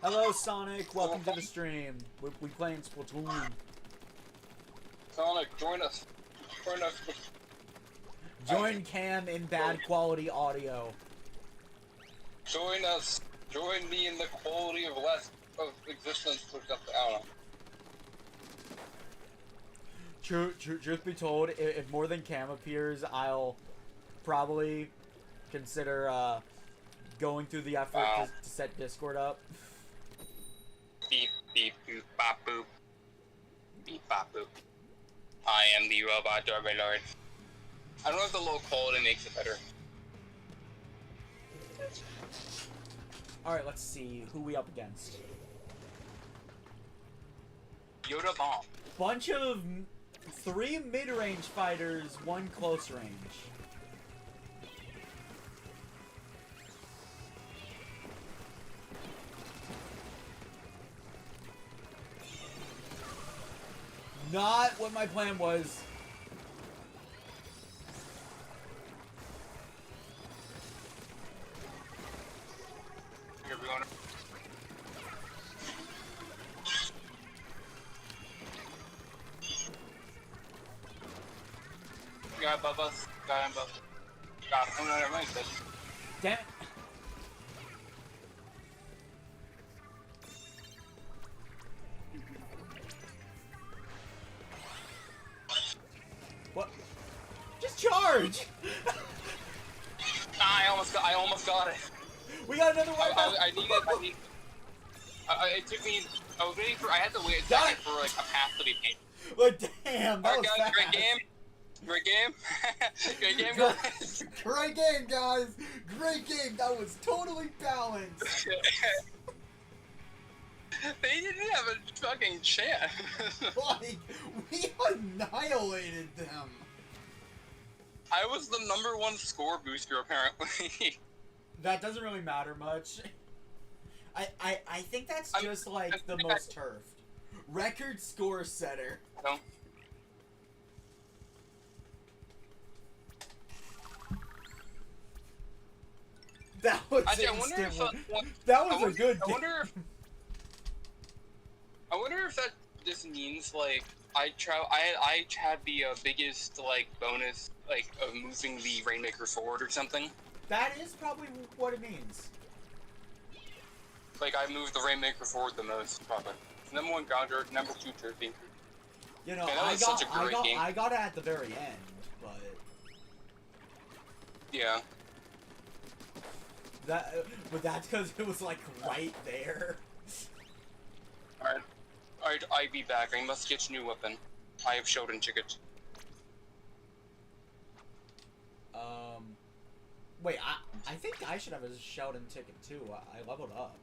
Hello, Sonic. Welcome to the stream. We playing Splatoon. Sonic, join us. Join us. Join Cam in bad quality audio. Join us. Join me in the quality of less of existence. I don't know. Truth be told, if more than Cam appears, I'll probably consider going through the effort to set Discord up. Beep, beep, boop, bop, boop. Beep, bop, boop. I am the robot overlord. I don't know if the low quality makes it better. Alright, let's see who we up against. Yoda Bomb. Bunch of 3 mid-range fighters, 1 close range. Not what my plan was. Everyone. Guy above us. Guy above us. God, I'm not never mind, bitch. Damn it. What? Just charge! I almost got it. We got another one. It took me, I had to wait a second for like a path to be paid. Like, damn, that Alright was guys, fast. great game. Great game. Great game, guys. Great game, guys. Great game. That was totally balanced. They didn't have a fucking chance. Like, we annihilated them. I was the #1 score booster, apparently. That doesn't really matter much. I think that's just like the most turfed. Record score setter. No. That was I wonder instant if one. That was a good game. I wonder if that just means like I had the biggest like bonus like of moving the Rainmaker forward or something. That is probably what it means. Like I moved the Rainmaker forward the most, probably. #1 Gouger, #2 Turfy. You know, Man, I got it at the very end, but yeah. But that's because it was like right there. Alright, I be back. I must get new weapon. I have Shodan ticket. Wait, I think I should have a Sheldon ticket too. I leveled up.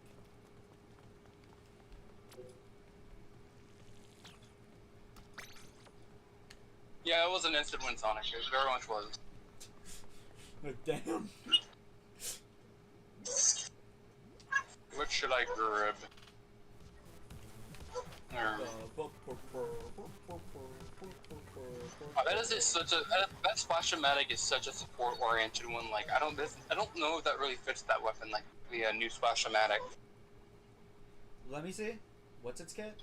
Yeah, it was an instant win, Sonic. It very much was. Like, damn. What should I grab? That is just such a that Splash-O-Matic is such a support-oriented one. Like I don't know if that really fits that weapon. Like the new Splash-O-Matic. Let me see. What's its kit?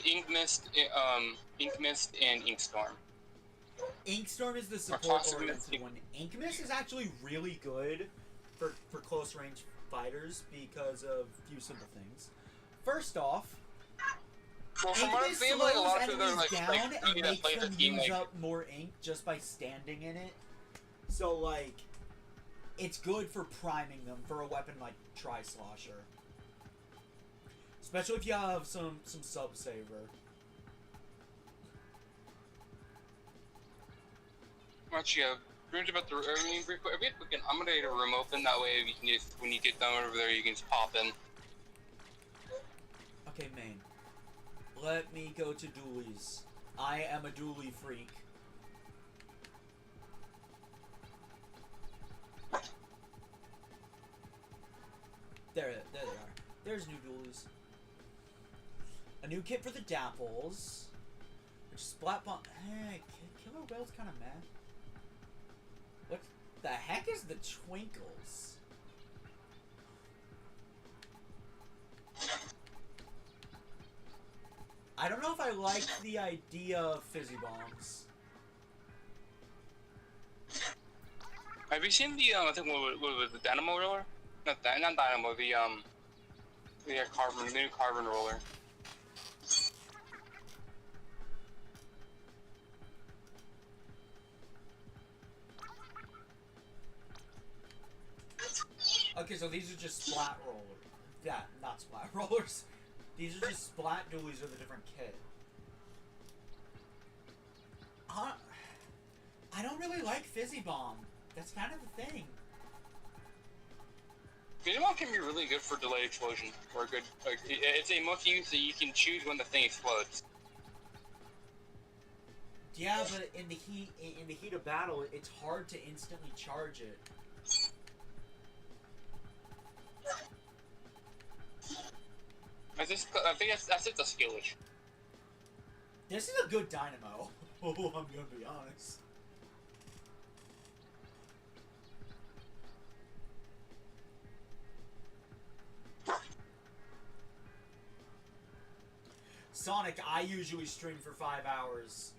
Ink Mist, and Inkstorm. Inkstorm is the support-oriented one. Ink Mist is actually really good for close-range fighters because of a few simple things. First off, well, from ink what I've mist seen, like a slows lot of people are enemies like, down and play makes the them team, use like, up more ink just by standing in it. So, like, it's good for priming them for a weapon like Tri-Slosher. Especially if you have some sub-saver. Actually, about the I'm gonna get a room open. That way, you can just when you get down over there, you can just pop in. Okay, main. Let me go to dualies. I am a dually freak. There they are. There's new dualies. A new kit for the Dapples. Which Splat Bomb. Hey, Killer Whale's kind of meh. What the heck is the Twinkles? I don't know if I like the idea of Fizzy Bombs. Have you seen the I think what was the Dynamo roller? Not Dynamo, the new carbon roller. Okay, so these are just splat rollers. Yeah, not splat rollers. These are just splat dualies with a different kit. I don't really like Fizzy Bomb. That's kind of the thing. Fizzy Bomb can be really good for delayed explosion, or good. Like, it's a multi-use that you can choose when the thing explodes. Yeah, but in the heat of battle, it's hard to instantly charge it. I think that's just a skill issue. This is a good dynamo. Oh, I'm gonna be honest. Sonic, I usually stream for 5 hours.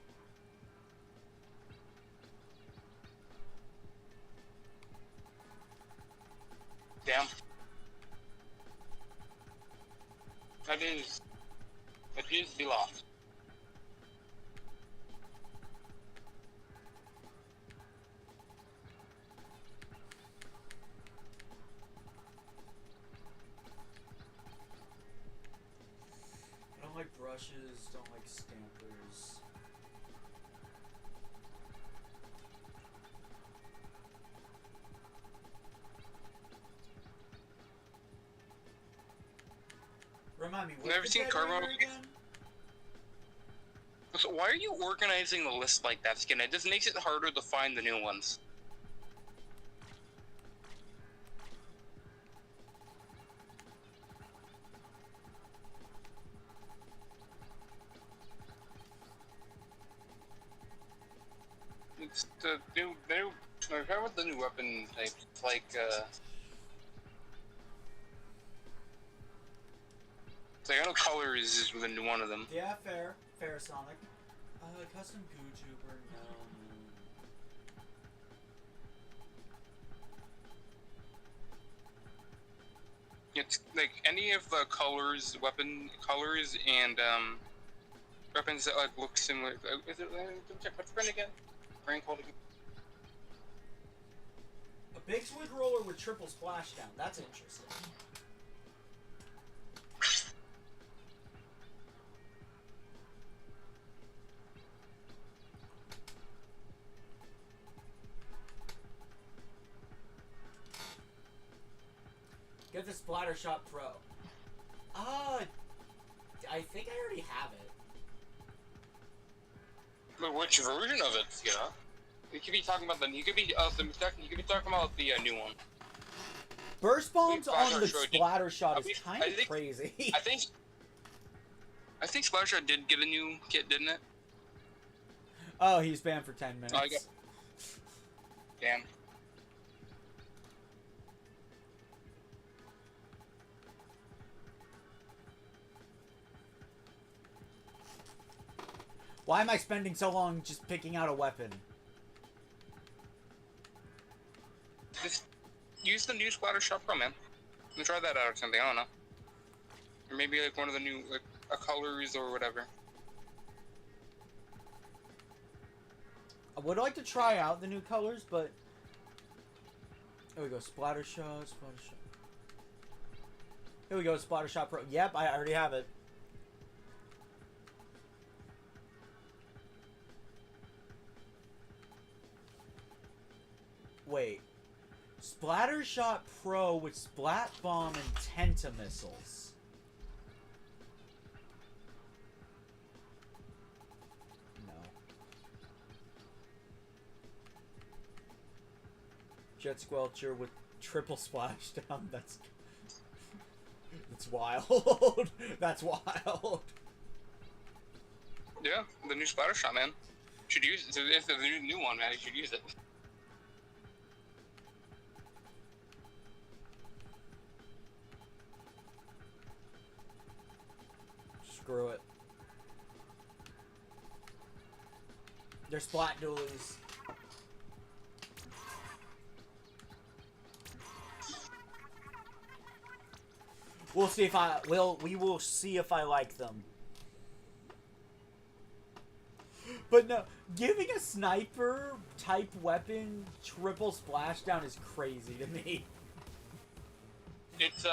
Damn. That is the loss. I don't like brushes, don't like stampers. Remind me, what's Never the seen Carbon again? So why are you organizing the list like that, Skin? It just makes it harder to find the new ones. It's the new. I forgot what the new weapon type. It's like So I know colors is within one of them. Yeah, fair. Fair, Sonic. Custom GooTuber, no. It's like any of the colors, weapon colors, and weapons that like look similar. Is it? Check what's brand again? Brand called again? A big squid roller with triple splashdown. That's interesting. Get the Splatter Shot Pro. I think I already have it. But which version of it? You know, you could be talking about you could be talking about the new one. Burst bombs on the Splatter Shot is kind of crazy. I think Splatter Shot did get a new kit, didn't it? Oh, he's banned for 10 minutes. Oh, damn. Why am I spending so long just picking out a weapon? Just use the new Splatter Shot Pro, man. You try that out or something, I don't know. Or maybe like one of the new colors or whatever. I would like to try out the new colors, but... Here we go, Splatter Shot, Splatter Shot. Here we go, Splatter Shot Pro. Yep, I already have it. Wait. Splatter Shot Pro with Splat Bomb and Tenta Missiles. Jet Squelcher with triple splashdown. That's wild. That's wild. Yeah, the new splatter shot, man. Should use it. It's the new one, man. You should use it. Screw it. They're splat dualies. We'll see if we will see if I like them. But no, giving a sniper type weapon triple splashdown is crazy to me. It's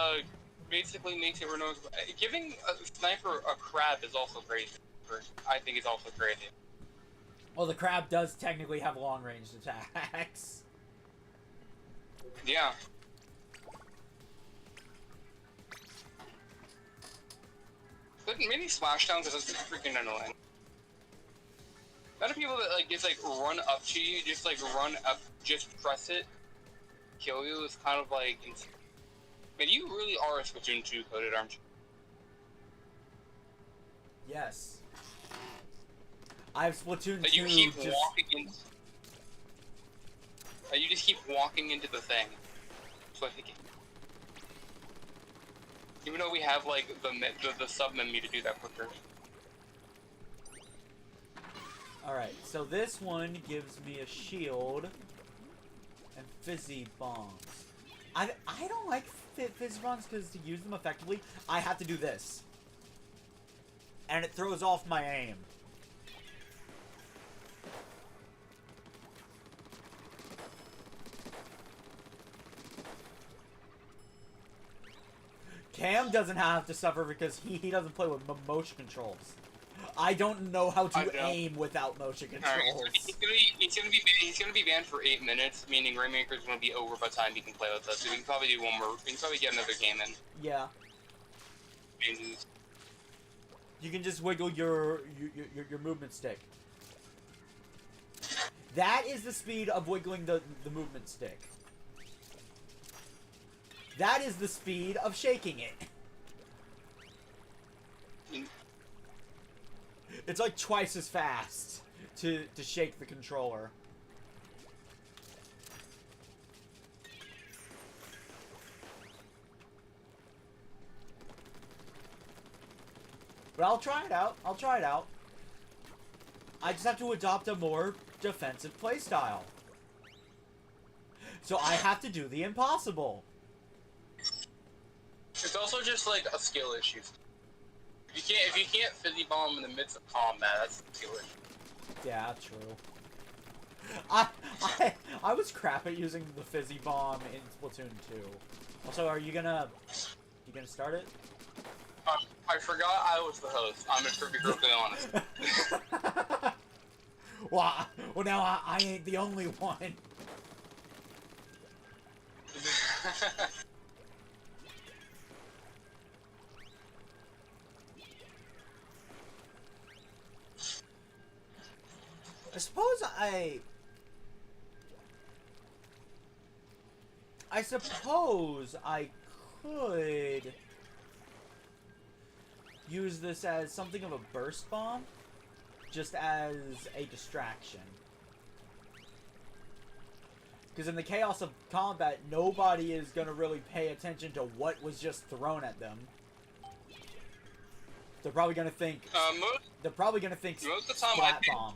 basically makes it knows. Giving a sniper a crab is also crazy. I think it's also crazy. Well, the crab does technically have long range attacks. Yeah. But mini splashdowns is freaking annoying. Not people that like just like run up to you, just like run up, just press it, kill you is kind of like. Man, you really are a Splatoon 2 coded, aren't you? Yes. I have Splatoon 2. You keep walking in. You just keep walking into the thing. So I think. Even though we have like the sub menu to do that quicker. Alright, so this one gives me a shield and fizzy bombs. I don't like fizzy bombs because to use them effectively, I have to do this. And it throws off my aim. Cam doesn't have to suffer because he doesn't play with motion controls. I don't know how to aim without motion controls. Right, so he's gonna be banned for 8 minutes, meaning Rainmaker's gonna be over by the time he can play with us. So we can probably do one more. We can probably get another game in. Yeah. You can just wiggle your movement stick. That is the speed of wiggling the movement stick. That is the speed of shaking it. It's like twice as fast to shake the controller. But I'll try it out. I'll try it out. I just have to adopt a more defensive playstyle. So I have to do the impossible. It's also just like a skill issue. If you can't fizzy bomb in the midst of combat, that's a skill issue. Yeah, true. I was crap at using the fizzy bomb in Splatoon 2. Also, are you gonna start it? I forgot I was the host. I'm gonna be perfectly honest. Well, now I ain't the only one. I suppose I could use this as something of a burst bomb, just as a distraction. Because in the chaos of combat, nobody is going to really pay attention to what was just thrown at them. They're probably going to think... most of the time splat bomb.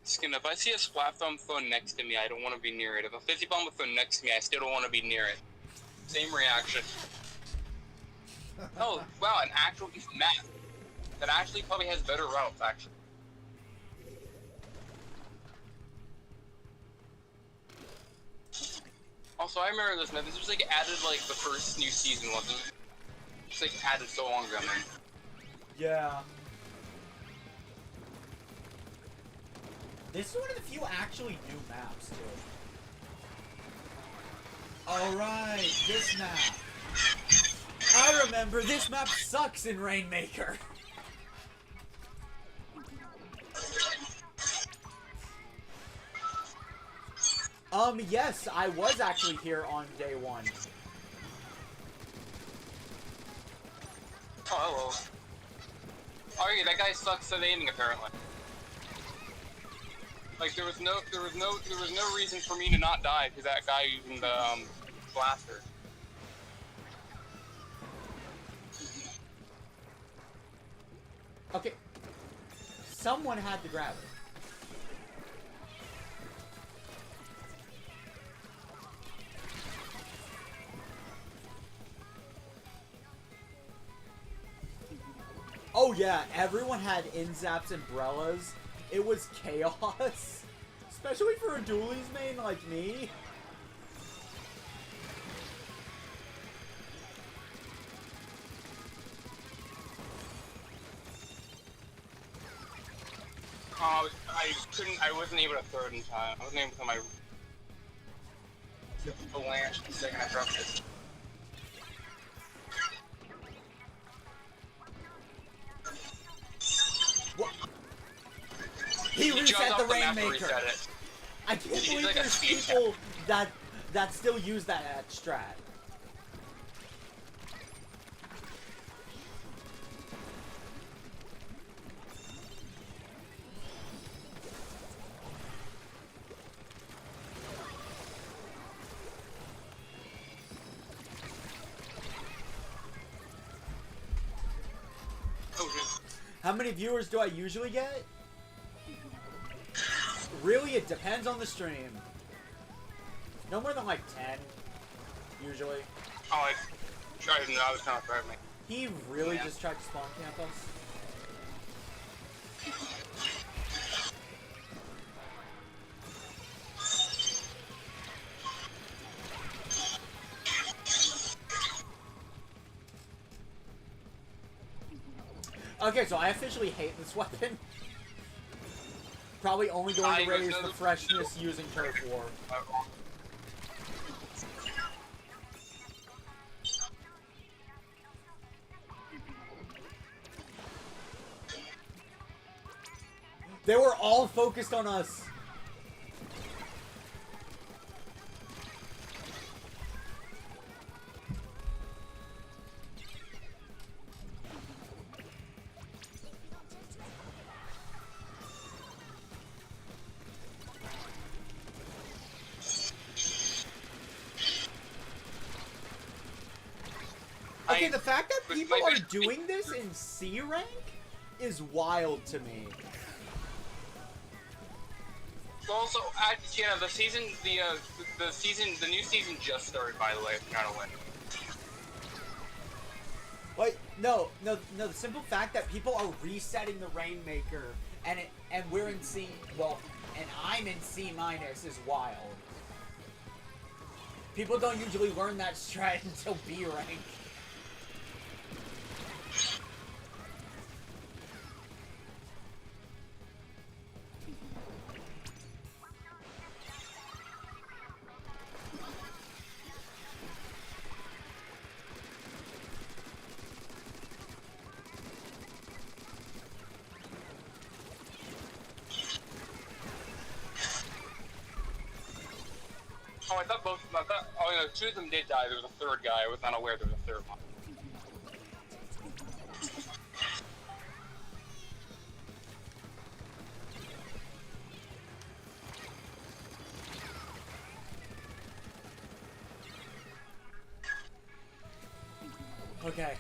Skin, if I see a splat bomb thrown next to me, I don't want to be near it. If a fizzy bomb is thrown next to me, I still don't want to be near it. Same reaction. Oh, wow, an actual map that actually probably has better routes, actually. Also, I remember this map. This was like added like the first new season, wasn't it? It's like added so long ago, man. Yeah. This is one of the few actually new maps, too. Alright, this map. I remember this map sucks in Rainmaker. Yes, I was actually here on day one. Oh, hello. Oh yeah, that guy sucks at aiming apparently. Like there was no reason for me to not die because that guy using the blaster. Okay. Someone had to grab it. Oh yeah, everyone had Inzap's umbrellas. It was chaos. Especially for a dualies main like me. I wasn't able to throw it in time. I wasn't able to throw my lance the second I dropped it. What? He reset the Rainmaker! I can't believe like there's people that still use that strat. How many viewers do I usually get? Really, it depends on the stream. No more than like 10, usually. Oh, I tried to know. I was kind of threatening. He really just tried to spawn camp us? Okay, so I officially hate this weapon. Probably only going to raise the freshness using Turf War. They were all focused on us. Okay, the fact that people are doing this in C rank is wild to me. Also, you know, the new season just started. By the way, if you're not aware. Wait, no. The simple fact that people are resetting the Rainmaker and we're in C, well, and I'm in C minus is wild. People don't usually learn that strat until B rank. Oh, I thought both. Oh, no, two of them did die. There was a third guy. I was not aware there was a third one. Okay.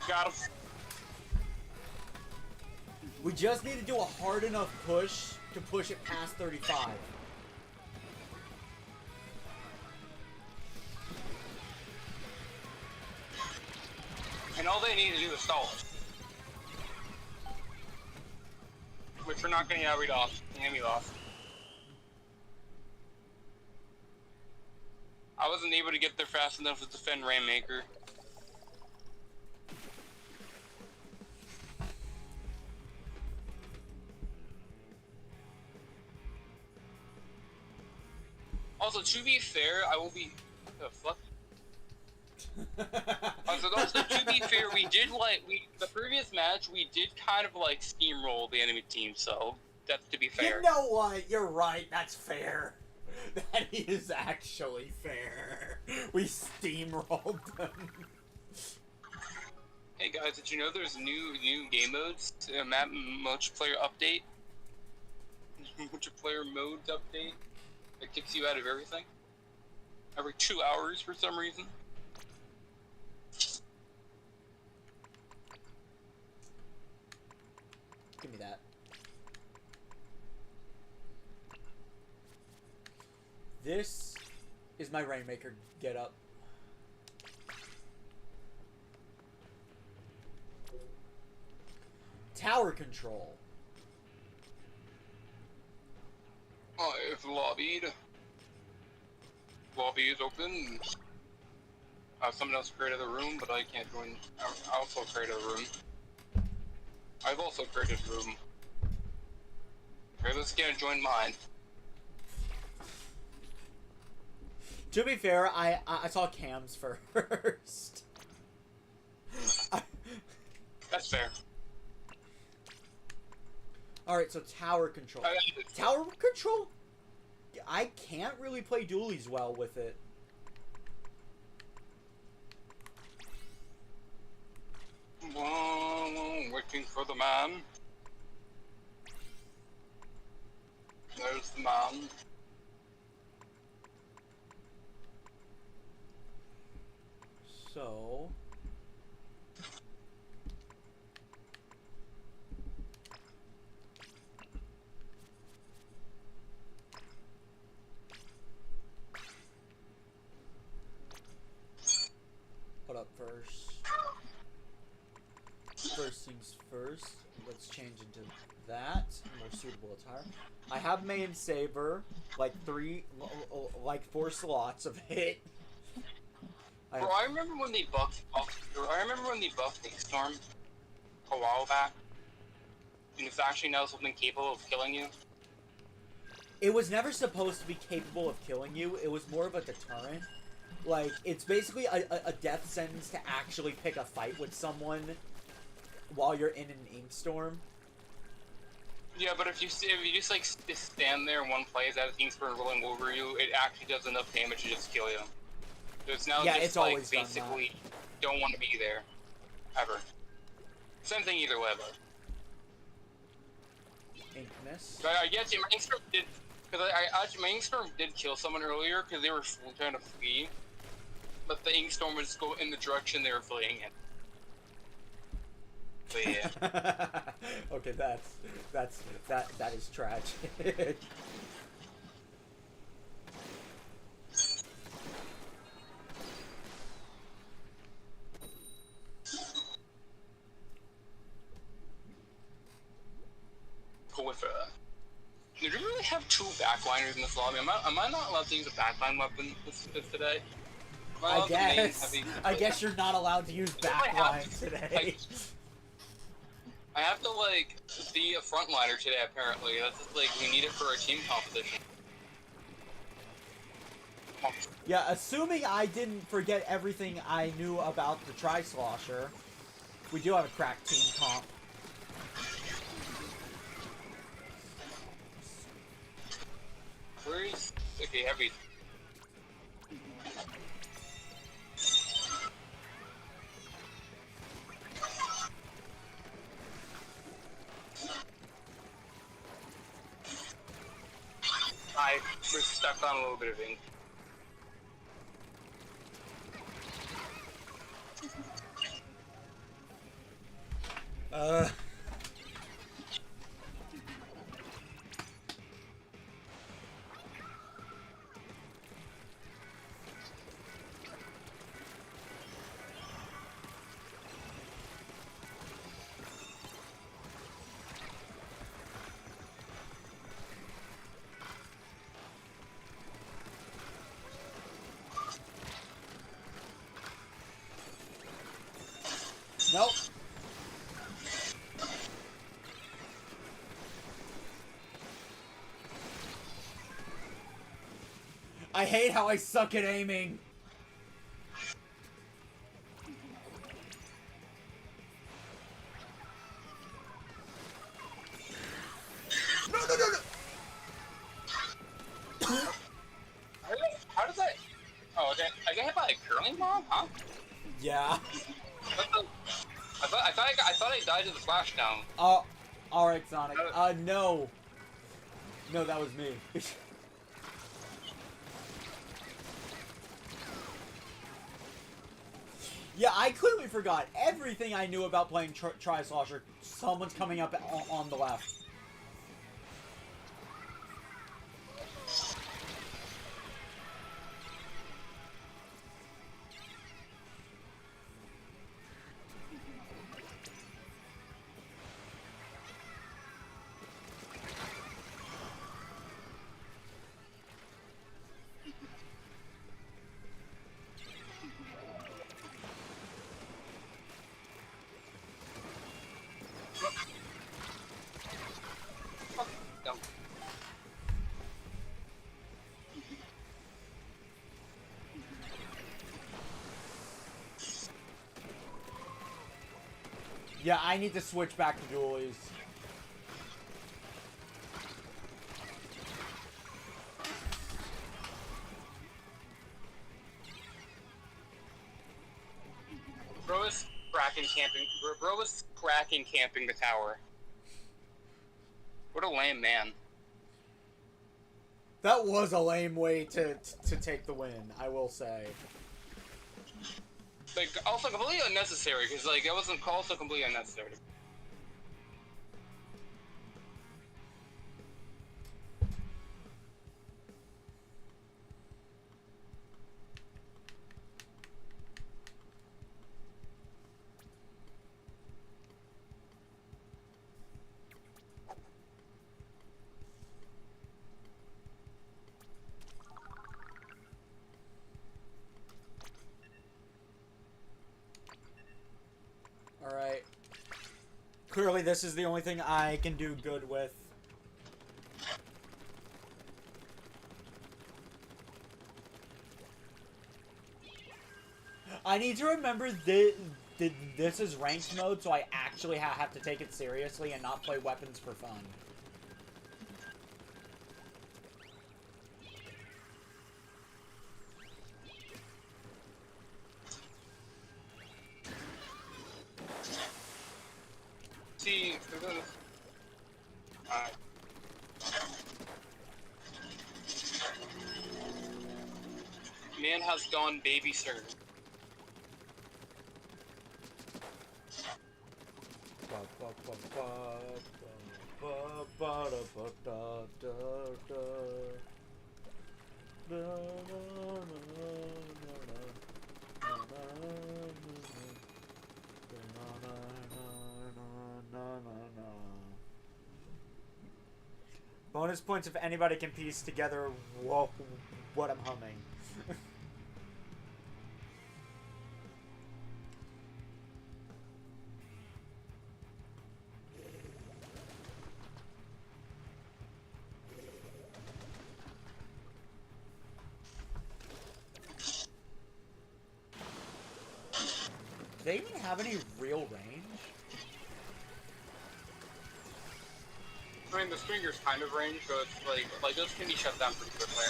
Got him. We just need to do a hard enough push to push it past 35. And all they need to do is stall it. Which we're not getting read off. Enemy lost. I wasn't able to get there fast enough to defend Rainmaker. Also, to be fair, I will be... What the fuck? Also, to be fair, we did the previous match we did kind of like steamroll the enemy team, so that's to be fair. You know what? You're right. That's fair. That is actually fair. We steamrolled them. Hey guys, did you know there's new game modes? Map multiplayer update. Multiplayer modes update that kicks you out of everything every 2 hours for some reason. Give me that. This is my Rainmaker getup. Tower control. I've lobbied. Lobby is open. Someone else created a room, but I can't join. I also created a room. I've also created a room. Okay, let's get join mine. To be fair, I saw Cam's first. That's fair. Alright, so tower control. Tower control? I can't really play dualies well with it. Waiting for the man. There's the man. So... Put up first. First things first. Let's change into that. More suitable attire. I have main saber, like 4 slots of it. Bro, I remember when they buffed. I remember when they buffed Storm a while back. And it's actually now something capable of killing you. It was never supposed to be capable of killing you. It was more of a deterrent. Like, it's basically a death sentence to actually pick a fight with someone while you're in an ink storm. Yeah, but if you just like stand there in one place as ink storm rolling over you, it actually does enough damage to just kill you. So it's now just it's like always basically don't want to be there ever. Same thing either way, but. Inkness. But I guess my ink storm did, because my ink storm did kill someone earlier because they were trying to flee, but the ink storm would just go in the direction they were fleeing in. So yeah. Okay, that is tragic. Did we really have 2 backliners in this lobby? Am I not allowed to use a backline weapon this today? I guess you're not allowed to use backline today. I have to like be a frontliner today. Apparently, that's just, like we need it for our team competition. Yeah, assuming I didn't forget everything I knew about the Tri-Slosher, we do have a cracked team comp. Where is okay heavy? I was stuck on a little bit of ink. Nope. I hate how I suck at aiming. flame bomb? Huh? Yeah. I thought I died to the splashdown. Oh, alright, Sonic. No. No, that was me. Yeah, I clearly forgot everything I knew about playing Tri-Slosher. Someone's coming up on the left. No. Yeah, I need to switch back to dualies. Bro is cracking camping the tower. What a lame man. That was a lame way to take the win, I will say. Like, also completely unnecessary, because, like, it wasn't also completely unnecessary. Alright. Clearly this is the only thing I can do good with. I need to remember this is ranked mode, so I actually have to take it seriously and not play weapons for fun. See, man has gone baby sir. Bonus points if anybody can piece together what I'm humming. Do they even have any real range? I mean, the stringer's kind of range, so it's like those can be shut down pretty quickly.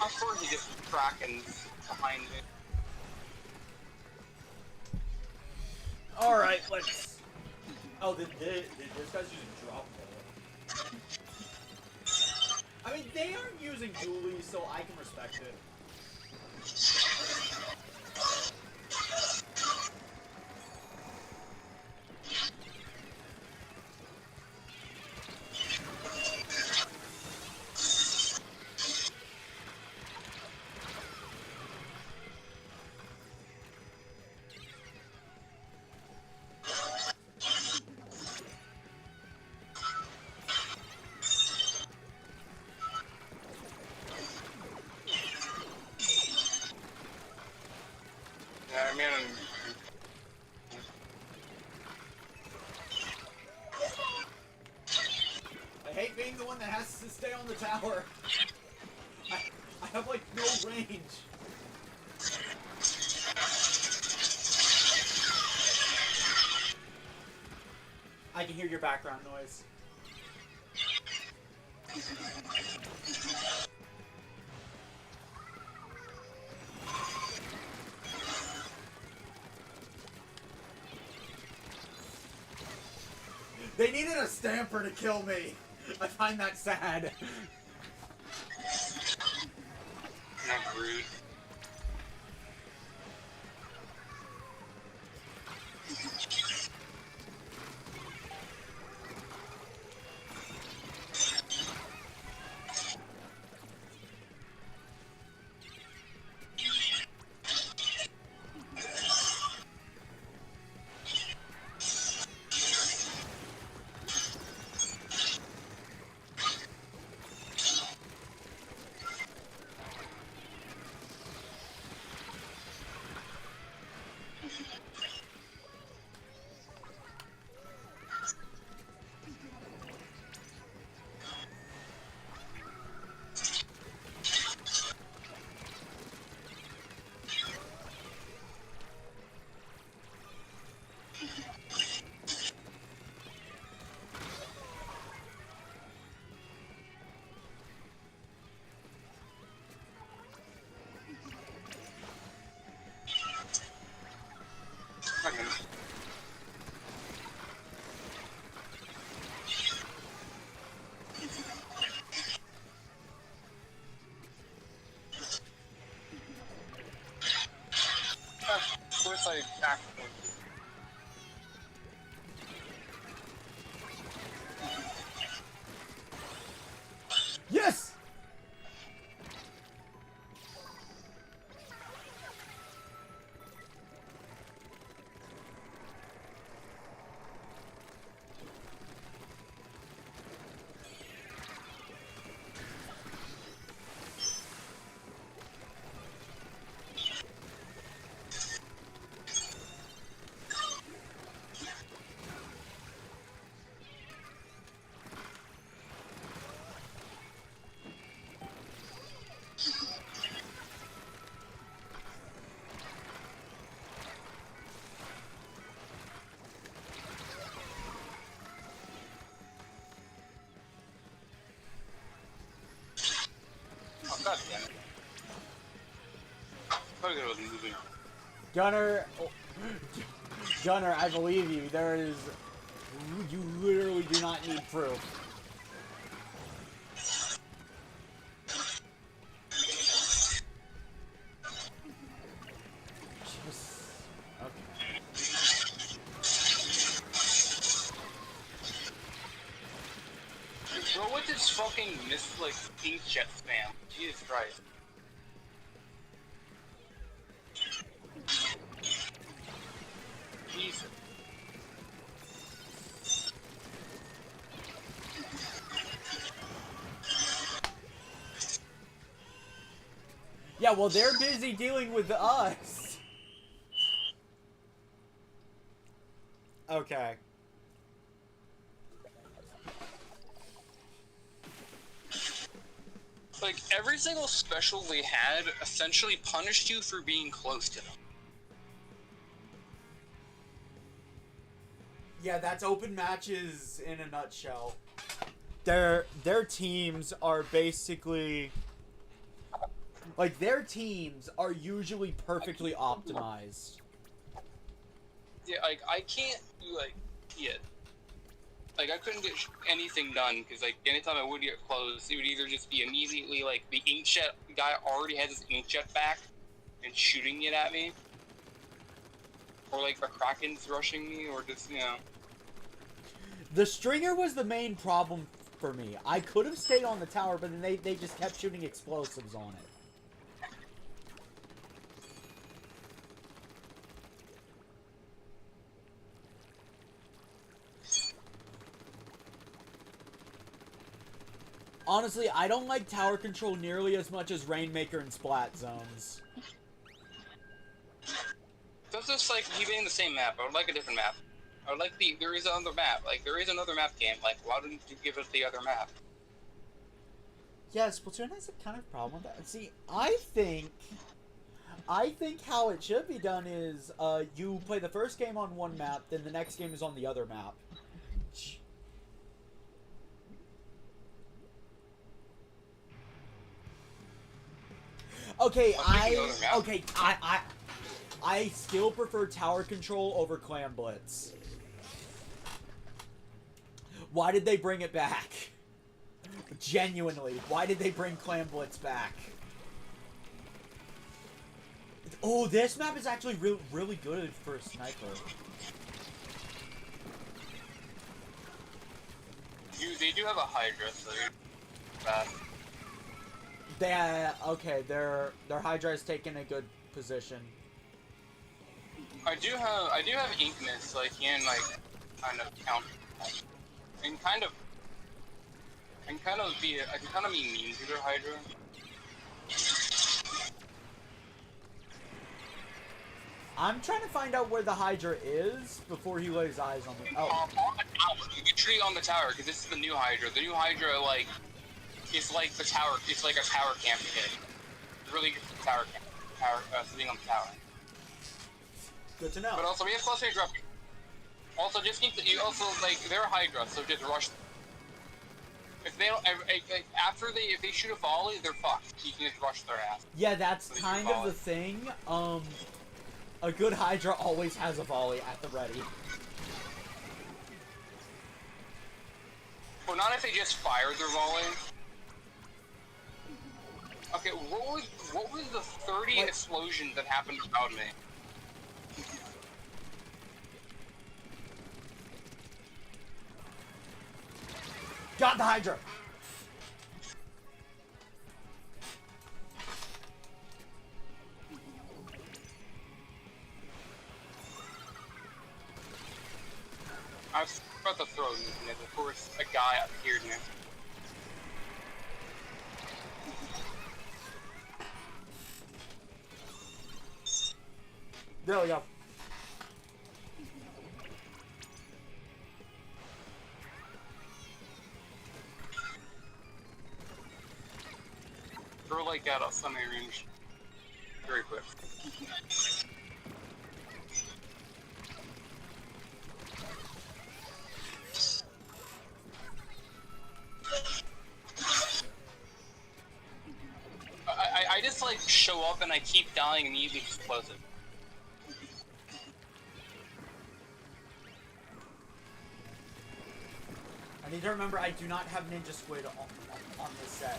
I'm sure he gets Kraken behind it. Alright, let's... Oh, this guy's using drop ball. I mean, they aren't using dualies, so I can respect it. stay on the tower. I have like no range. I can hear your background noise. They needed a stamper to kill me. I find that sad. Not rude. Of course I accidentally. Yes! Oh, god damn it. Probably wasn't moving. Gunner, Gunner, I believe you. There is, you literally do not need proof. Bro, what this fucking like ink jet spam? Jesus Christ. Jesus. Yeah, well, they're busy dealing with us. Okay. Like, every single special they had essentially punished you for being close to them. Yeah, that's open matches in a nutshell. Their teams are basically, like, their teams are usually perfectly optimized. Yeah, like, I can't do, like, it. Like, I couldn't get anything done, because, like, anytime I would get close, it would either just be immediately, like, the inkjet guy already has his inkjet back and shooting it at me. Or, like, the Kraken's rushing me, or just, you know. The Stringer was the main problem for me. I could have stayed on the tower, but then they just kept shooting explosives on it. Honestly, I don't like tower control nearly as much as Rainmaker and Splat zones. That's just like keeping the same map. I would like a different map. I would like there is another map. Like, there is another map game. Like, why didn't you give us the other map? Yeah, Splatoon has a kind of problem with that. See, I think how it should be done is you play the first game on one map, then the next game is on the other map. Okay, I still prefer tower control over clan blitz. Why did they bring it back? Genuinely, why did they bring clan blitz back? Oh, this map is actually really good for a sniper. They do have a Hydra, so you're bad. Okay, their Hydra is taking a good position. I do have Inkness, so I can like kind of counter that. And kind of I can kind of be mean to their Hydra. I'm trying to find out where the Hydra is before he lays eyes on me. Oh. On the tower. You can tree on the tower because this is the new Hydra. The new Hydra like it's like the tower. It's like a tower camp hit. It's really good for tower camp. Sitting on the tower. Good to know. But also we have close range dropping. Also, just keep you also like they're Hydra, so just rush them. If they don't, if they shoot a volley, they're fucked. You can just rush their ass. Yeah, that's kind of the thing. A good Hydra always has a volley at the ready. Well, not if they just fire their volley. Okay, what was the 30 explosions that happened around me? Got the Hydra! I was about to throw it, and of course a guy appeared near. There we go. Throw like out of semi range very quick. I just like show up and I keep dying and immediately just close it. I need to remember I do not have Ninja Squid on this set.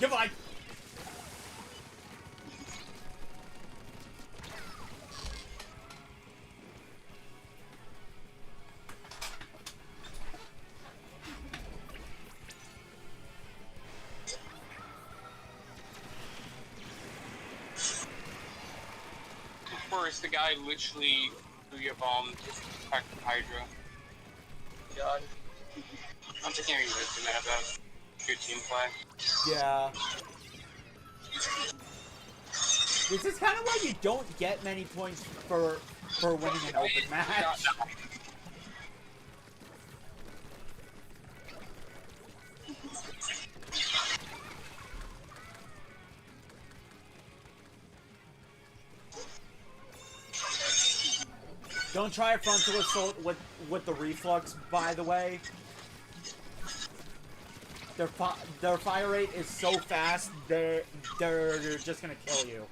Goodbye! First, the guy literally threw your bomb just to protect the Hydra. God. I'm just hearing this and have that good team play. Yeah. This is kind of why you don't get many points for winning an open match. Don't try a frontal assault with the reflux, by the way. Their fire rate is so fast, they're just gonna kill you.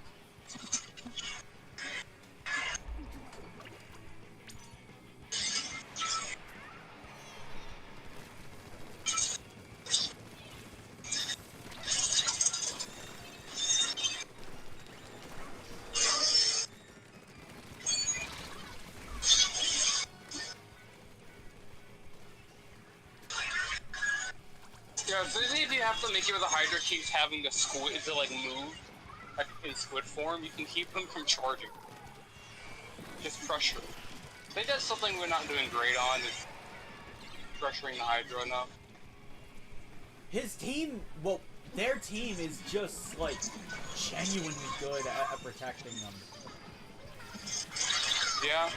Yeah, so if you have to make it where the Hydra keeps having to squid to like move, like in squid form, you can keep them from charging. Just pressure. I think that's something we're not doing great on, is pressuring the Hydra enough. His team, well, their team is just, like, genuinely good at protecting them. Yeah.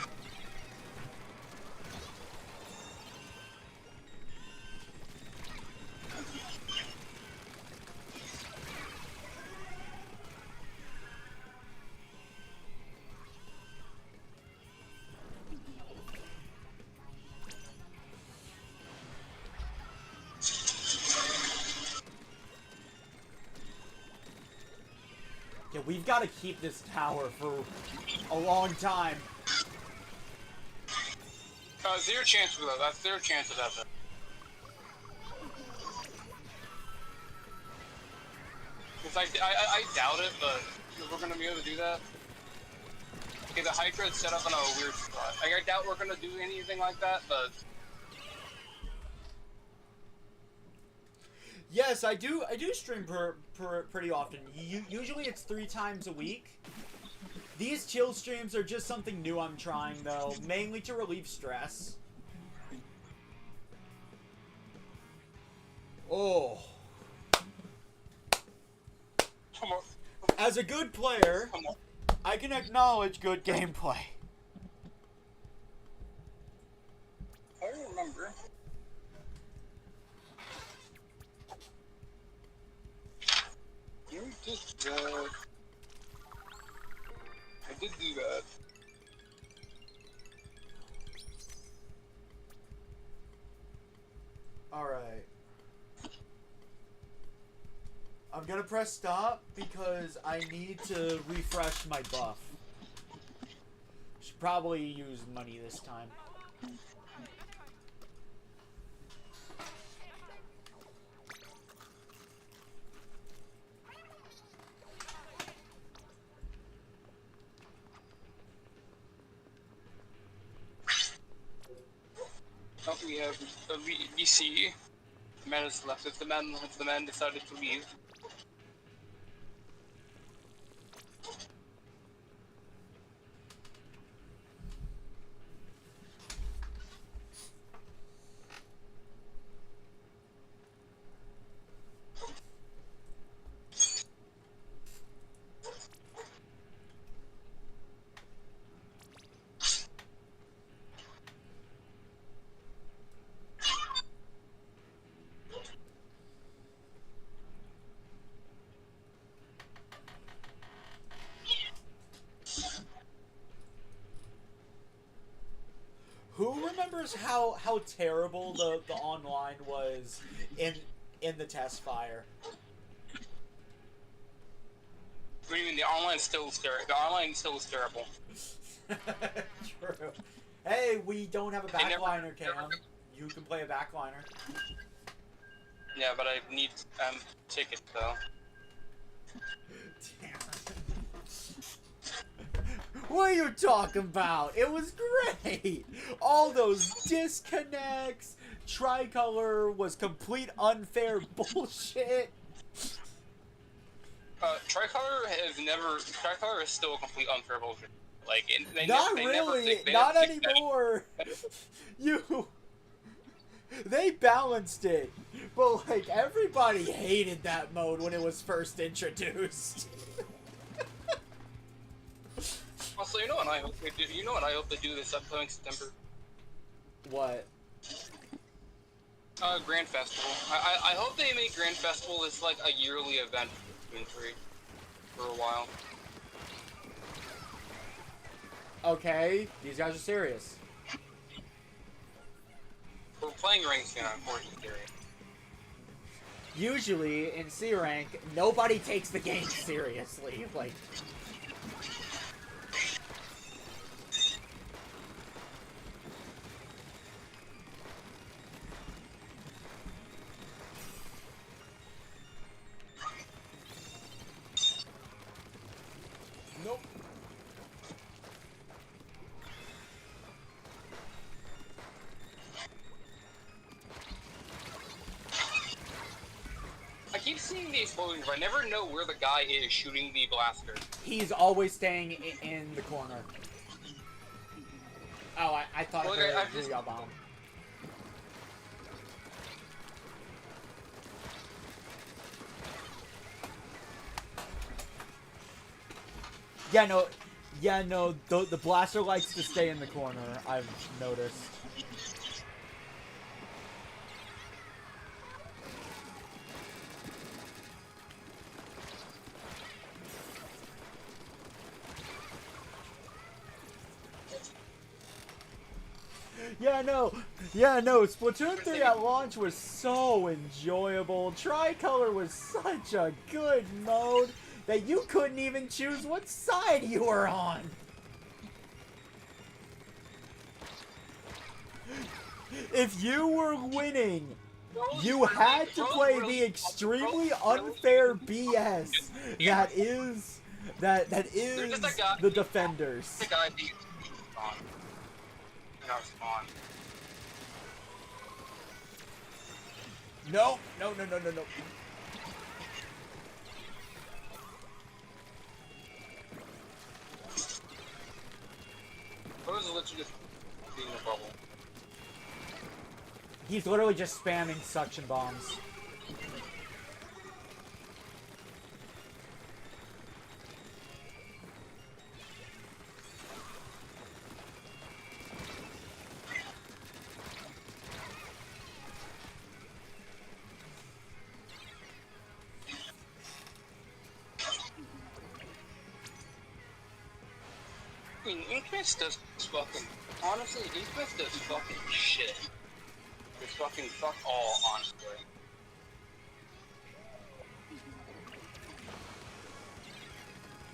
Yeah, we've got to keep this tower for a long time. Zero chance of that. That's zero chance of that. Because I doubt it, but we're gonna be able to do that. Okay, the Hydra is set up in a weird spot. Like, I doubt we're gonna do anything like that, but Yes, I do stream pretty often. Usually it's 3 times a week. These chill streams are just something new I'm trying, though, mainly to relieve stress. Oh. come on. As a good player, Come on. I can acknowledge good gameplay. I remember. You did that. I did do that. Alright. I'm gonna press stop because I need to refresh my buff. Should probably use money this time. Oh, we have a VC. The man is left. If the man decided to leave. Who remembers how terrible the online was in the test fire? What do you mean? The online still is terrible. The online still is terrible. True. Hey, we don't have a backliner, Cam. You can play a backliner. Yeah, but I need tickets though. Damn. What are you talking about? It was great! All those disconnects, Tricolor was complete unfair bullshit. Tricolor is still a complete unfair bullshit. Like, Not really, not anymore. They balanced it, but like everybody hated that mode when it was first introduced. Also, you know what I hope they do? You know what I hope they do this upcoming September? What? Grand Festival. I hope they make Grand Festival this like a yearly event for a while. Okay, these guys are serious. We're playing rank skin, of course, it's serious. Usually in C rank, nobody takes the game seriously. Like. Nope. keep seeing the explosions, but I never know where the guy is shooting the blaster. He's always staying in the corner. Oh, I thought Well, I I've just... a bomb. Yeah, no, the blaster likes to stay in the corner, I've noticed. Yeah, no, Splatoon 3 at launch was so enjoyable. Tricolor was such a good mode that you couldn't even choose what side you were on. If you were winning, you had to play the extremely unfair BS that is the defenders. The guy beat spawn. Spawn. No. What was literally just being a bubble? He's literally just spamming suction bombs. I mean, Infamous does fucking... Honestly, Infamous does fucking shit. It's fucking fuck all, honestly.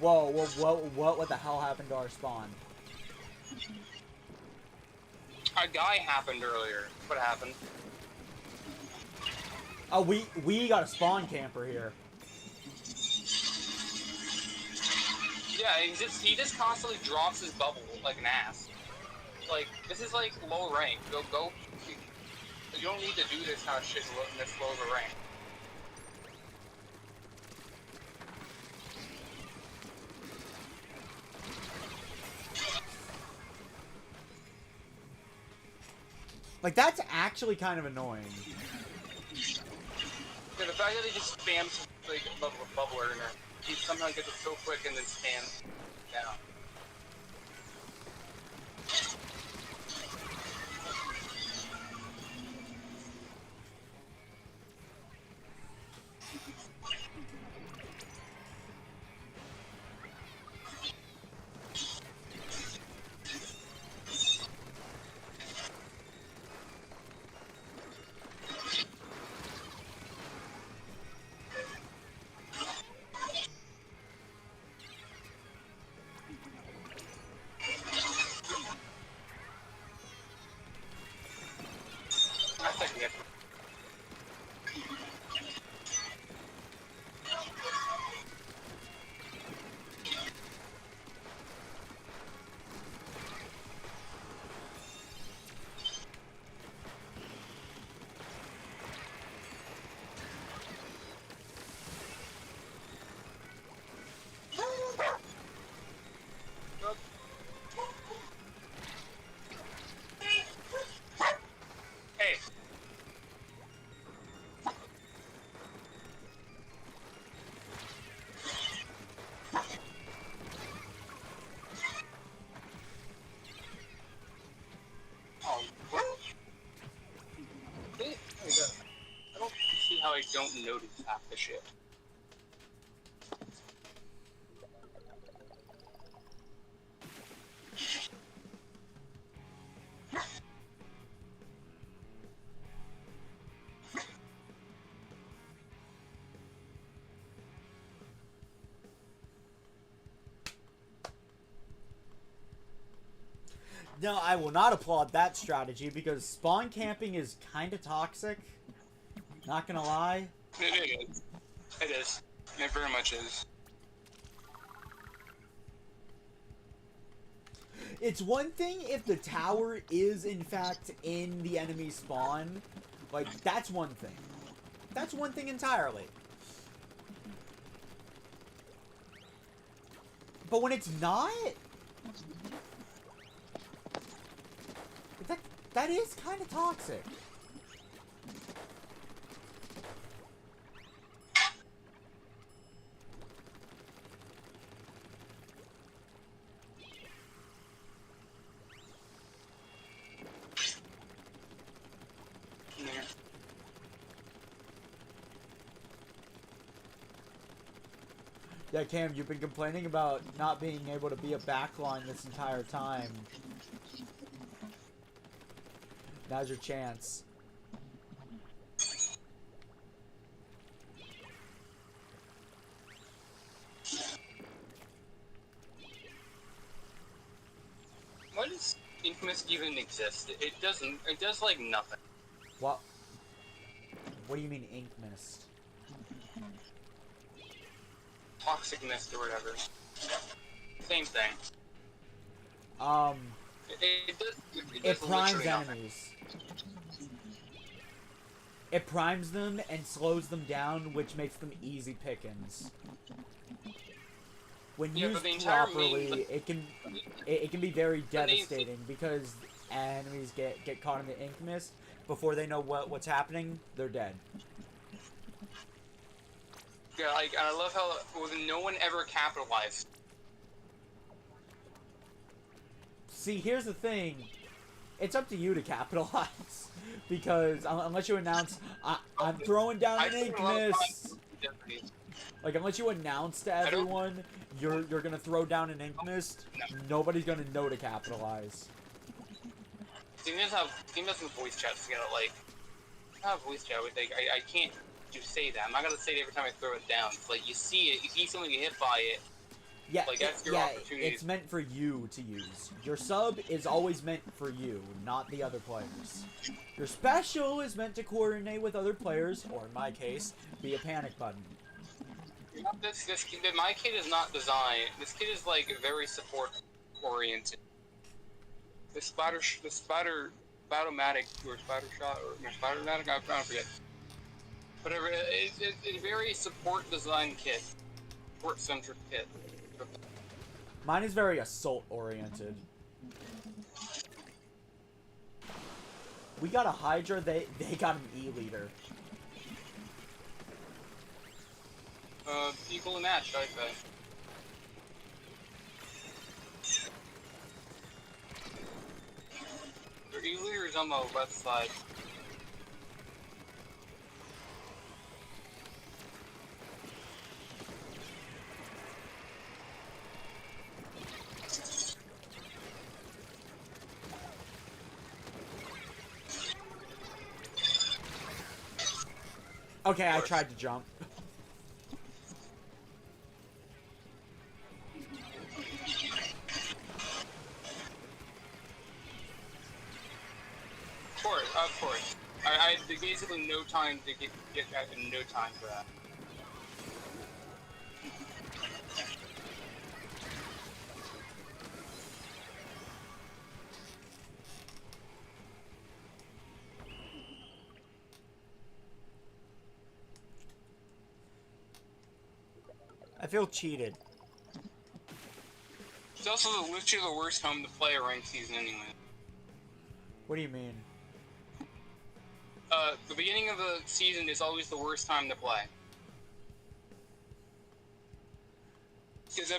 Whoa, what the hell happened to our spawn? A guy happened earlier. What happened? Oh, we got a spawn camper here. Yeah, he just constantly drops his bubble like an ass. Like, this is like low rank. Go. You don't need to do this kind of shit in this low of a rank. Like, that's actually kind of annoying. Yeah, the fact that he just spams like bubble earner. He somehow gets it so quick and then spams down. I don't notice half the shit. No, I will not applaud that strategy because spawn camping is kind of toxic. Not gonna lie. It is. It is. It very much is. It's one thing if the tower is in fact in the enemy spawn. Like, that's one thing. That's one thing entirely. But when it's not, that is kind of toxic. Yeah, Cam, you've been complaining about not being able to be a backline this entire time. Now's your chance. Why does Infamous even exist? It doesn't. It does like nothing. What? What do you mean ink mist? Toxic mist or whatever. Same thing. It primes enemies. It primes them and slows them down, which makes them easy pickings. When used properly, it can be very devastating because enemies get caught in the ink mist before they know what's happening. They're dead. Yeah, like I love how no one ever capitalized. See, here's the thing. It's up to you to capitalize. Because unless you announce, I'm throwing down an ink mist. Like, unless you announce to everyone you're gonna throw down an ink mist, nobody's gonna know to capitalize. Team doesn't voice chat together, like, not voice chat, but like, I can't just say that. I'm not gonna say it every time I throw it down. It's like, you see it, you see someone get hit by it. Yeah, like, that's your opportunity. It's meant for you to use. Your sub is always meant for you, not the other players. Your special is meant to coordinate with other players, or in my case, be a panic button. My kid is not designed. This kid is like very support oriented. The Spider-Matic or Spider Shot or Spider-Matic, I don't forget. Whatever, it's a very support design kit, support centric kit. Mine is very assault oriented. We got a Hydra, they got an E-leader. Equal match, I say. Their E-leader is on the left side. Okay, I tried to jump. Of course. I had basically no time to get that, and no time for that. I feel cheated. It's also literally the worst time to play a ranked season anyway. What do you mean? The beginning of the season is always the worst time to play. Because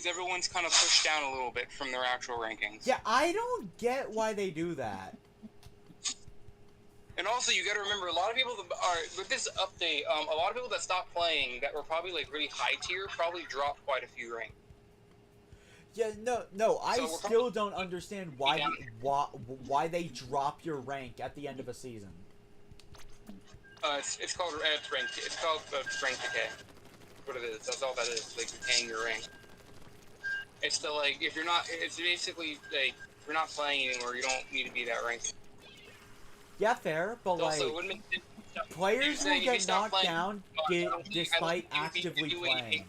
everyone's kind of pushed down a little bit from their actual rankings. Yeah, I don't get why they do that. And also, you gotta remember, a lot of people that are, with this update, a lot of people that stopped playing that were probably like really high tier probably dropped quite a few ranks. Yeah, no, I still don't understand why they drop your rank at the end of a season. It's called rank decay. What it is, that's all that is, like decaying your rank. It's the like, if you're not, it's basically like, if you're not playing anymore, you don't need to be that ranked. Yeah, fair, but like, players will get knocked down despite actively playing.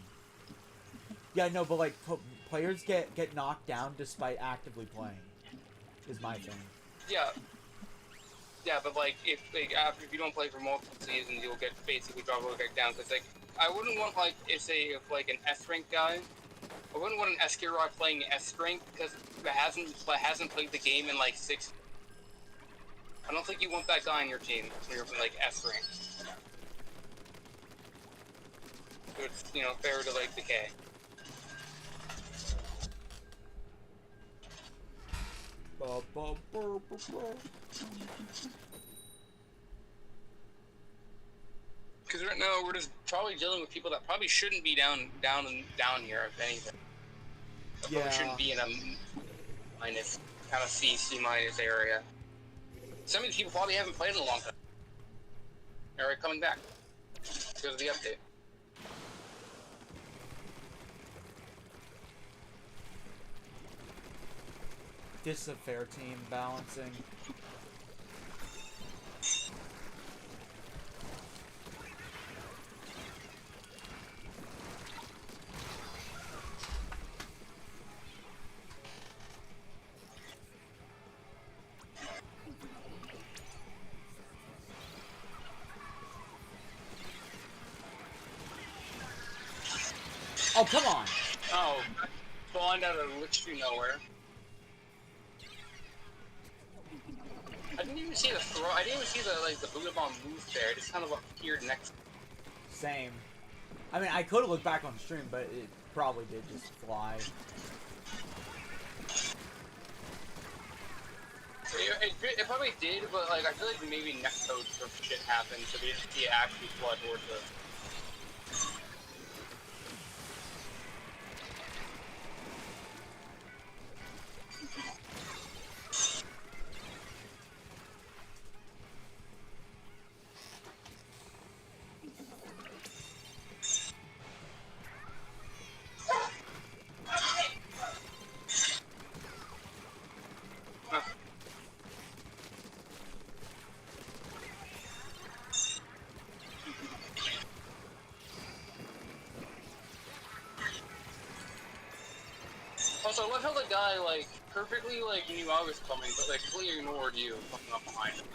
Yeah, no, but like, players get knocked down despite actively playing, is my thing. Yeah, but like, if you don't play for multiple seasons, you'll get basically dropped back down. So it's like, I wouldn't want like, if an S rank guy I wouldn't want an S tier rock playing S rank because it hasn't played the game in like 6. I don't think you want that guy on your team when you're like S rank. So it's, you know, fair to like decay. Because right now we're just probably dealing with people that probably shouldn't be down here, if anything. That probably shouldn't be in a minus, kind of C minus area. Some of these people probably haven't played in a long time. They're coming back because of the update. This is a fair team balancing. Oh, come on! Oh, spawned out of literally nowhere. I didn't even see the throw. I didn't even see the Buddha bomb move there. It just kind of appeared next. Same. I mean, I could have looked back on the stream, but it probably did just fly. It probably did, but like I feel like maybe next code or shit happened, so we didn't see it actually flood towards us. Also, I love how the guy, like, perfectly, like, knew I was coming, but, like, completely ignored you coming up behind him.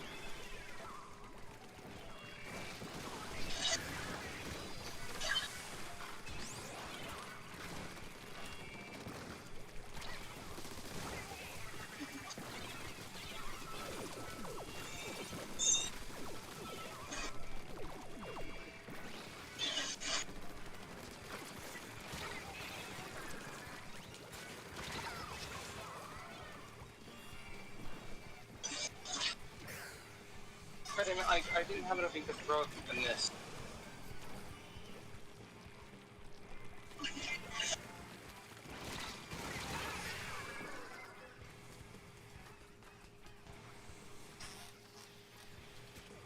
I didn't have enough ink to throw it in this.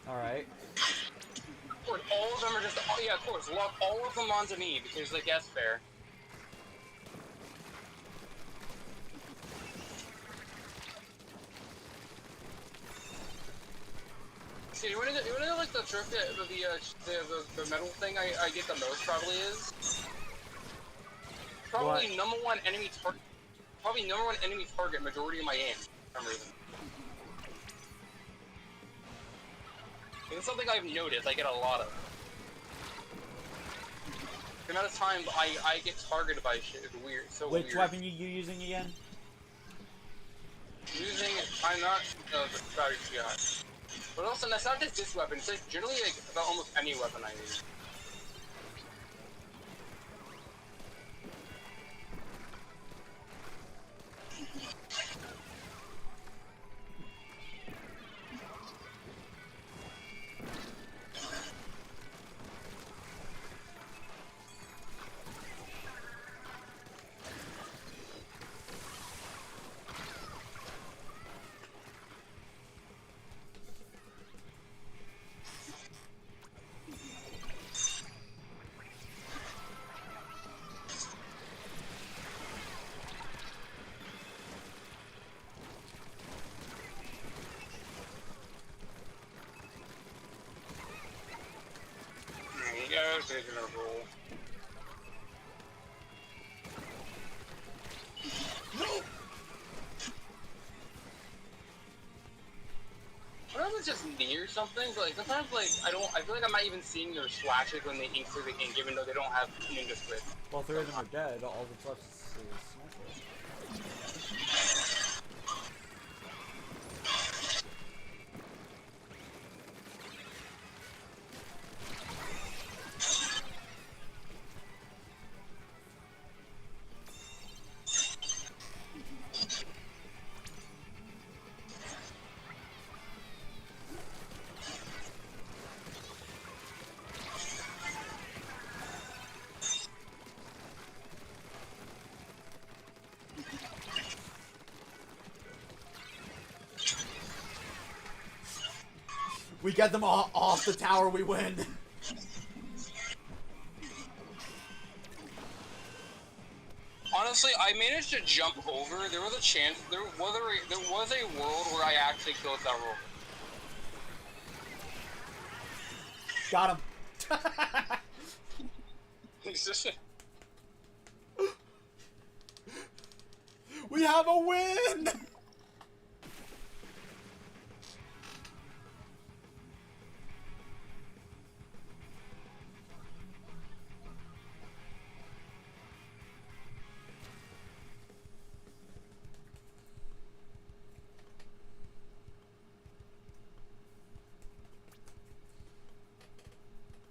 Alright. Of course, all of them are just, oh yeah, of course, lock all of them onto me, because, like, that's fair. See, you wanna like the trick that the metal thing I get the most probably is? Probably what? number one enemy target majority of my aim, for some reason. It's something I've noticed, I get a lot of. The amount of time I get targeted by shit is weird, so weird. Which weapon you using again? I'm not the strategy guy. But also, that's not just this weapon, it's like generally like about almost any weapon I use. Taking a roll. No! Sometimes it's just near something, but like sometimes like I feel like I'm not even seeing their splashes when they ink through the ink, even though they don't have ninja squid. Well, 3 of them are dead, all that's left is actually a sniper. We get them all off the tower, we win. Honestly, I managed to jump over. There was a chance. There was a world where I actually killed that rover. Got him. We have a win!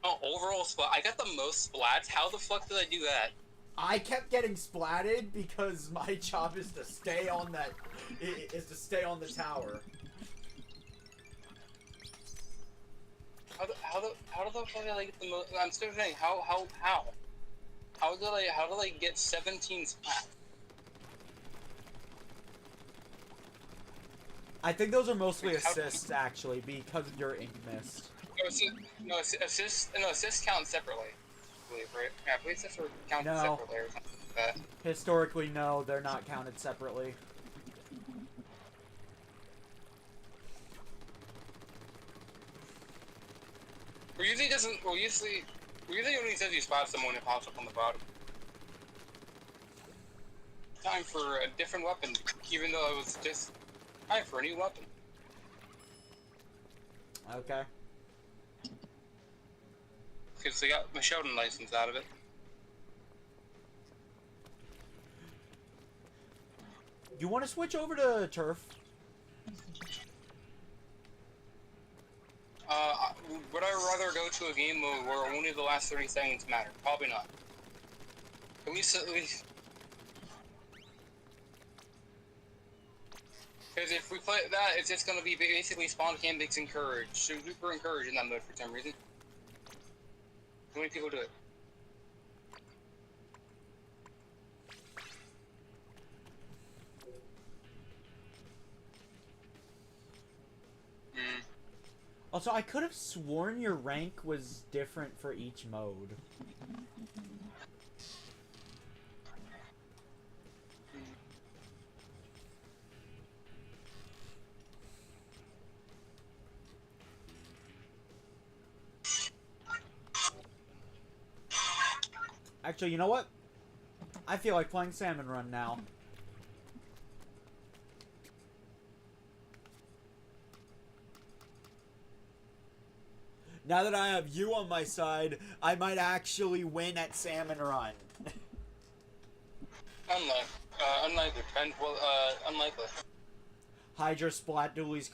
Oh, overall splat. I got the most splats. How the fuck did I do that? I kept getting splatted because my job is to stay on that. Is to stay on the tower. How the fuck did I get the most? I'm still saying how did I get 17 splats? I think those are mostly assists, actually, because of your ink mist. Assists count separately. I believe, right? Yeah, I believe assists are counted separately or something like that. Historically, no, they're not counted separately. Usually only says you spot someone, it pops up on the bottom. Time for a different weapon, even though it was just time for a new weapon. Okay. Because they got my Sheldon license out of it. You want to switch over to turf? Would I rather go to a game mode where only the last 30 seconds matter? Probably not. At least. Because if we play that, it's just gonna be basically spawn campings encouraged. Super encouraged in that mode for some reason. Too many people do it. Also, I could have sworn your rank was different for each mode. Actually, you know what? I feel like playing Salmon Run now. Now that I have you on my side, I might actually win at Salmon Run. Unlikely. Unlikely. Hydra Splat Dooley's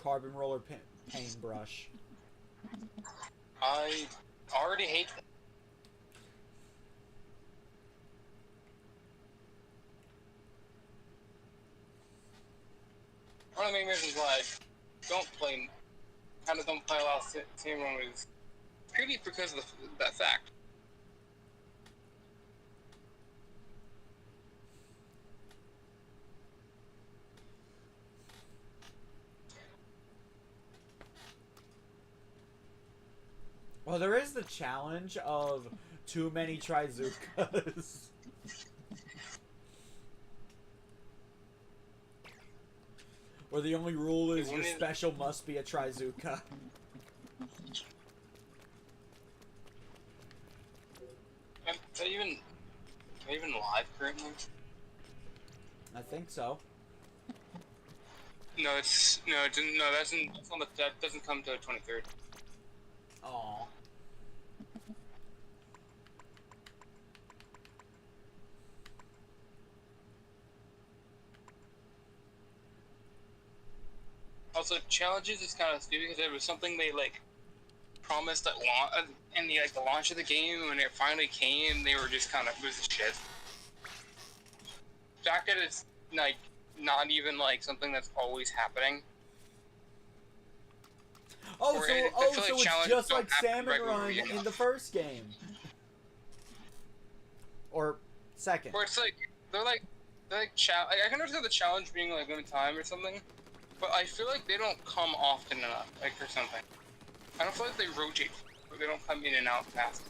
carbon roller paintbrush. I already hate that. One of the main reasons why I don't play a lot of Salmon Run is purely because of that fact. Well, there is the challenge of too many Trizukas. Where the only rule is your special must be a Trizuka. Are they even live currently? I think so. No, that doesn't come to the 23rd. Aww. Also, challenges is kind of stupid because it was something they like promised at in the the launch of the game, and when it finally came, they were just kind of it was shit. The fact that it's like not even like something that's always happening. Oh, Or so like it's just like happen Salmon regularly Run enough. in the first game, or second. Where it's like they're like I can understand the challenge being like limited time or something, but I feel like they don't come often enough, like or something. I don't feel like they rotate, or they don't come in and out fast.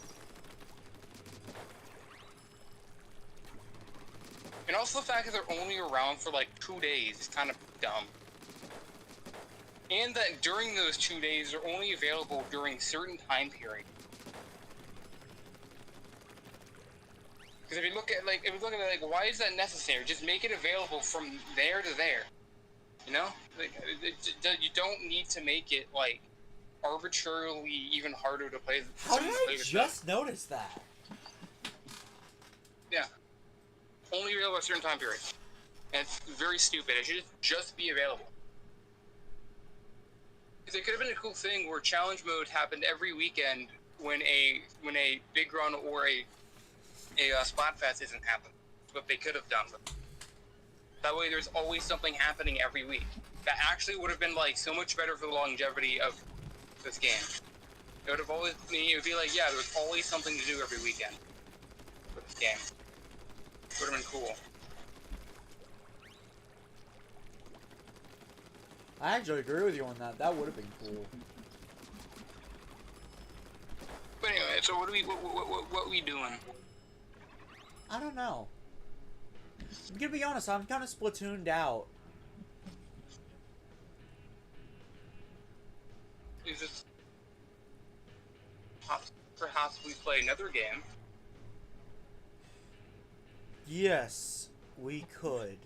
And also the fact that they're only around for like 2 days is kind of dumb. And that during those 2 days, they're only available during certain time periods. Because if you look at it, why is that necessary? Just make it available from there to there. You know, like you don't need to make it like arbitrarily even harder to play. How did I just notice that? Yeah, only available at certain time periods, and it's very stupid. It should just be available. Because it could have been a cool thing where challenge mode happened every weekend when a big run or a Splatfest isn't happening. What they could have done. That way, there's always something happening every week. That actually would have been like so much better for the longevity of this game. It would have always it would be like, yeah, there's always something to do every weekend for this game. It would have been cool. I actually agree with you on that. That would have been cool. But anyway, so what are we doing? I don't know. I'm gonna be honest, I'm kind of Splatooned out. Is it perhaps we play another game? Yes, we could.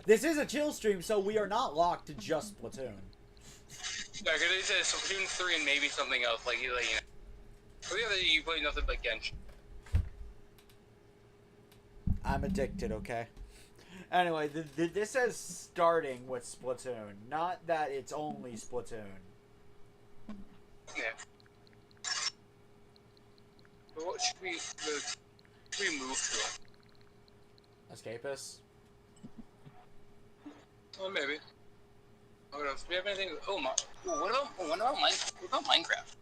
This is a chill stream, so we are not locked to just Splatoon. Yeah, because they said Splatoon 3 and maybe something else, like, you know. Or the other, you play nothing but Genshin. I'm addicted, okay? Anyway, this says starting with Splatoon, not that it's only Splatoon. Yeah. But what should we move to? Escapist? Oh, maybe. What else? Do we have anything? What about Minecraft?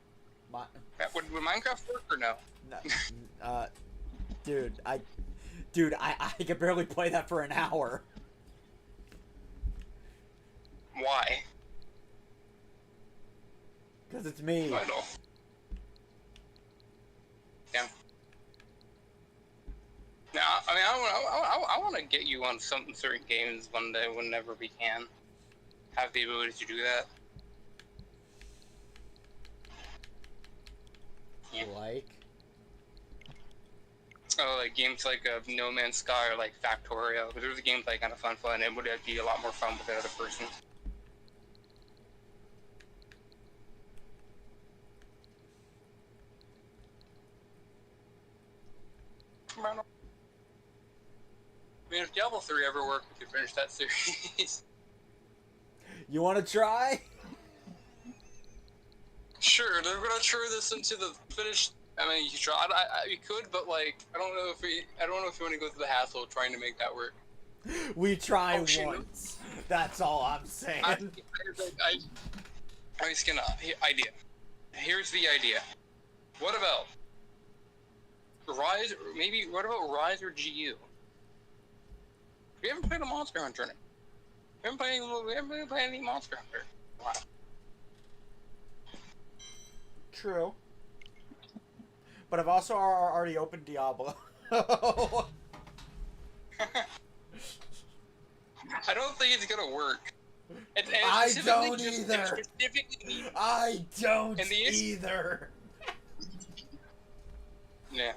Would Minecraft work or no? No, dude, I could barely play that for an hour. Why? Because it's me. I know. Yeah. Now, I mean, I want to get you on certain games one day, whenever we can. Have the ability to do that. Yeah. Like? Oh, like games like No Man's Sky or like Factorio. Because there's a game like kind of fun, and it would be a lot more fun with another person. I mean, if Diablo 3 ever worked, we could finish that series. You want to try? Sure, they're gonna turn this into the finished. I mean, you try. You could, but like, I don't know if you want to go through the hassle of trying to make that work. We try once. That's all I'm saying. I was gonna idea. Here's the idea. What about Rise? Maybe what about Rise or GU? We haven't played a Monster Hunter. We haven't played any Monster Hunter. Wow. True. But I've also already opened Diablo. I don't think it's gonna work. And I don't either. I don't either. Yeah.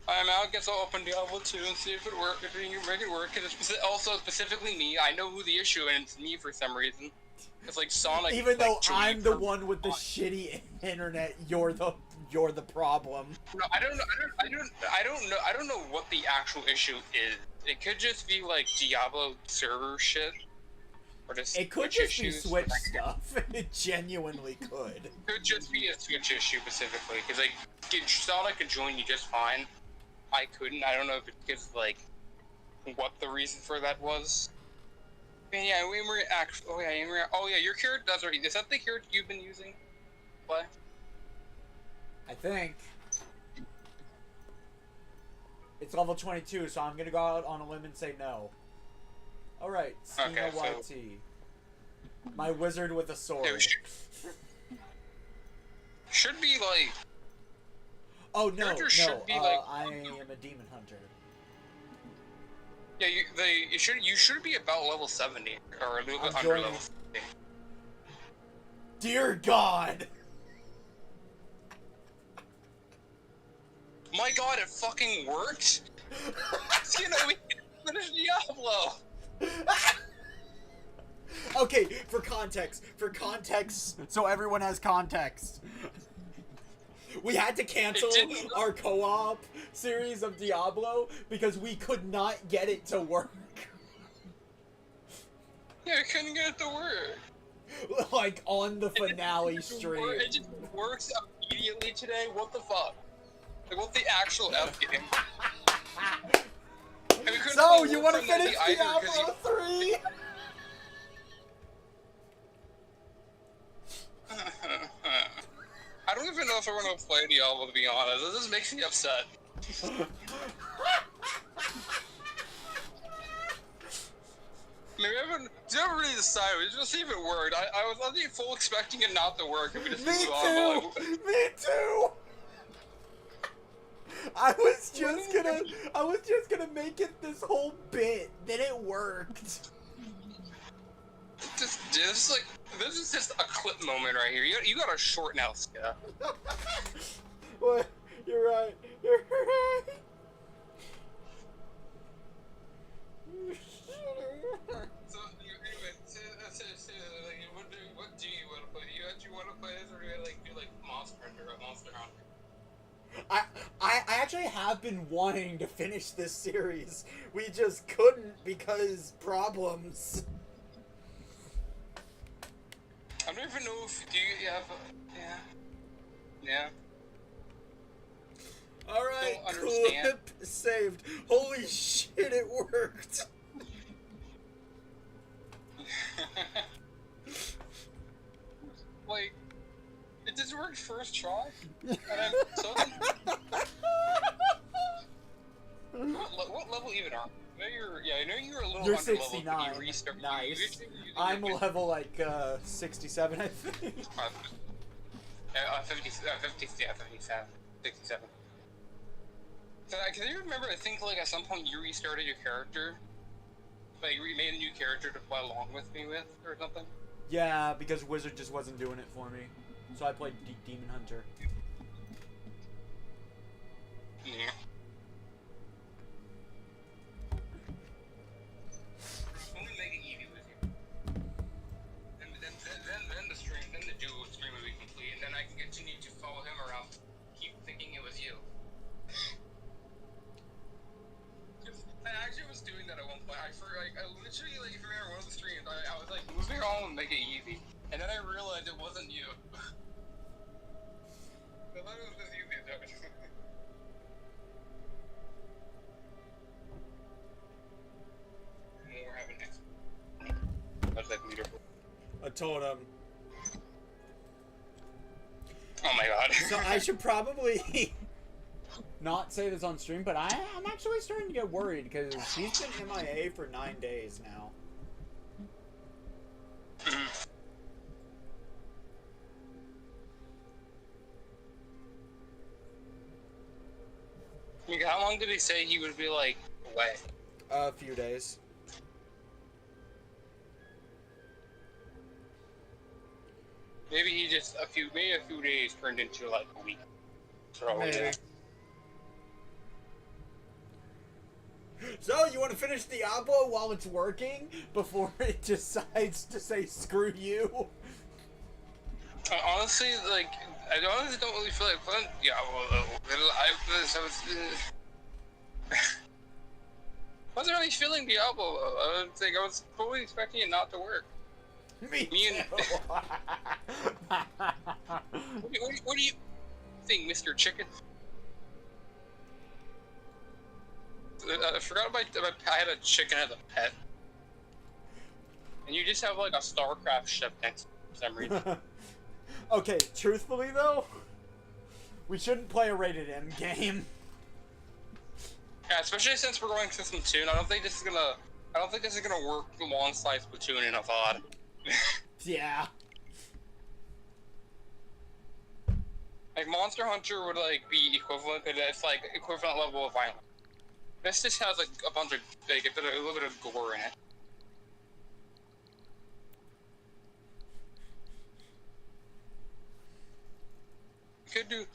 I guess I'll open Diablo 2 and see if it works. If you can make it work, because it's also specifically me. I know who the issue is, and it's me for some reason. It's like Sonic. Even though I'm the one with the shitty internet, you're the problem. No, I don't know what the actual issue is. it could just be like Diablo server shit, or just It could Switch just be issues. Switch stuff. It genuinely could. It could just be a Switch issue specifically, because like Sonic could join you just fine. I couldn't. I don't know if it's because like what the reason for that was. I mean, yeah, we were actually. Oh yeah, your character. That's right. Is that the character you've been using? What? I think. It's level 22, so I'm gonna go out on a limb and say no. Alright, Skena Okay, YT. My wizard with a sword. It should be like. Oh no, Characters should be, like- I am a demon hunter. Yeah, you should be about level 70 or a little bit I'm under joining. level 70. Dear God! My God, it fucking worked. You know, we finished Diablo. Okay, for context, so everyone has context. We had to cancel our co-op series of Diablo because we could not get it to work. Yeah, I couldn't get it to work. Like on the finale stream. It just works immediately today. What the fuck? Like, what the actual F game? So, you want to finish Diablo 3? I don't even know if I want to play Diablo, to be honest. This makes me upset. Maybe I haven't really decided. We just see if it worked. I was actually full expecting it not to work. If we just Me move too! on, but Me too! I was just gonna make it this whole bit. Then it worked. this is just a clip moment right here. You got a short now, Ska. What? You're right. You're right. So, anyway, what do you want to play? Do you actually want to play this, or do you do Monster Hunter or Monster Hunter? I actually have been wanting to finish this series. We just couldn't because problems. I don't even know if you have. Yeah. Alright, Don't understand. clip saved. Holy shit, it worked. Like, it just worked first try. And then, what level even are you? I know you're a little You're under 69. level, but you restart. Nice. I'm level like 67, I think. 57. 67. So, can you remember? I think at some point you restarted your character. Like you made a new character to play along with me with, or something. Yeah, because Wizard just wasn't doing it for me. So I played Demon Hunter. Yeah. I'm gonna make it easy with you. And then the stream, then the duo stream will be complete, and then I can continue to follow him around, keep thinking it was you. I actually was doing that at one point. I literally, if you remember one of the streams, I was moving on and make it easy. And then I realized it wasn't you. I thought it was just easy as that. More having X. That's leaderboard. I told him. Oh my god. So I should probably not say this on stream, but I'm actually starting to get worried because he's been MIA for 9 days now. How long did he say he would be away? A few days. Maybe he just a few days turned into a week. Maybe. So, you want to finish Diablo while it's working before it decides to say screw you? Honestly, I honestly don't really feel like playing wasn't really feeling Diablo. I was fully expecting it not to work. Me Me too. what do you think, Mr. Chicken? I forgot about I had a chicken as a pet. And you just have like a StarCraft ship next to for some reason. Okay, truthfully though, we shouldn't play a rated M game. Yeah, especially since we're going System 2, and I don't think this is gonna work alongside Splatoon in a VOD. Yeah. Like Monster Hunter would like be equivalent, it's like equivalent level of violence. This just has like a bunch of like a little bit of gore in it. Could do.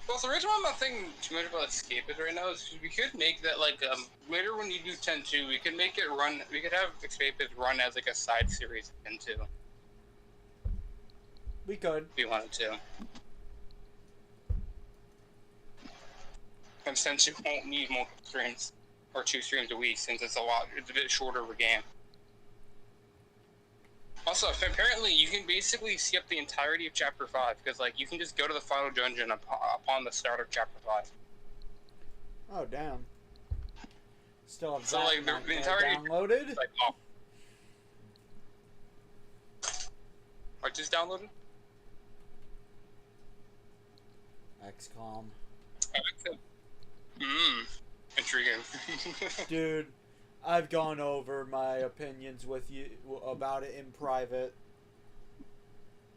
Well, the reason why I'm not thinking too much about escapism right now is we could make that like later when you do 10-2, we could make it run. We could have escapism run as like a side series of 10-2. We could. If we wanted to. And since you won't need multiple streams or 2 streams a week, since it's a bit shorter of a game. Also, apparently, you can basically skip the entirety of Chapter 5, because, like, you can just go to the final dungeon upon the start of Chapter 5. Oh, damn. Still have so, that like, the entirety downloaded? Like, oh. I just downloaded? XCOM. Intriguing. Dude, I've gone over my opinions with you about it in private.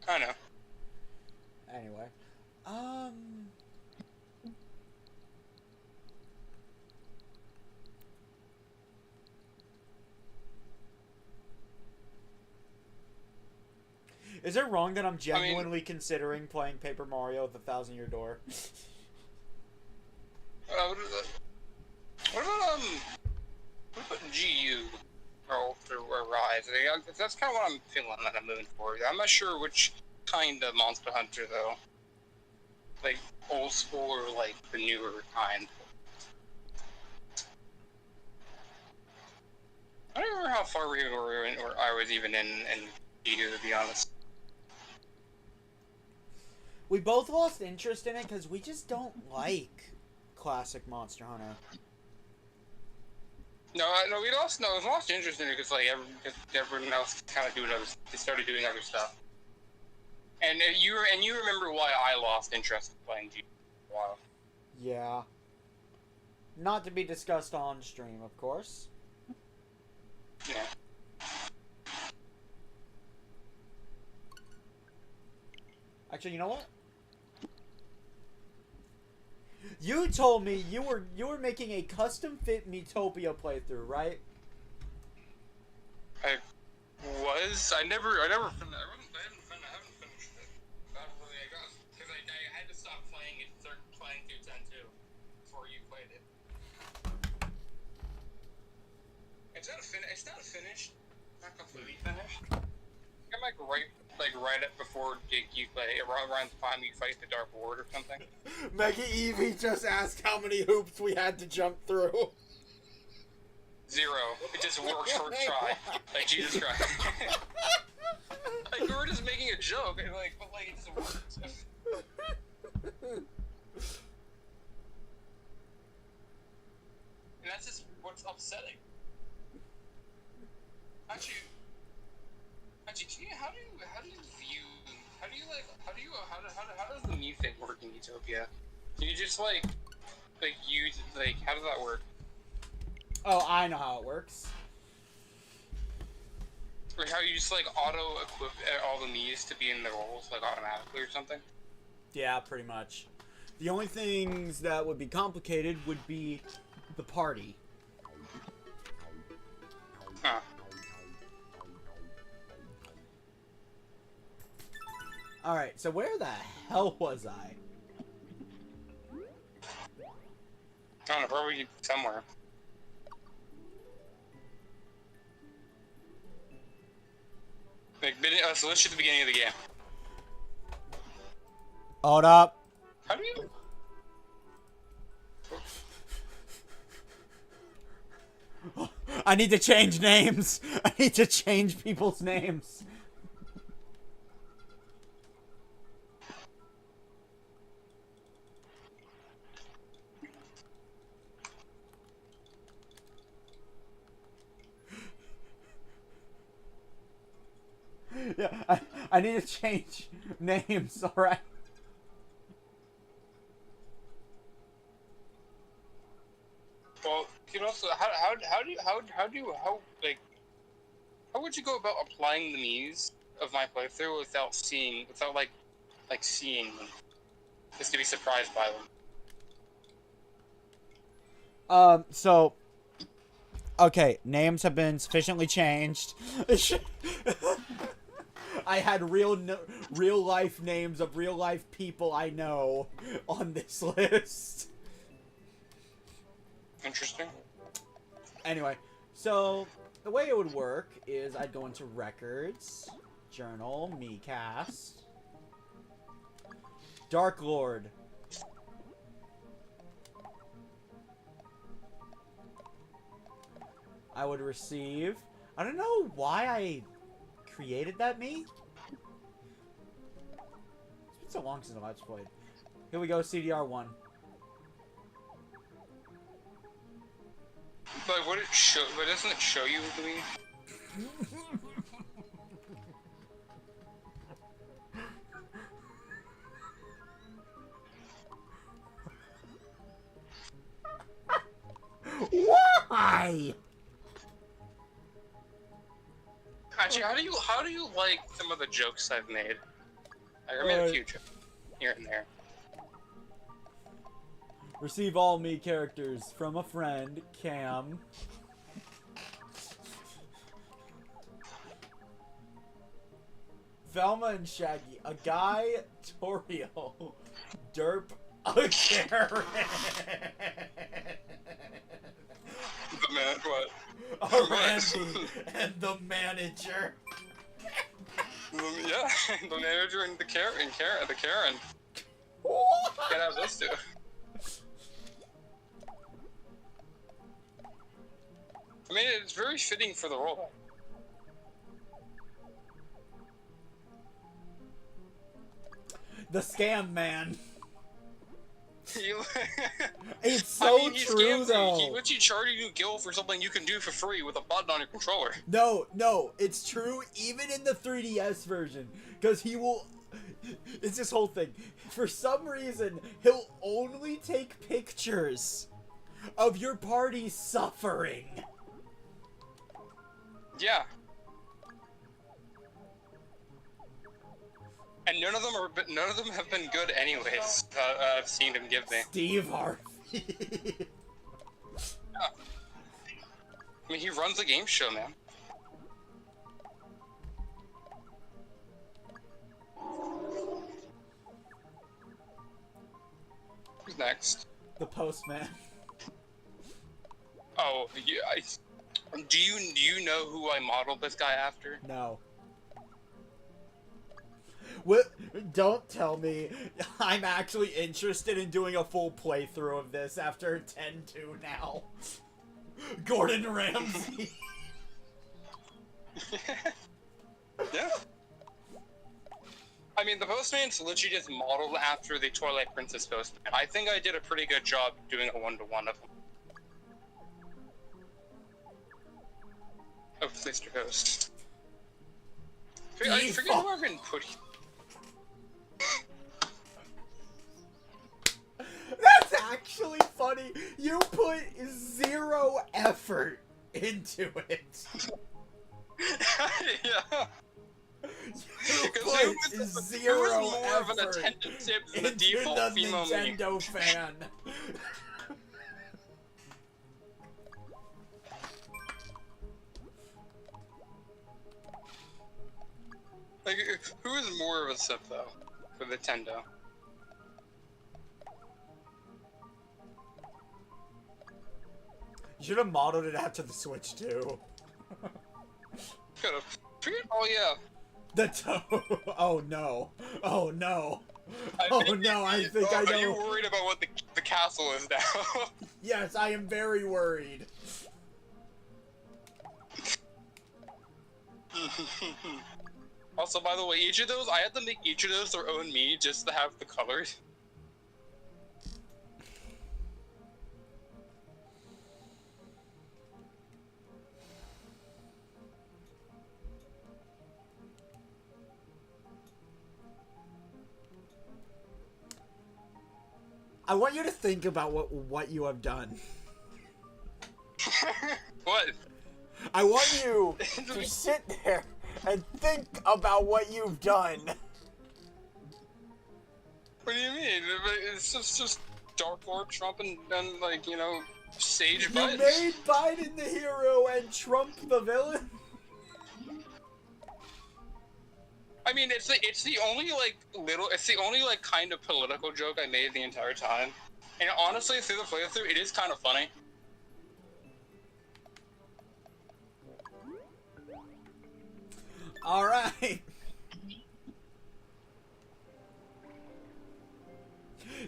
I know. Anyway. Is it wrong that I'm genuinely considering playing Paper Mario: The Thousand Year Door? What about GU or Rise? That's kind of what I'm feeling that I'm moving for. I'm not sure which kind of Monster Hunter though. Like old school or like the newer kind. I don't remember how far we were in, or I was even in GU, to be honest. We both lost interest in it because we just don't like classic Monster Hunter. No, we lost interest in it because like everyone else kind of they started doing other stuff. And you remember why I lost interest in playing GU for a while. Yeah. Not to be discussed on stream, of course. Yeah. Actually, you know what? You told me you were making a custom fit Miitopia playthrough, right? I was. I haven't finished it. Not really. Because I had to stop playing it and start playing through 10-2 before you played it. It's not finished. Not completely finished. I'm like right up before you play around the time you fight the Dark Lord or something. Mega Eevee just asked how many hoops we had to jump through. 0. It just works first try. Like Jesus Christ. Like we were just making a joke, and but it just works. And that's just what's upsetting. Actually, how does the Mew thing work in Utopia? Do you just how does that work? Oh, I know how it works. Or how you just auto equip all the Mews to be in the roles automatically or something? Yeah, pretty much. The only things that would be complicated would be the party. Huh. Alright, so where the hell was I? I don't know, probably somewhere. So let's shoot the beginning of the game. Hold up. How do you... I need to change names. I need to change people's names. Yeah, I need to change names, alright? Well, you can also how would you go about applying the Mii's of my playthrough without seeing them, just to be surprised by them? So okay, names have been sufficiently changed. I had real life names of real life people I know on this list. Interesting. Anyway, so the way it would work is I'd go into records, journal, Miicast, Dark Lord. I would receive. I don't know why I created that Mii. It's been so long since I've played. Here we go, CDR1. But would it show? But doesn't it show you the Mii? Why? Actually, how do you like some of the jokes I've made? I made a few jokes here and there. Receive all Mii characters from a friend, Cam. Velma and Shaggy, a guy, Toriel, Derp, a Karen. The man, what? A Randy, and the manager. Yeah, the manager and the Karen. What? Can't have those two. I mean, it's very fitting for the role. The scam man. You- It's so I mean, he true, scams though. you. He lets you charge you gil for something you can do for free with a button on your controller. No, it's true even in the 3DS version. Because he will... It's this whole thing. For some reason, he'll only take pictures of your party suffering. Yeah. And none of them have been good anyways. I've seen him give me. Steve Harvey. Yeah. I mean, he runs a game show, man. Who's next? The postman. Oh, do you know who I modeled this guy after? No. What? Don't tell me I'm actually interested in doing a full playthrough of this after 10-2 now. Gordon Ramsay. Yeah. I mean, the Postman's literally just modeled after the Twilight Princess Postman. I think I did a pretty good job doing a one-to-one of him. Of Mr. Ghost. I forget who I've been putting. That's actually funny. You put 0 effort into it. Yeah. You Because put who 0 was more of an effort attentive tip than the into default the female me? Nintendo fan. Like, who is more of a sip though for Nintendo? You should have modeled it after the Switch too. Could've. Oh yeah. The toe. Oh no. Oh no. I think I Are you know. worried about what the castle is now? Yes, I am very worried. Also, by the way, each of those, I had to make each of those their own me just to have the colors. I want you to think about what you have done. What? I want you to sit there and think about what you've done. What do you mean? It's just Dark Lord Trump and like, you know, Sage Biden. You made Biden the hero and Trump the villain? I mean, it's the only kind of political joke I made the entire time. And honestly, through the playthrough, it is kind of funny. All right.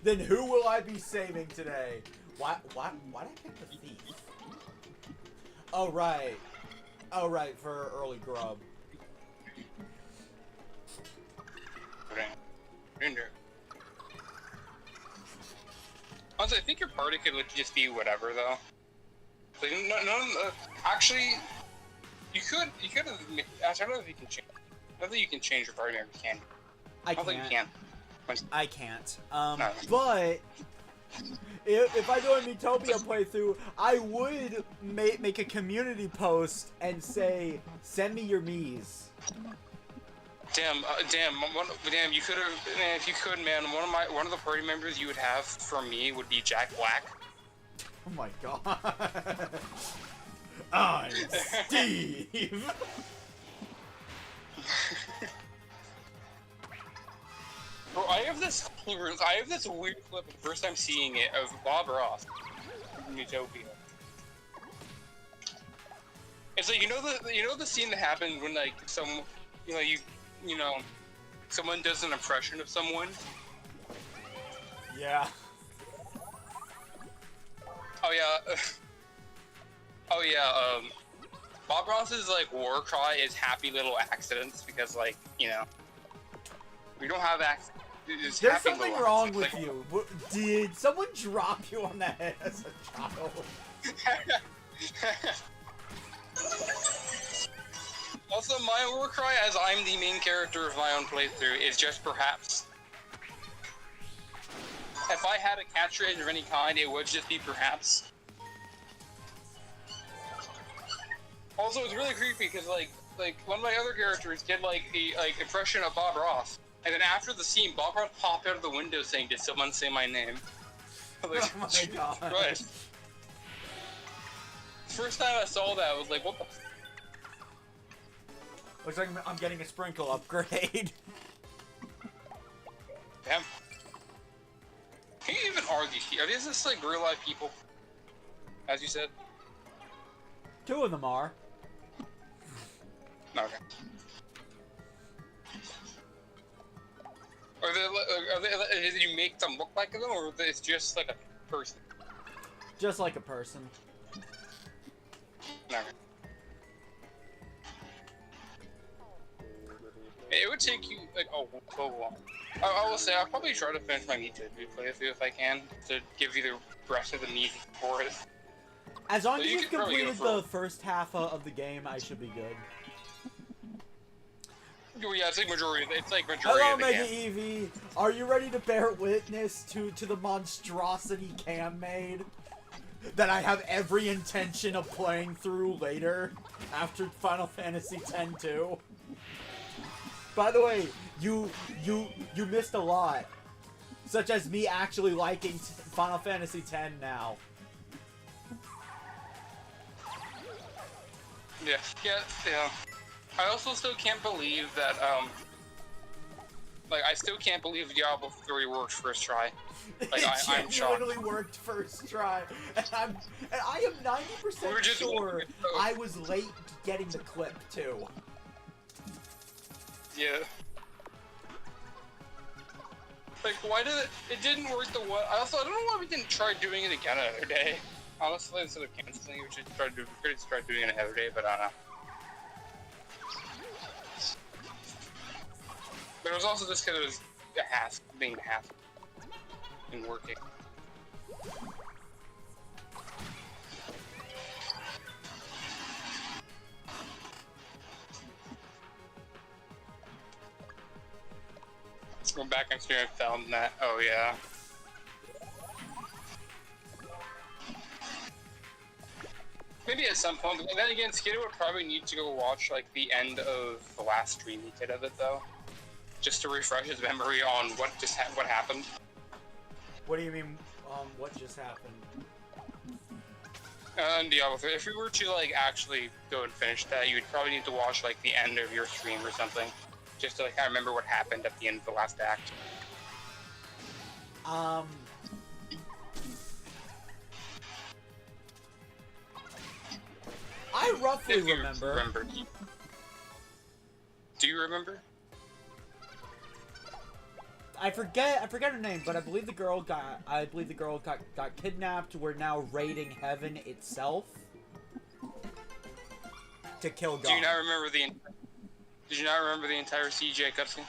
Then who will I be saving today? Why did I pick the thief? Oh right, for early grub. Honestly, I think your party could just be whatever, though. Like, actually, you could. I don't know if you can change. I don't think you can change your party member. Can you? I don't think you can. I can't. No. But if I do a Miitopia playthrough, I would make a community post and say, "Send me your Miis." Damn, you could have, if you could, man, one of the party members you would have from me would be Jack Black. Oh my god. I'm Steve. Bro, I have this weird clip the first time seeing it of Bob Ross in Utopia. It's like, you know the scene that happened when like someone does an impression of someone? Yeah. Oh yeah, Bob Ross's like war cry is happy little accidents because like, you know, we don't have accidents. There's something wrong with you. Did someone drop you on the head as a child? Also, my war cry, as I'm the main character of my own playthrough, is just perhaps. If I had a catchphrase of any kind, it would just be perhaps. Also, it's really creepy because like one of my other characters did like the impression of Bob Ross, and then after the scene, Bob Ross popped out of the window saying, "Did someone say my name?" Like, oh my god! Christ. First time I saw that, I was like, "What the?" Looks like I'm getting a sprinkle upgrade. Damn. Can you even argue? Are these just like real life people? As you said. 2 of them are. Okay. Are they? Did you make them look like them, or it's just like a person? Just like a person. Okay. It would take you like so long. I will say I'll probably try to finish my Meat playthrough if I can to give you the rest of the meat for it. As long as you've completed the first half of the game, I should be good. Oh, yeah, it's like majority. It's like majority Hello, of the Mega game. Eevee. Are you ready to bear witness to the monstrosity Cam made? That I have every intention of playing through later after Final Fantasy X-2. By the way, you missed a lot, such as me actually liking Final Fantasy X now. Yeah. I also still can't believe that, I still can't believe Diablo 3 worked first try. Like, I'm shocked. It literally worked first try, and I am 90% sure I was late getting the clip too. Yeah. Like, why did it didn't work the what? I don't know why we didn't try doing it again another day. Honestly, instead of canceling, we should try doing it another day, but I don't know. it was also just because it was a half, being half and working. Go back and see if I found that. Oh yeah. Maybe at some point, but then again, Skidder would probably need to go watch like the end of the last stream he did of it though, just to refresh his memory on what happened. What do you mean? What just happened? And Diablo 3. If we were to like actually go and finish that, you would probably need to watch like the end of your stream or something, just to like kind of remember what happened at the end of the last act. I roughly remember. Do you remember? I forget her name, but I believe the girl got kidnapped. We're now raiding heaven itself to kill God. Did you not remember the entire CJ cutscene?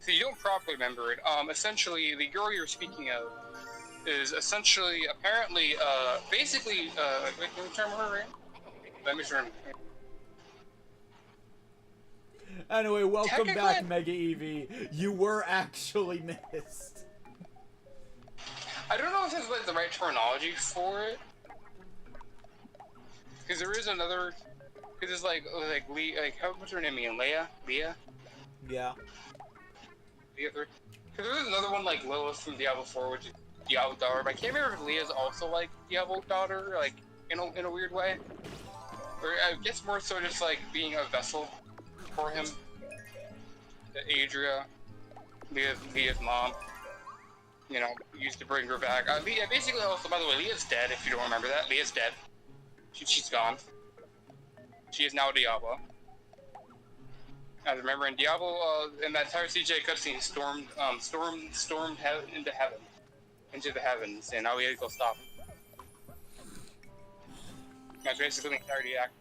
So you don't properly remember it. Essentially, the girl you're speaking of is essentially, apparently, basically, wait, can we turn her right? Let me turn. Anyway, welcome back, Mega Eevee. You were actually missed. I don't know if that's like the right terminology for it, because there is another. Because it's like what's her name again? Leah. Yeah. Because there's another one like Lilith from Diablo 4, which is Diablo's daughter, but I can't remember if Leah's also like Diablo's daughter, like in a weird way, or I guess more so just like being a vessel for him. Adria, Leah's mom, you know, used to bring her back. Leah, basically, also, by the way, Leah's dead, if you don't remember that. Leah's dead. She's gone. She is now Diablo. I remember in Diablo, in that entire CJ cutscene, stormed into the heavens, and now we had to go stop him. That's basically the entirety act.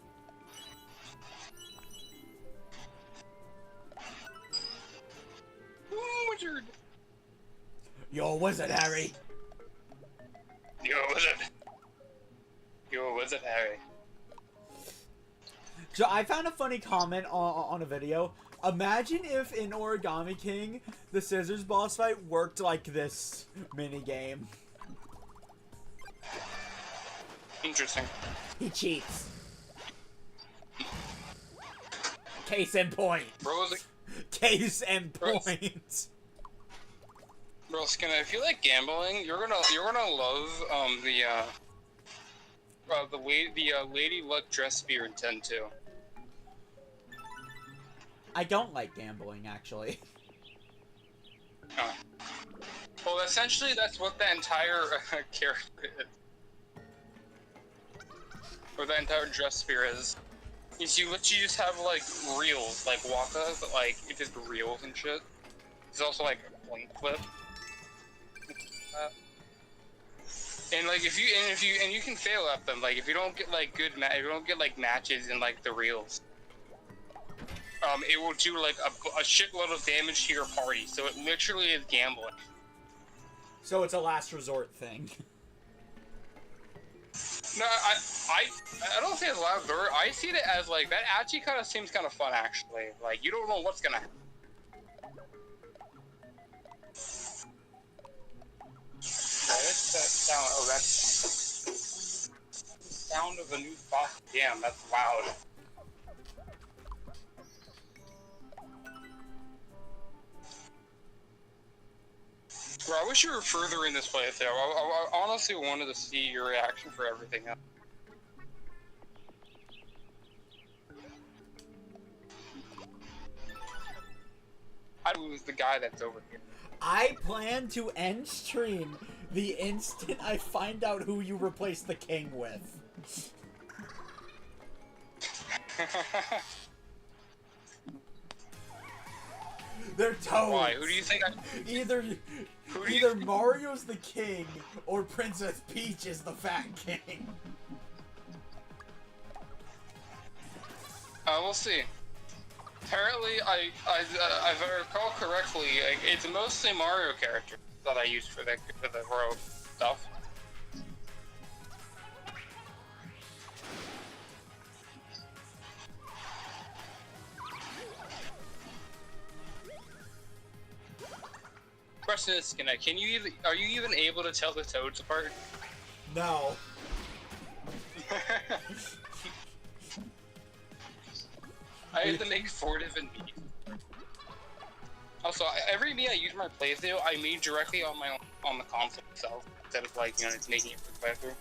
Wizard. Yo, wizard, Harry. Yo, wizard, Harry. So I found a funny comment on a video. Imagine if in Origami King, the scissors boss fight worked like this mini game. Interesting. He cheats. Case in point. Case in point. Bro, Skinner, if you like gambling, you're gonna love the Lady Luck dress spear in 10-2. I don't like gambling, actually. Oh. Well, essentially, that's what the entire character is. Or the entire dress spear is. You literally just have, like, reels, like Waka, but, like, it's just reels and shit. There's also, like, a point flip. And, like, if you can fail at them, like, if you don't get, like, matches in, like, the reels, it will do, like, a shitload of damage to your party, so it literally is gambling. So it's a last resort thing. No, I don't say it's last resort. I see it as, like, that actually kind of seems kind of fun, actually. Like, you don't know what's gonna happen. That's that sound. Oh, that's the sound of a new boss. Damn, that's loud. Bro, I wish you were further in this playthrough. I honestly wanted to see your reaction for everything else. I lose the guy that's over here. I plan to end stream the instant I find out who you replace the king with. They're toads. Why? Who do you think Either Mario's the king or Princess Peach is the fat king. we'll see. Apparently, if I recall correctly, like, it's mostly Mario characters that I use for the rogue stuff. Question is, are you even able to tell the toads apart? No. I had to make 4 different Miis. Also, every Mii I use in my playthrough, I made directly on the console itself, instead of like, just making it for the playthrough.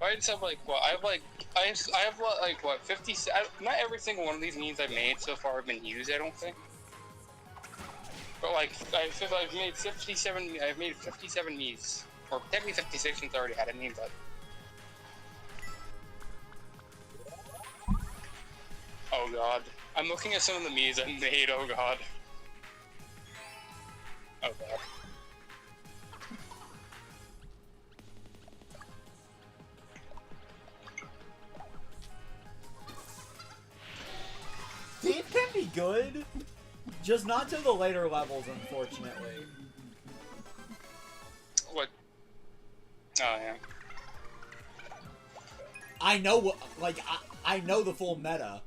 I just have like what? I have like what 50? Not every single one of these Miis I've made so far have been used. I don't think. But like I've made 57. I've made 57 Miis, or technically 56 since I already had a Mii, but. Oh god, I'm looking at some of the Miis I made. Oh god. Oh god. Theme can be good, just not to the later levels, unfortunately. What? Oh yeah. I know what, like, I know the full meta.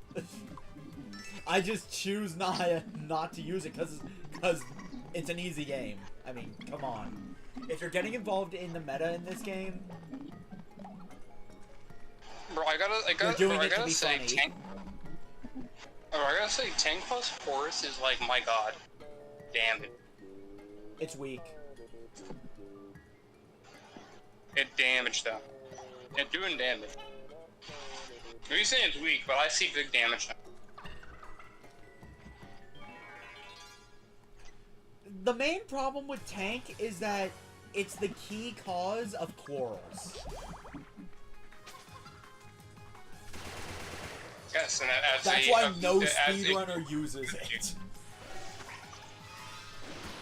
I just choose not to use it because it's an easy game. I mean, come on. If you're getting involved in the meta in this game, bro, I gotta say, funny. tank. Oh, I gotta say, tank plus force is like, my god, damn it. It's weak. It damaged though. It's doing damage. You're saying it's weak, but I see big damage now. The main problem with tank is that it's the key cause of quarrels. Yes, and that's why no speedrunner uses it.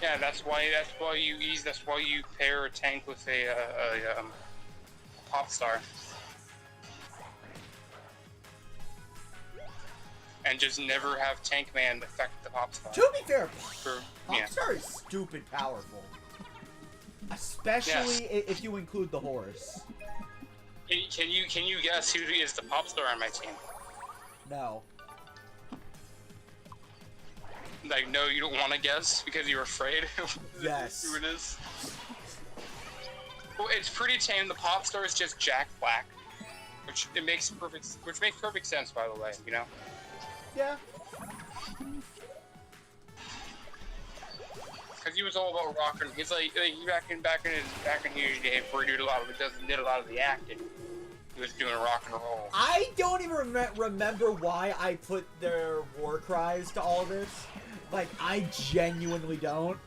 Yeah, that's why you pair a tank with a pop star. And just never have Tank Man affect the pop star. To be fair, yeah. pop star is stupid powerful. Especially if you include the horse. Can you guess who is the pop star on my team? No. Like, no, you don't want to guess because you're afraid. Yes. Who it is? Well, it's pretty tame. The pop star is just Jack Black, which makes perfect sense, by the way. You know. Yeah. Because he was all about rocking. He's like back in his day where he did a lot of the acting. He was doing rock and roll. I don't even remember why I put their war cries to all this. Like, I genuinely don't.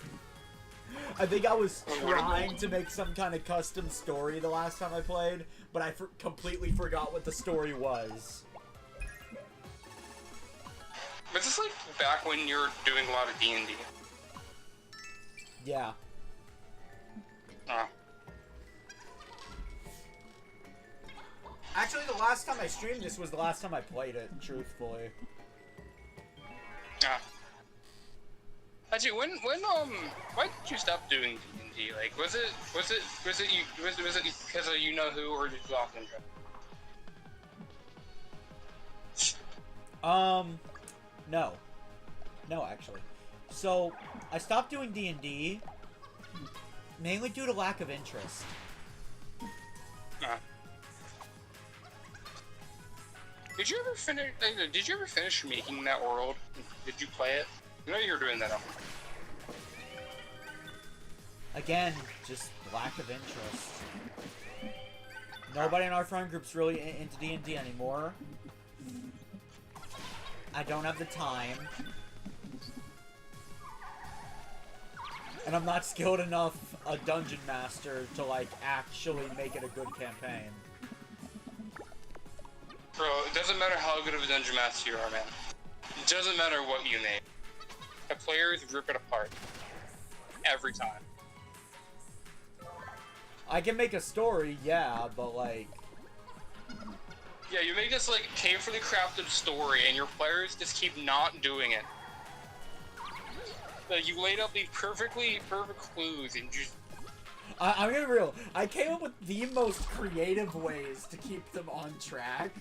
I think I was trying to make some kind of custom story the last time I played, but I completely forgot what the story was. Was this like back when you were doing a lot of D&D? Yeah. Oh. Actually, the last time I streamed this was the last time I played it, truthfully. Ah. Actually, why did you stop doing D&D? Like, was it because of you know who, or did you lost interest? No. No, actually. So, I stopped doing D&D, mainly due to lack of interest. Did you ever finish making that world? Did you play it? You know you were doing that. Again, just lack of interest. Nobody in our friend group's really into D&D anymore. I don't have the time. And I'm not skilled enough a dungeon master to, like, actually make it a good campaign. Bro, it doesn't matter how good of a dungeon master you are, man. It doesn't matter what you name. The players rip it apart. Every time. I can make a story, yeah, but like... Yeah, you make this, like, carefully crafted story, and your players just keep not doing it. Like, you laid out these perfect clues, and just... I'm gonna be real. I came up with the most creative ways to keep them on track.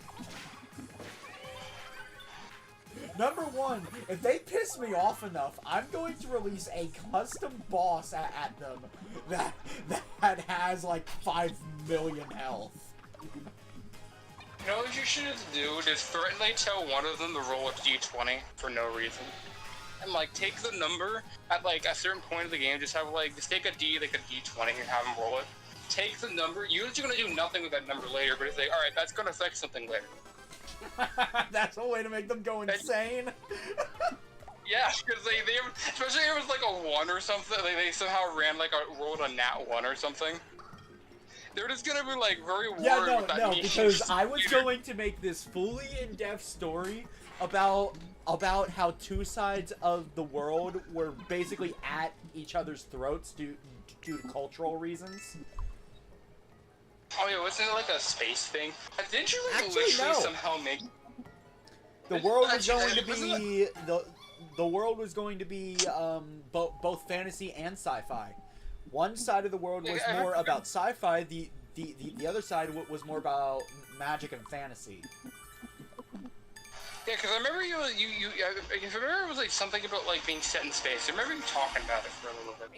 Number one, if they piss me off enough, I'm going to release a custom boss at them that has like 5 million health. You know what you should do? Just threateningly tell one of them to roll a d20 for no reason. And like take the number at like a certain point of the game, just take a d, like a d20 and have them roll it. Take the number, you're just gonna do nothing with that number later, but it's like, alright, that's gonna affect something later. That's a way to make them go insane. Yeah, because they especially if it was like a 1 or something, like they somehow rolled a nat 1 or something. They're just gonna be like very worried with that niche. Because I was going to make this fully in-depth story about how two sides of the world were basically at each other's throats due to cultural reasons. Oh yeah, wasn't it like a space thing? Didn't you like Actually, literally no. somehow make... The world was going to be the world was going to be both fantasy and sci-fi. One side of the world was more about sci-fi. The other side was more about magic and fantasy. Yeah, because I remember I remember it was like something about like being set in space. I remember you talking about it for a little bit.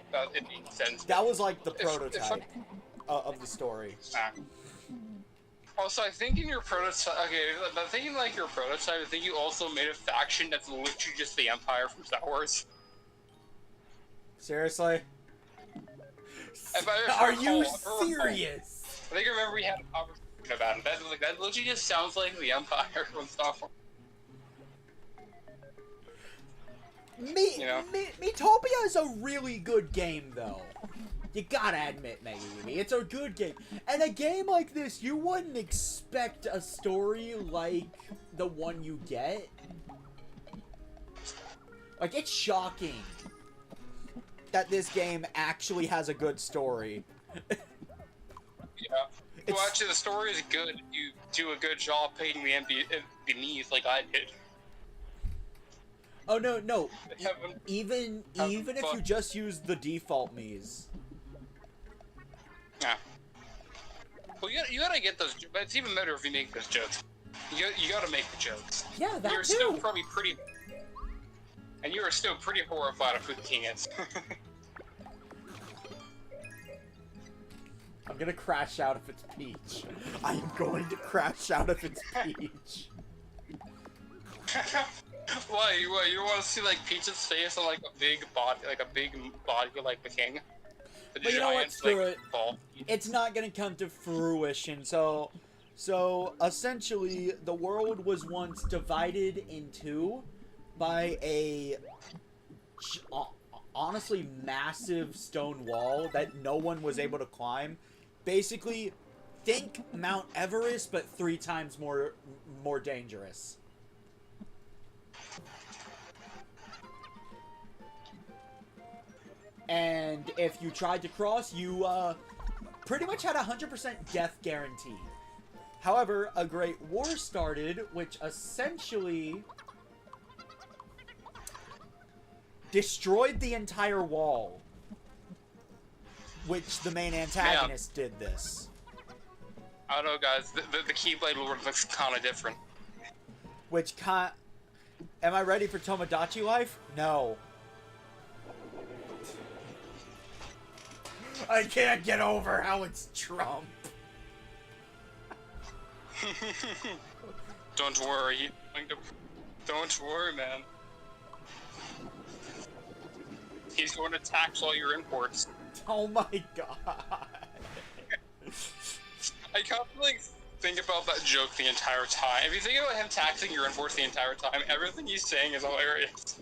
About it being set in space. That was like the prototype of the story. Also, I think in your prototype, I think in like your prototype, I think you also made a faction that's literally just the Empire from Star Wars. Seriously? Are you serious? I think I remember we had a conversation about it. That literally just sounds like the Empire from Star Wars. Metopia is a really good game, though. You gotta admit, maybe. It's a good game. And a game like this, you wouldn't expect a story like the one you get. Like, it's shocking that this game actually has a good story. Yeah. Well, actually, the story is good. You do a good job painting the knees like I did. Oh, no. Even if you just use the default Mii's. Yeah. Well, you gotta get those, but it's even better if you make those jokes. You gotta make the jokes. Yeah, that You're too. still probably pretty... And you are still pretty horrified of who the king is. I'm gonna crash out if it's Peach. I am going to crash out if it's Peach. Why? You want to see like Peach's face on like a big body like the king? The but you know what? Screw it. Ball. It's not gonna come to fruition. So essentially, the world was once divided in two by a honestly massive stone wall that no one was able to climb. Basically, think Mount Everest, but 3 times more dangerous. And if you tried to cross, you pretty much had 100% death guaranteed. However, a great war started, which essentially destroyed the entire wall. Which the main antagonist did this. I don't know, guys. The Keyblade Lord looks kind of different. Am I ready for Tomodachi life? No. I can't get over how it's Trump. Don't worry. Don't worry, man. He's going to tax all your imports. Oh my god. I can't like think about that joke the entire time. If you think about him taxing your imports the entire time, everything he's saying is hilarious.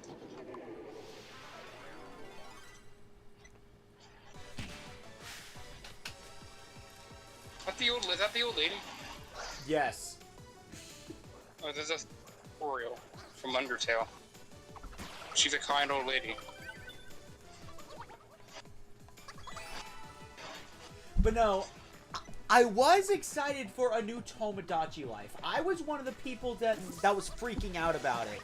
Is that the old lady? Yes. Oh, there's a Oreo from Undertale. She's a kind old lady. But no, I was excited for a new Tomodachi Life. I was one of the people that was freaking out about it.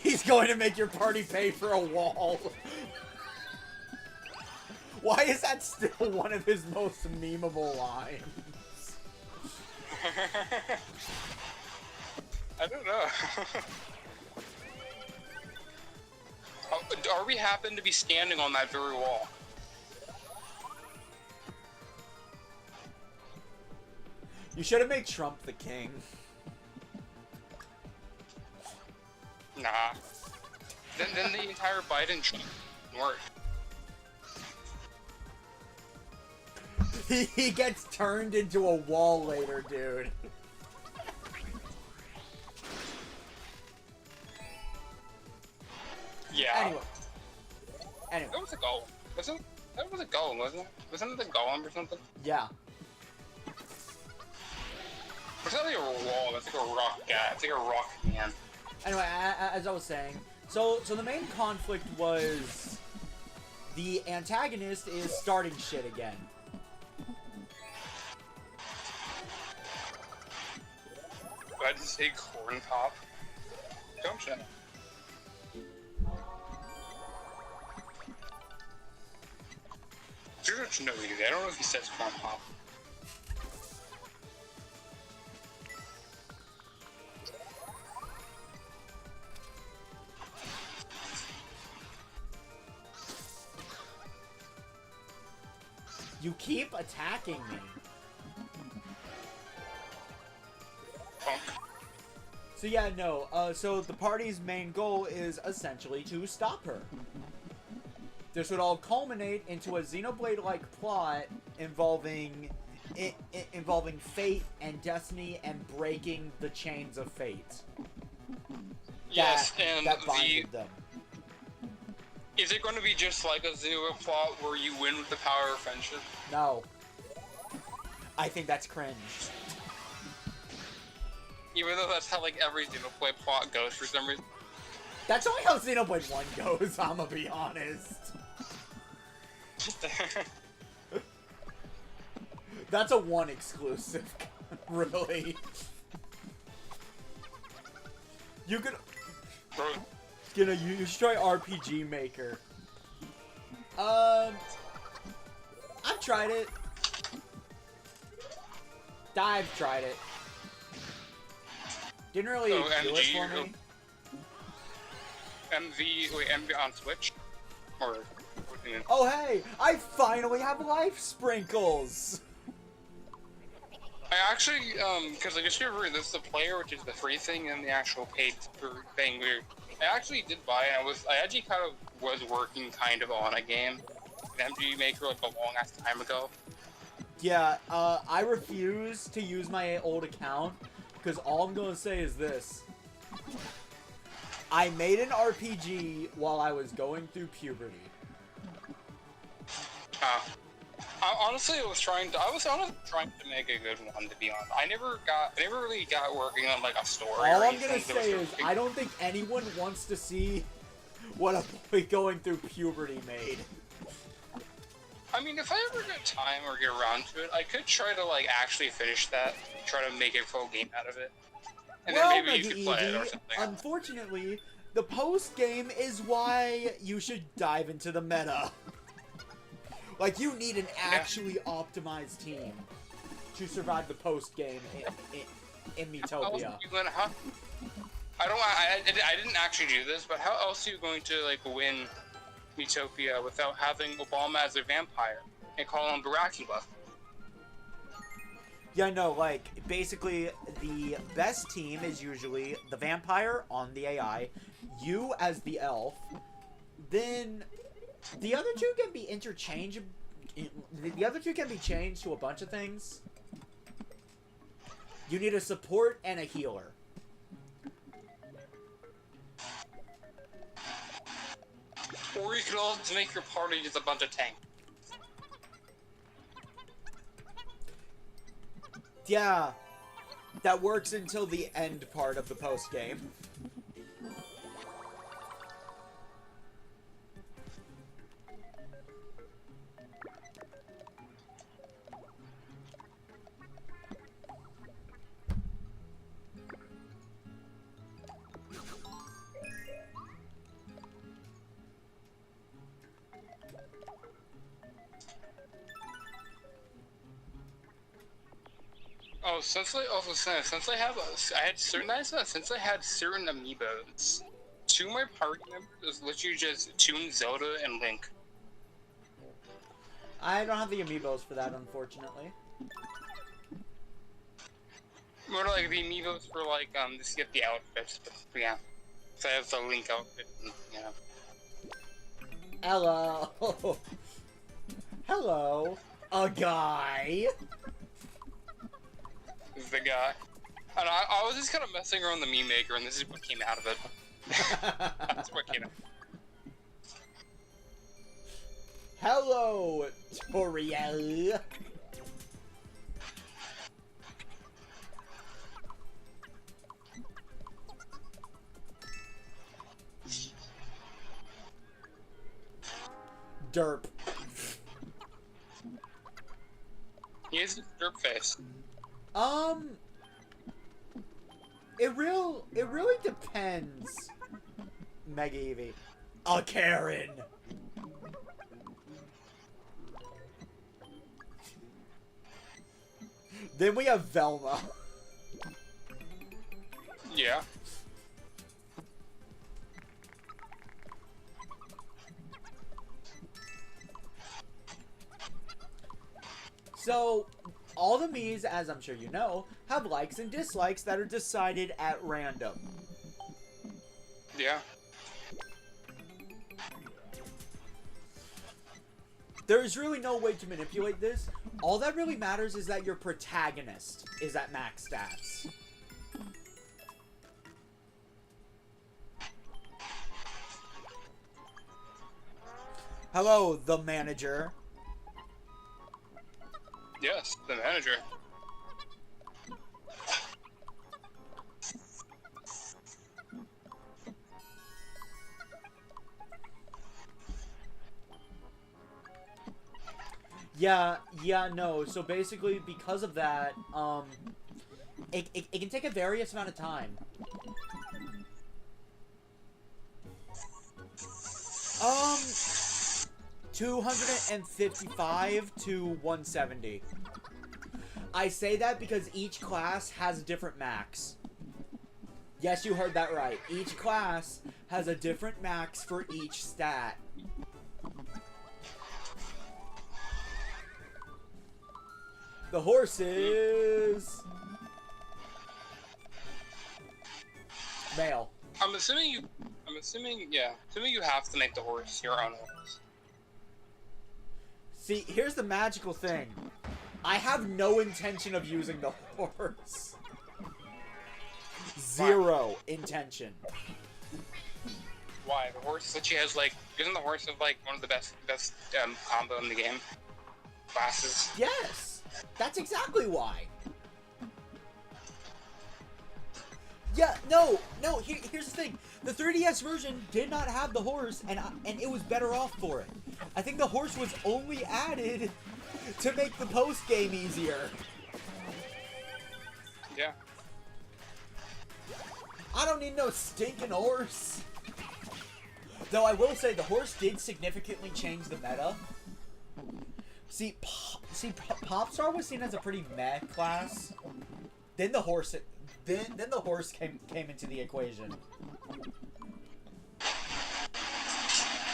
He's going to make your party pay for a wall. Why is that still one of his most memeable lines? I don't know. Are we happen to be standing on that very wall? You should have made Trump the king. Nah. Then the entire Biden Trump work. He gets turned into a wall later, dude. Yeah. Anyway. That was a golem. That was a golem, wasn't it? Wasn't it a golem or something? Yeah. It's not like a wall, that's like a rock guy. It's like a rock man. Anyway, as I was saying, so the main conflict was the antagonist is starting shit again. Why did you say corn pop? Don't you? I don't know either. I don't know if he says corn pop. You keep attacking me. Punk. So yeah, no, so the party's main goal is essentially to stop her. This would all culminate into a Xenoblade-like plot involving fate and destiny and breaking the chains of fate. Yes, and that binded them. Is it going to be just like a Xenoblade plot where you win with the power of friendship? No. I think that's cringe. Even though that's how, like, every Xenoblade plot goes for some reason. That's only how Xenoblade 1 goes, I'ma be honest. That's a 1 exclusive, really. You could... You should try RPG Maker. I've tried it. I've tried it. Didn't really do it for me. MV on Switch? Or... Oh hey! I finally have life sprinkles! I actually, because I just remember this is the player, which is the free thing, and the actual paid thing. I actually did buy it. I actually kind of was working kind of on a game, an MG Maker, like a long ass time ago. Yeah, I refuse to use my old account, because all I'm gonna say is this. I made an RPG while I was going through puberty. Honestly, I was honestly trying to make a good one, to be honest. I never really got working on, like, a story. All I'm gonna say is, I don't think anyone wants to see what a boy going through puberty made. I mean, if I ever get time or get around to it, I could try to, like, actually finish that, try to make a full game out of it. And then maybe you could play it or something. Unfortunately, the post-game is why you should dive into the meta. Like, you need an actually optimized team to survive the post-game in Miitopia. I didn't actually do this, but how else are you going to, like, win Miitopia without having Obama as a vampire and call him Dracula? Yeah, no, like, basically, the best team is usually the vampire on the AI, you as the elf, then the other two can be interchangeable. The other two can be changed to a bunch of things. You need a support and a healer. Or you could also make your party just a bunch of tanks. Yeah, that works until the end part of the post-game. Oh, since I had certain amiibos, two of my party members literally just Toon, Zelda, and Link. I don't have the amiibos for that, unfortunately. More like the amiibos for like just get the outfits, but yeah. So I have the Link outfit, and, yeah. Hello. Hello. A guy. This is the guy. And I was just kind of messing around the meme maker, and this is what came out of it. That's what came out. Hello, Toriel. Derp. He has a derp face. It really depends. Mega Eevee. A Karen. Then we have Velma. Yeah. So, all the Miis, as I'm sure you know, have likes and dislikes that are decided at random. Yeah. There's really no way to manipulate this. All that really matters is that your protagonist is at max stats. Hello, the manager. Yes, the manager. Yeah, no. So basically, because of that, it can take a various amount of time. 255 to 170. I say that because each class has a different max. Yes, you heard that right. Each class has a different max for each stat. The horses. Male. I'm assuming you have to make the horse your own horse. See, here's the magical thing. I have no intention of using the horse. Zero intention. Why? The horse literally has like, isn't the horse of like one of the best combo in the game? Classes. Yes, that's exactly why. Yeah, no. Here's the thing: the 3DS version did not have the horse, and it was better off for it. I think the horse was only added to make the post game easier. Yeah. I don't need no stinking horse. Though I will say the horse did significantly change the meta. See, Popstar was seen as a pretty meh class. Then the horse, then the horse came into the equation.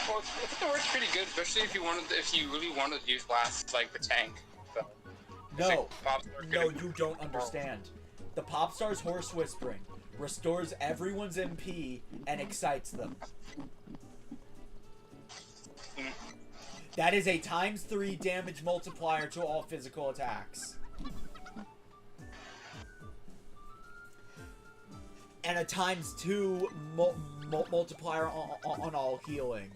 Well, I think the horse pretty good, especially if you really wanted to use class like the tank. So, No, you don't understand. The Popstar's horse whispering restores everyone's MP and excites them. That is a ×3 damage multiplier to all physical attacks. And a ×2 multiplier on all healing.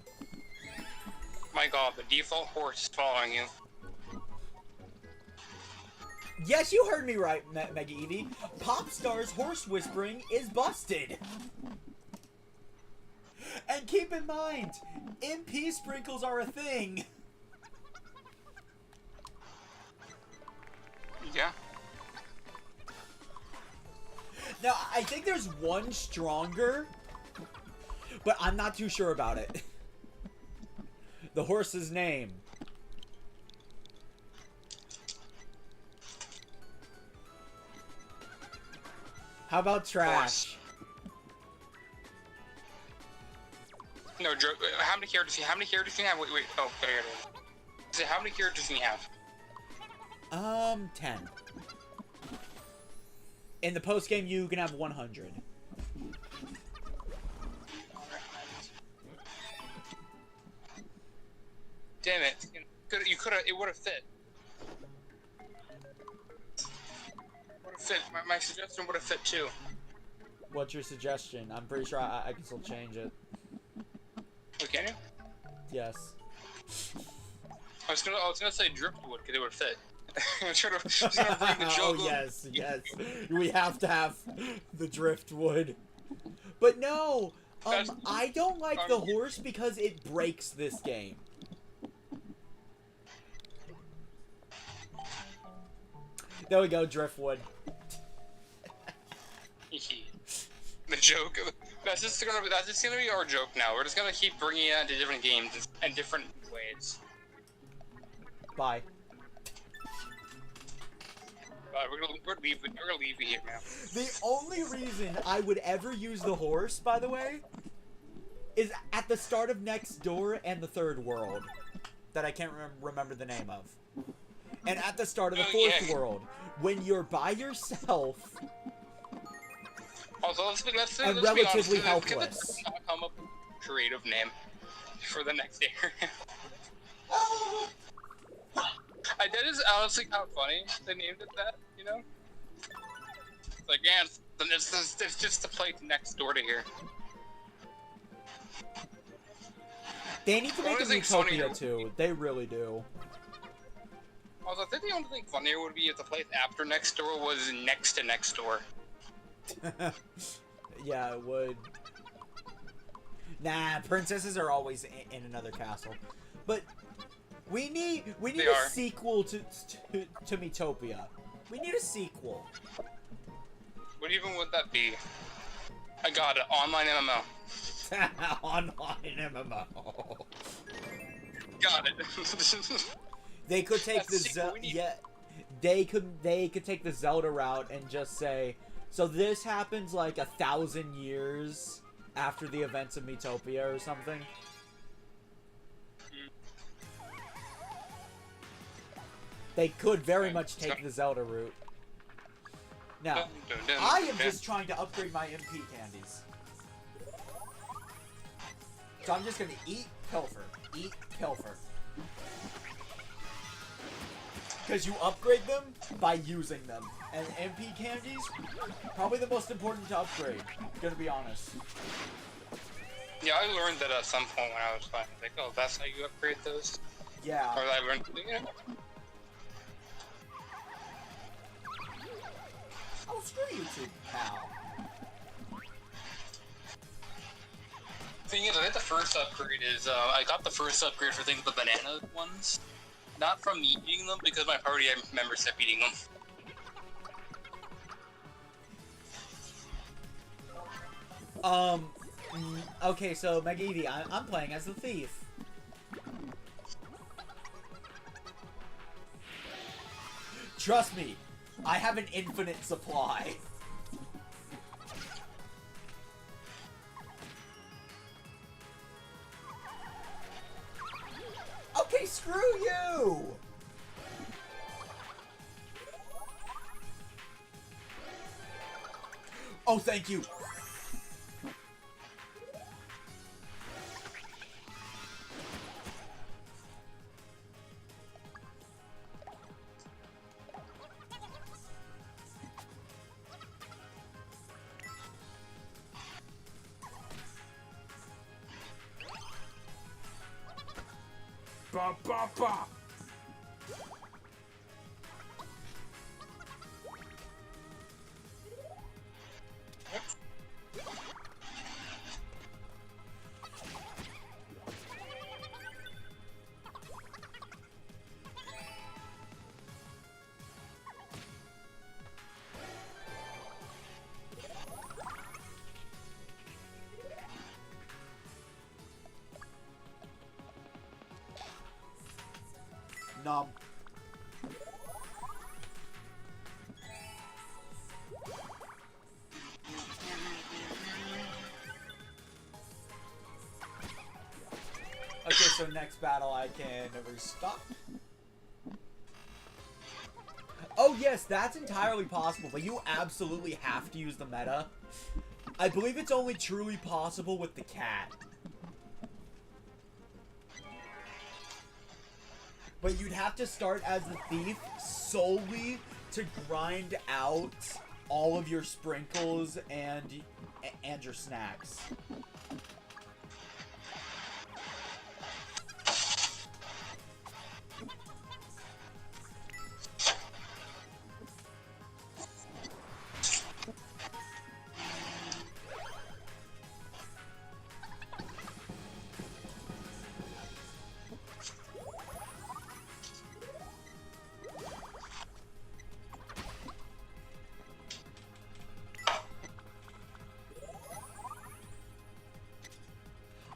My god, the default horse is following you. Yes, you heard me right, Mega Eevee. Popstar's horse whispering is busted. And keep in mind, MP sprinkles are a thing. Yeah. Now, I think there's one stronger, but I'm not too sure about it. The horse's name. How about trash? No, joke. How many characters do you have? Wait. Oh, there it is. So how many characters do you have? 10. In the post game, you can have 100. Damn it! You could have. It would have fit. Would have fit. My suggestion would have fit too. What's your suggestion? I'm pretty sure I can still change it. Oh, can you? Yes. I was gonna say driftwood because it would fit. I'm trying to bring the joke. Oh yes. We have to have the driftwood. But no, I don't like the horse because it breaks this game. There we go, driftwood. The joke. That's just gonna be our joke now. We're just gonna keep bringing it into different games in different ways. Bye. We're gonna leave it here now. The only reason I would ever use the horse, by the way, is at the start of Next Door and the Third World, that I can't remember the name of, and at the start of the Fourth World, when you're by yourself. Also, let's and relatively relatively honest, helpless. Not come up with a creative name for the next area. That is honestly kind of funny. They named it that, you know? Like, yeah, it's just the place next door to here. They need to make a Utopia too. They really do. Also, I think the only thing funnier would be if the place after next door was next to next door. Yeah, it would. Nah, princesses are always in another castle. But we need a sequel to Miitopia. We need a sequel. What even would that be? I got it. Online MMO. Online MMO. Got it. They could take they could take the Zelda route and just say, so this happens like 1,000 years after the events of Miitopia or something. They could very much take the Zelda route. Now, I am just trying to upgrade my MP candies. So I'm just gonna eat, pilfer. Because you upgrade them by using them. And MP candies, probably the most important to upgrade. Gonna be honest. Yeah, I learned that at some point when I was playing. Like, oh, that's how you upgrade those? Yeah. Or I learned, you know. Oh, screw you two, pal. Thing is, I think the first upgrade is, I got the first upgrade for things the banana ones. Not from me eating them, because my party members kept eating them. Okay, so Mega Eevee, I'm playing as the thief. Trust me, I have an infinite supply. Okay, screw you! Oh, thank you. Ba ba ba. Nom. Okay, so next battle I can restock. Oh yes, that's entirely possible, but you absolutely have to use the meta. I believe it's only truly possible with the cat. But you'd have to start as the thief solely to grind out all of your sprinkles and your snacks.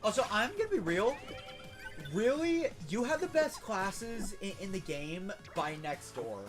Also, I'm gonna be real. Really, you have the best classes in the game by next door.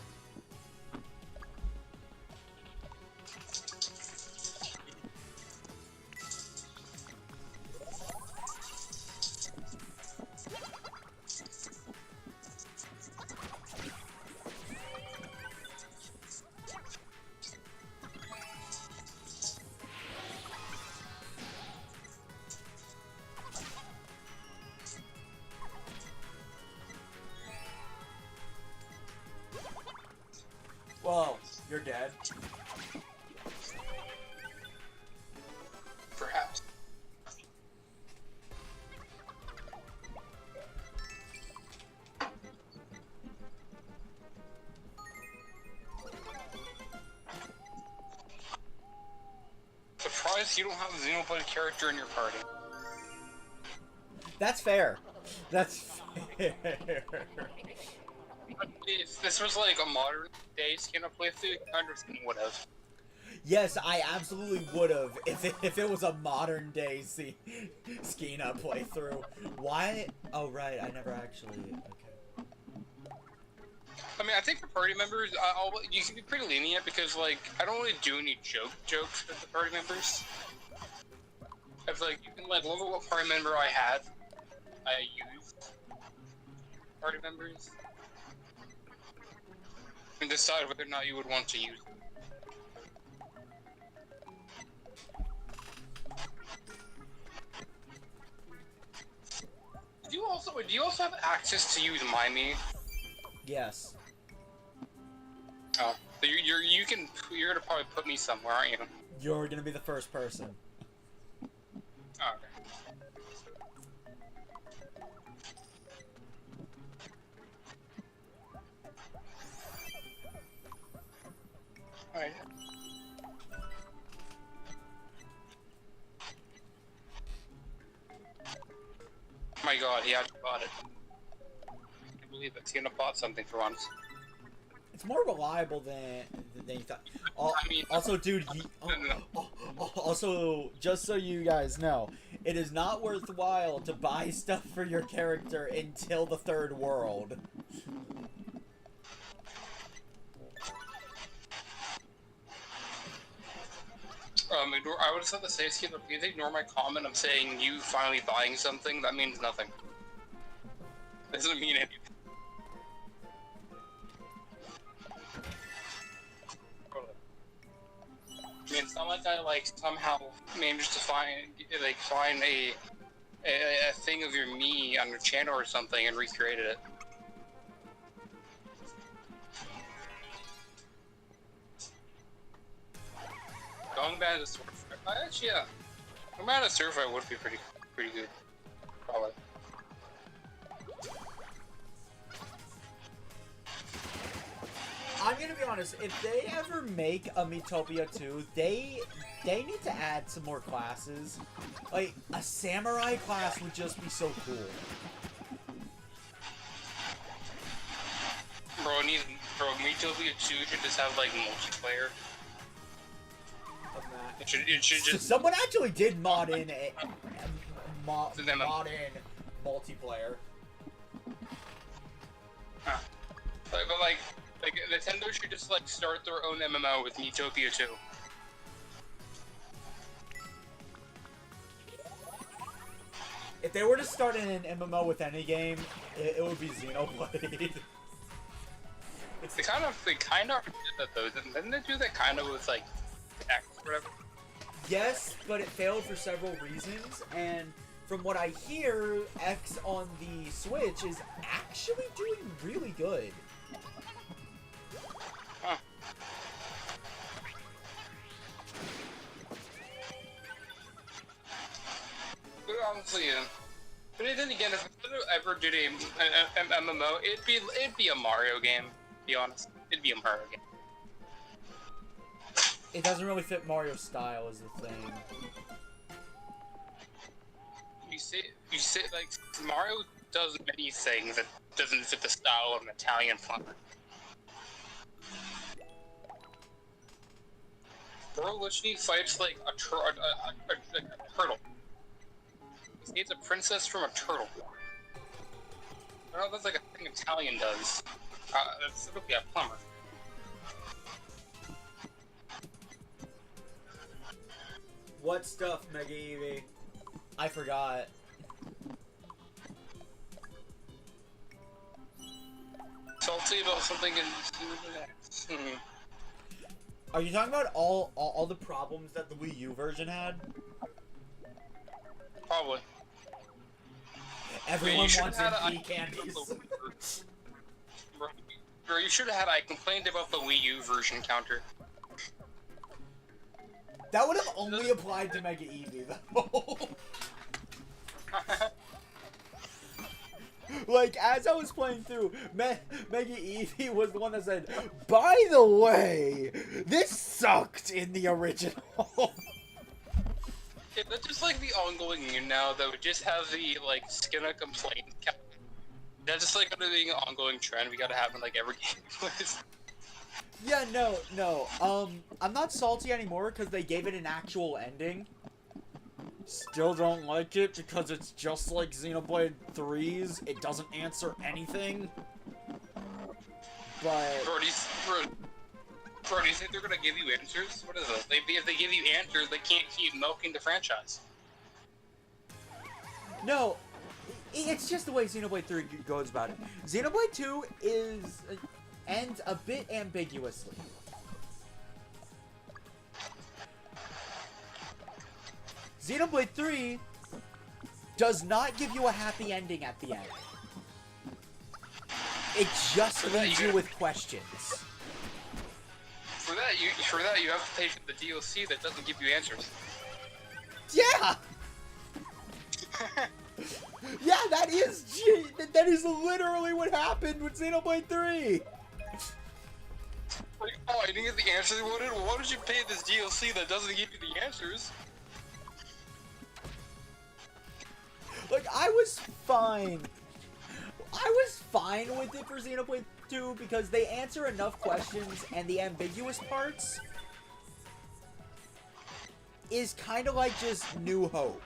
Whoa, you're dead. Perhaps. Surprised you don't have a Xenoblade character in your party. That's fair. That's fair. If this was like a modern day Skena playthrough, I understand would have. Yes, I absolutely would have if it was a modern day Skena playthrough. Why? Oh right, I never actually. Okay. I mean, I think for party members, you can be pretty lenient because like I don't really do any jokes with the party members. If like you can like look at what party member I had, I used party members. And decide whether or not you would want to use it. Do you also have access to use MyMe? Yes. Oh, so you're gonna probably put me somewhere, aren't you? You're gonna be the first person. Oh, okay. Alright. Oh my god, he actually bought it. I can't believe it. He's gonna bought something for once. It's more reliable than you thought. I mean, Also, dude, also, just so you guys know, it is not worthwhile to buy stuff for your character until the third world. I would just have to say, Skip, if you ignore my comment of saying you finally buying something, that means nothing. It doesn't mean anything. I mean, it's not like I like somehow managed to find a thing of your me on your channel or something and recreated it. Going back to surf, actually, yeah. Going back to surf, I would be pretty good, probably. I'm gonna be honest, if they ever make a Miitopia 2, they need to add some more classes. Like, a samurai class would just be so cool. Bro, Miitopia 2 should just have, like, multiplayer. It should just... Someone actually did mod in mod in multiplayer. Huh. But like, Nintendo should just, like, start their own MMO with Miitopia 2. If they were to start in an MMO with any game, it would be Xenoblade. They kind of did that though. Didn't they do that kind of with like X or whatever? Yes, but it failed for several reasons, and from what I hear, X on the Switch is actually doing really good. Huh. But honestly, but then again, if I ever did a MMO, it'd be a Mario game. To be honest, it'd be a Mario game. It doesn't really fit Mario's style, is the thing. You say like Mario does many things that doesn't fit the style of an Italian plumber. Bro literally fights like a turtle. He's a princess from a turtle. I don't know if that's like a thing Italian does. That's typically a plumber. What stuff, Mega Eevee? I forgot. Salty about something in... Are you talking about all the problems that the Wii U version had? Probably. Everyone wants MP candies. Bro, you should have had I complained about the Wii U version counter. That would have only applied to Mega Eevee, though. Like, as I was playing through, Mega Eevee was the one that said, "By the way, this sucked in the original." Yeah, that's just like the ongoing meme now that would just have the, like, Skena complaint count. That's just like gonna be an ongoing trend we gotta have in, like, every game. Yeah, no. I'm not salty anymore because they gave it an actual ending. Still don't like it because it's just like Xenoblade 3's. It doesn't answer anything. But... Bro, do you think they're gonna give you answers? What is this? If they give you answers, they can't keep milking the franchise. No, it's just the way Xenoblade 3 goes about it. Xenoblade 2 ends a bit ambiguously. Xenoblade 3 does not give you a happy ending at the end. It just leaves you with questions. For that, you have to pay for the DLC that doesn't give you answers. Yeah! Yeah, that is literally what happened with Xenoblade 3! Like, oh, I didn't get the answers you wanted? Well, why did you pay this DLC that doesn't give you the answers? Like, I was fine with it for Xenoblade 2 because they answer enough questions, and the ambiguous parts is kind of like just New Hope.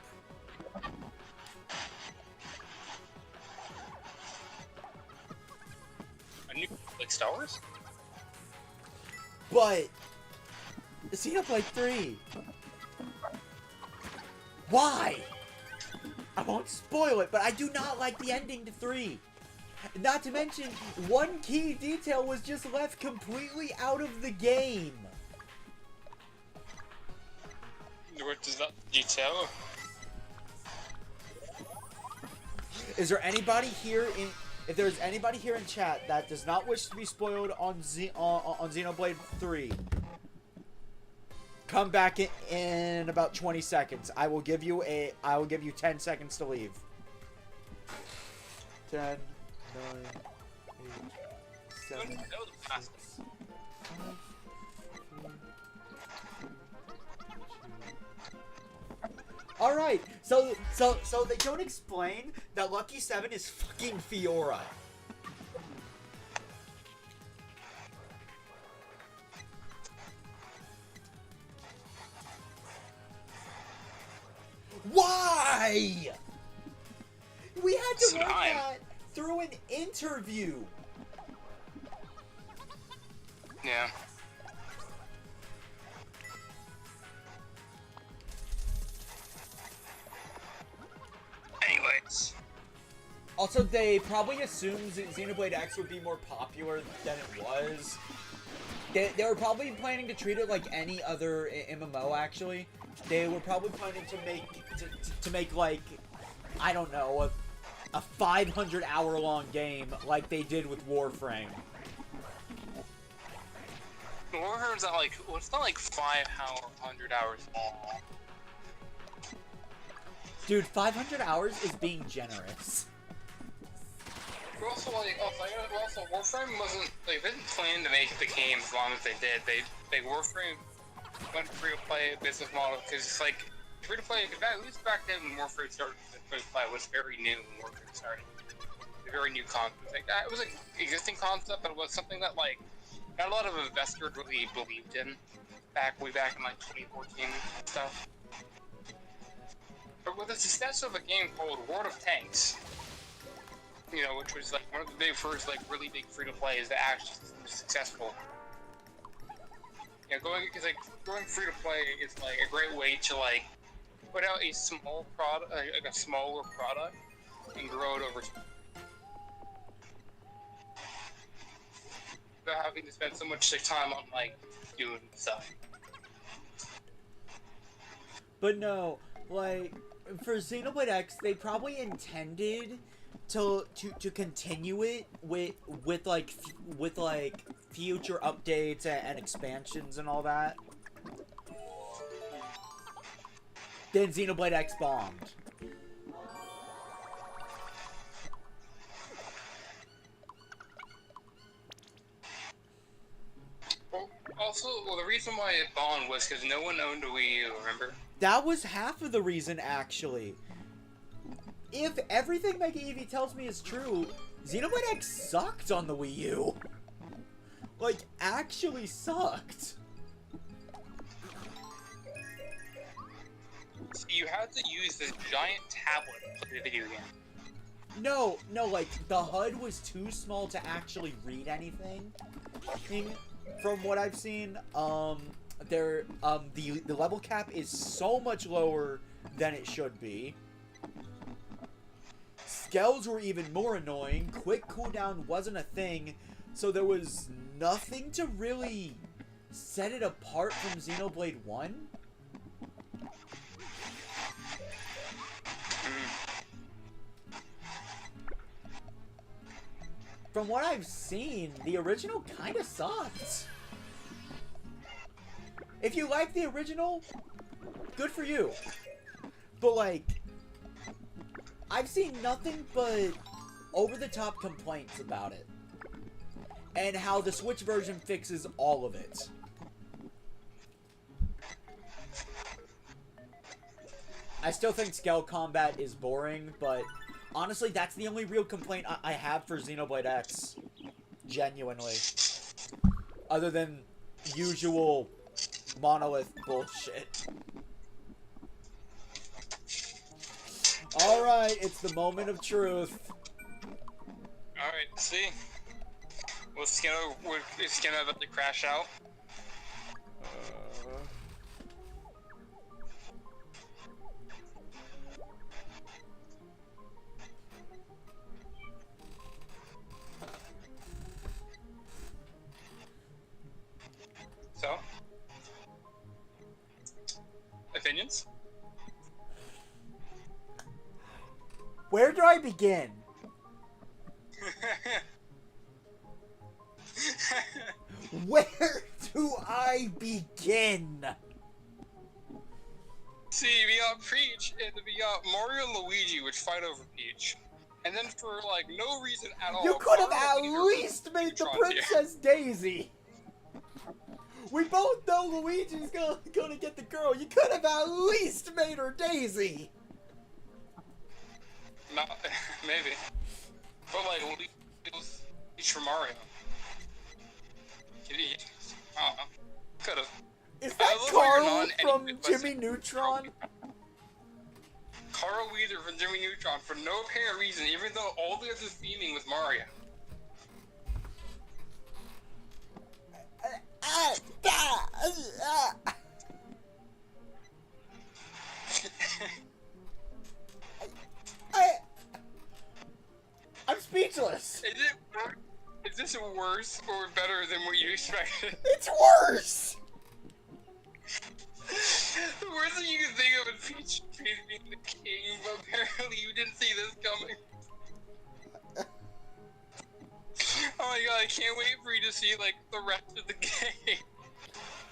Like Star Wars? But Xenoblade 3. Why? I won't spoil it, but I do not like the ending to 3. Not to mention, one key detail was just left completely out of the game. What does that detail? Is there anybody here in... If there's anybody here in chat that does not wish to be spoiled on Xenoblade 3, come back in about 20 seconds. I will give you 10 seconds to leave. 10, 9, 8, 7, 6, 5, 4, Alright, so they don't explain that Lucky 7 is fucking Fiora. Why? We had to learn that through an interview. Yeah. Anyway, Also, they probably assumed Xenoblade X would be more popular than it was. They were probably planning to treat it like any other MMO, actually. They were probably planning to make like, I don't know, a 500-hour-long game like they did with Warframe. Warframe's not like, well, it's not like 100 hours long. Dude, 500 hours is being generous. But also, like, also, Warframe wasn't, like, they didn't plan to make the game as long as they did. Warframe went free-to-play business model, because it's like, free-to-play, at least back then when Warframe started, free-to-play was very new when Warframe started. A very new concept. Like, it was an existing concept, but it was something that, like, not a lot of investors really believed in way back in, like, 2014 and stuff. But with the success of a game called World of Tanks, you know, which was like one of the first like really big free-to-plays that actually was successful. Yeah, going free-to-play is like a great way to like put out a small product, like a smaller product, and grow it over time, without having to spend so much time on like doing stuff. But no, like for Xenoblade X, they probably intended to continue it with like future updates and expansions and all that. Then Xenoblade X bombed. Well, the reason why it bombed was because no one owned a Wii U, remember? That was half of the reason, actually. If everything Mega Eevee tells me is true, Xenoblade X sucked on the Wii U. Like, actually sucked. So you had to use this giant tablet to play the video game. No, like, the HUD was too small to actually read anything. From what I've seen, the level cap is so much lower than it should be. Scales were even more annoying. Quick cooldown wasn't a thing, so there was nothing to really set it apart from Xenoblade 1. From what I've seen, the original kinda sucked. If you like the original, good for you. But like, I've seen nothing but over-the-top complaints about it. And how the Switch version fixes all of it. I still think scale combat is boring, but honestly, that's the only real complaint I have for Xenoblade X. Genuinely. Other than usual monolith bullshit. Alright, it's the moment of truth. Alright, see? Is Skinner about to crash out? So? Opinions? Where do I begin? Where do I begin? See, we got Peach, and we got Mario and Luigi, which fight over Peach. And then for, like, no reason at all... You could have at least made the Princess Daisy! We both know Luigi's gonna get the girl. You could have at least made her Daisy! No, maybe. But, like, Peach for Mario. I don't know. Could've. Is that Carl from Jimmy Neutron? Carl Weezer from Jimmy Neutron for no apparent reason, even though all the other theming was Mario. useless. Is this worse or better than what you expected? It's worse. The worst thing you can think of is Peach being the king, but apparently you didn't see this coming. Oh my god, I can't wait for you to see, like, the rest of the game.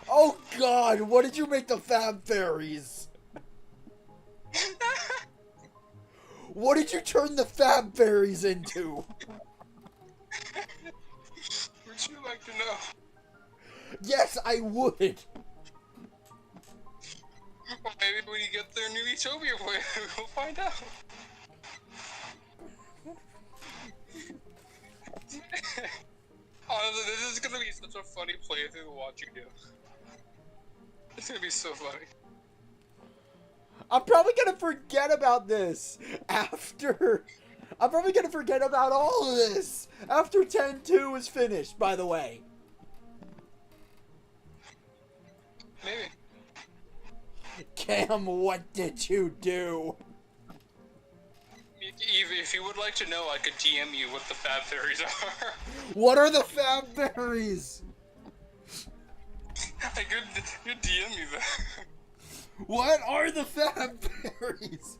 Oh god, what did you make the Fab Fairies? What did you turn the Fab Fairies into? Would you like to know? Yes, I would. Well, maybe when you get their new Utopia play, we'll find out. Honestly, this is gonna be such a funny playthrough to watch you do. It's gonna be so funny. I'm probably gonna forget about this after... I'm probably gonna forget about all of this after 10-2 is finished, by the way. Maybe. Cam, what did you do? If you would like to know, I could DM you what the Fab Fairies are. What are the Fab Fairies? I could DM you that. What are the Fab Fairies?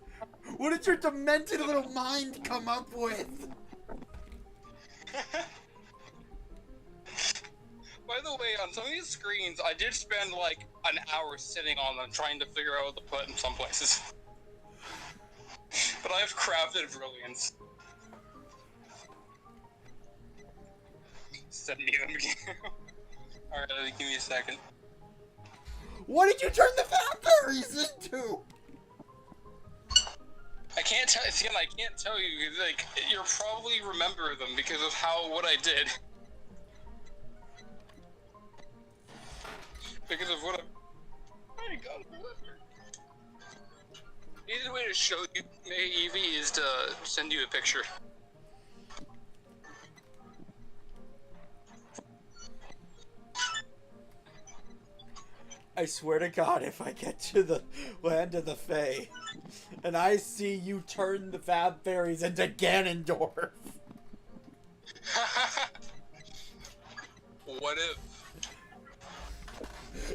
What did your demented little mind come up with? By the way, on some of these screens, I did spend like an hour sitting on them trying to figure out what to put in some places. But I've crafted brilliance. Send me them again. Alright, give me a second. What did you turn the Fab Fairies into? I can't tell. Again, I can't tell you. Like, you'll probably remember them because of what I did. Because of what I got. The easiest way to show you Evie is to send you a picture. I swear to God, if I get to the land of the Fae, and I see you turn the Fab Fairies into Ganondorf. What if?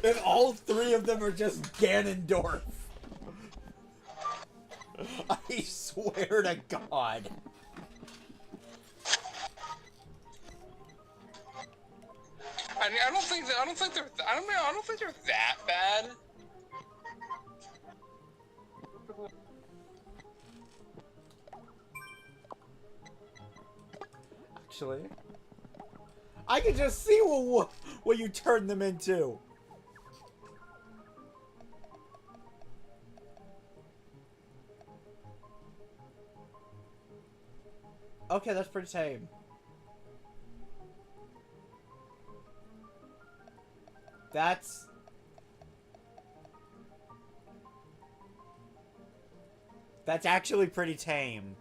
And all three of them are just Ganondorf. I swear to God. I mean, I don't think they're that bad. Actually, I can just see what you turned them into. Okay, that's pretty tame. That's actually pretty tame.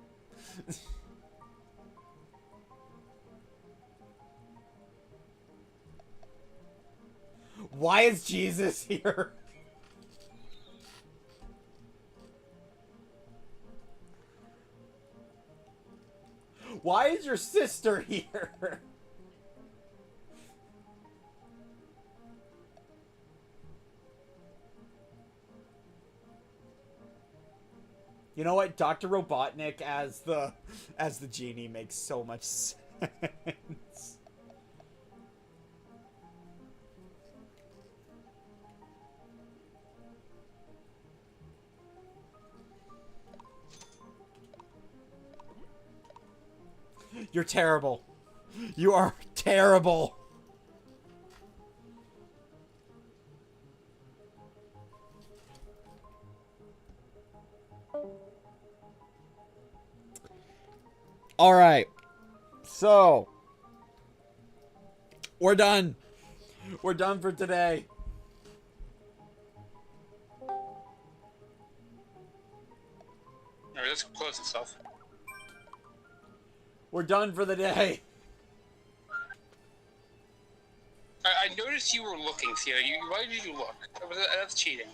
Why is Jesus here? Why is your sister here? You know what? Dr. Robotnik as the genie makes so much sense. You're terrible. You are terrible. All right. So, we're done. We're done for today. Alright, let's close itself. We're done for the day. I noticed you were looking, Sia. Why did you look? That's cheating.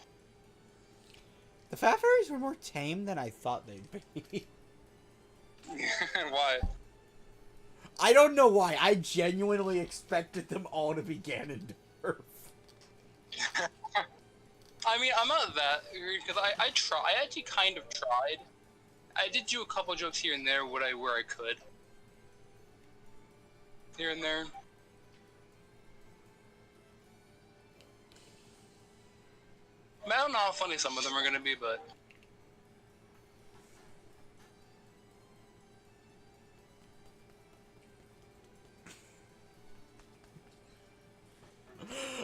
The Fat Fairies were more tame than I thought they'd be. Why? I don't know why. I genuinely expected them all to be Ganondorf. I mean, I'm not that because I actually kind of tried. I did do a couple jokes here and there where I could. Here and there. I don't know how funny some of them are gonna be, but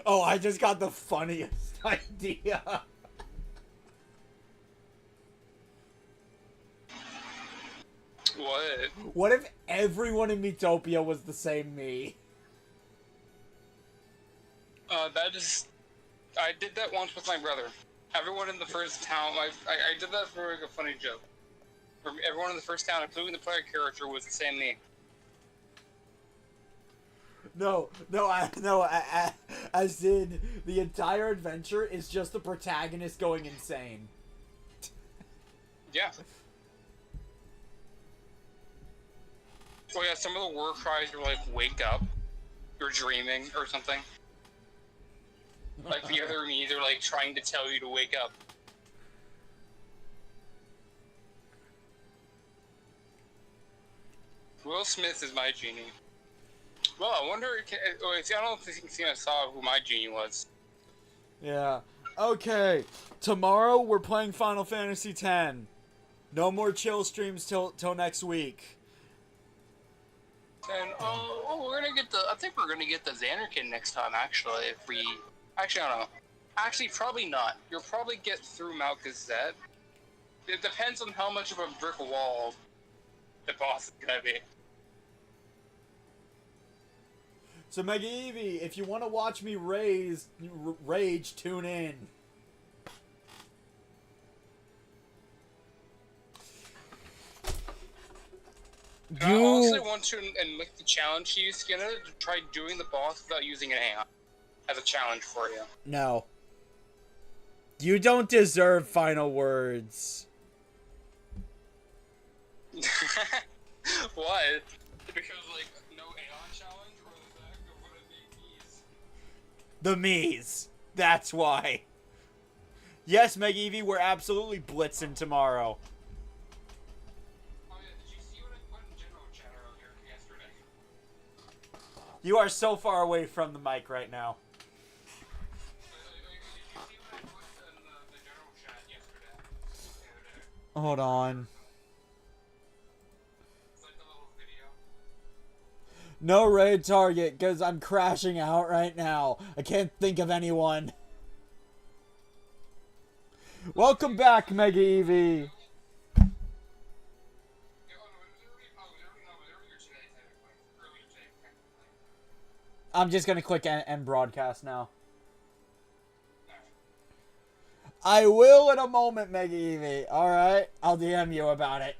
Oh, I just got the funniest idea. what? What if everyone in Miitopia was the same me? That is. I did that once with my brother. Everyone in the first town, I did that for like a funny joke. Everyone in the first town, including the player character, was the same name. No, as in, the entire adventure is just the protagonist going insane. Yeah. Oh yeah, some of the war cries were like, wake up, you're dreaming, or something. Like the other me, they're like trying to tell you to wake up. Will Smith is my genie. Well, I wonder. I don't think I saw who my genie was. Yeah. Okay. Tomorrow we're playing Final Fantasy X. No more chill streams till next week. And we're gonna get the. I think we're gonna get the Xanarkin next time. Actually, if we. Actually, I don't know. Actually, probably not. You'll probably get through Mount Gazette. It depends on how much of a brick wall the boss is gonna be. So Mega Eevee, if you want to watch me rage, tune in. I honestly want to and make the challenge to you, Skinner, to try doing the boss without using an AI as a challenge for you. No. You don't deserve final words. What? Because, like, no AI challenge, or the fact of what it means? The Miis. That's why. Yes, Mega Eevee, we're absolutely blitzing tomorrow. Oh yeah, did you see what I put in general chat earlier yesterday? You are so far away from the mic right now. Did you see what I put in the general chat yesterday? The other day? Hold on. It's like the little video. No raid target, because I'm crashing out right now. I can't think of anyone. Welcome back, Mega Eevee. I'm just gonna click end broadcast now. I will in a moment, Mega Eevee. Alright, I'll DM you about it.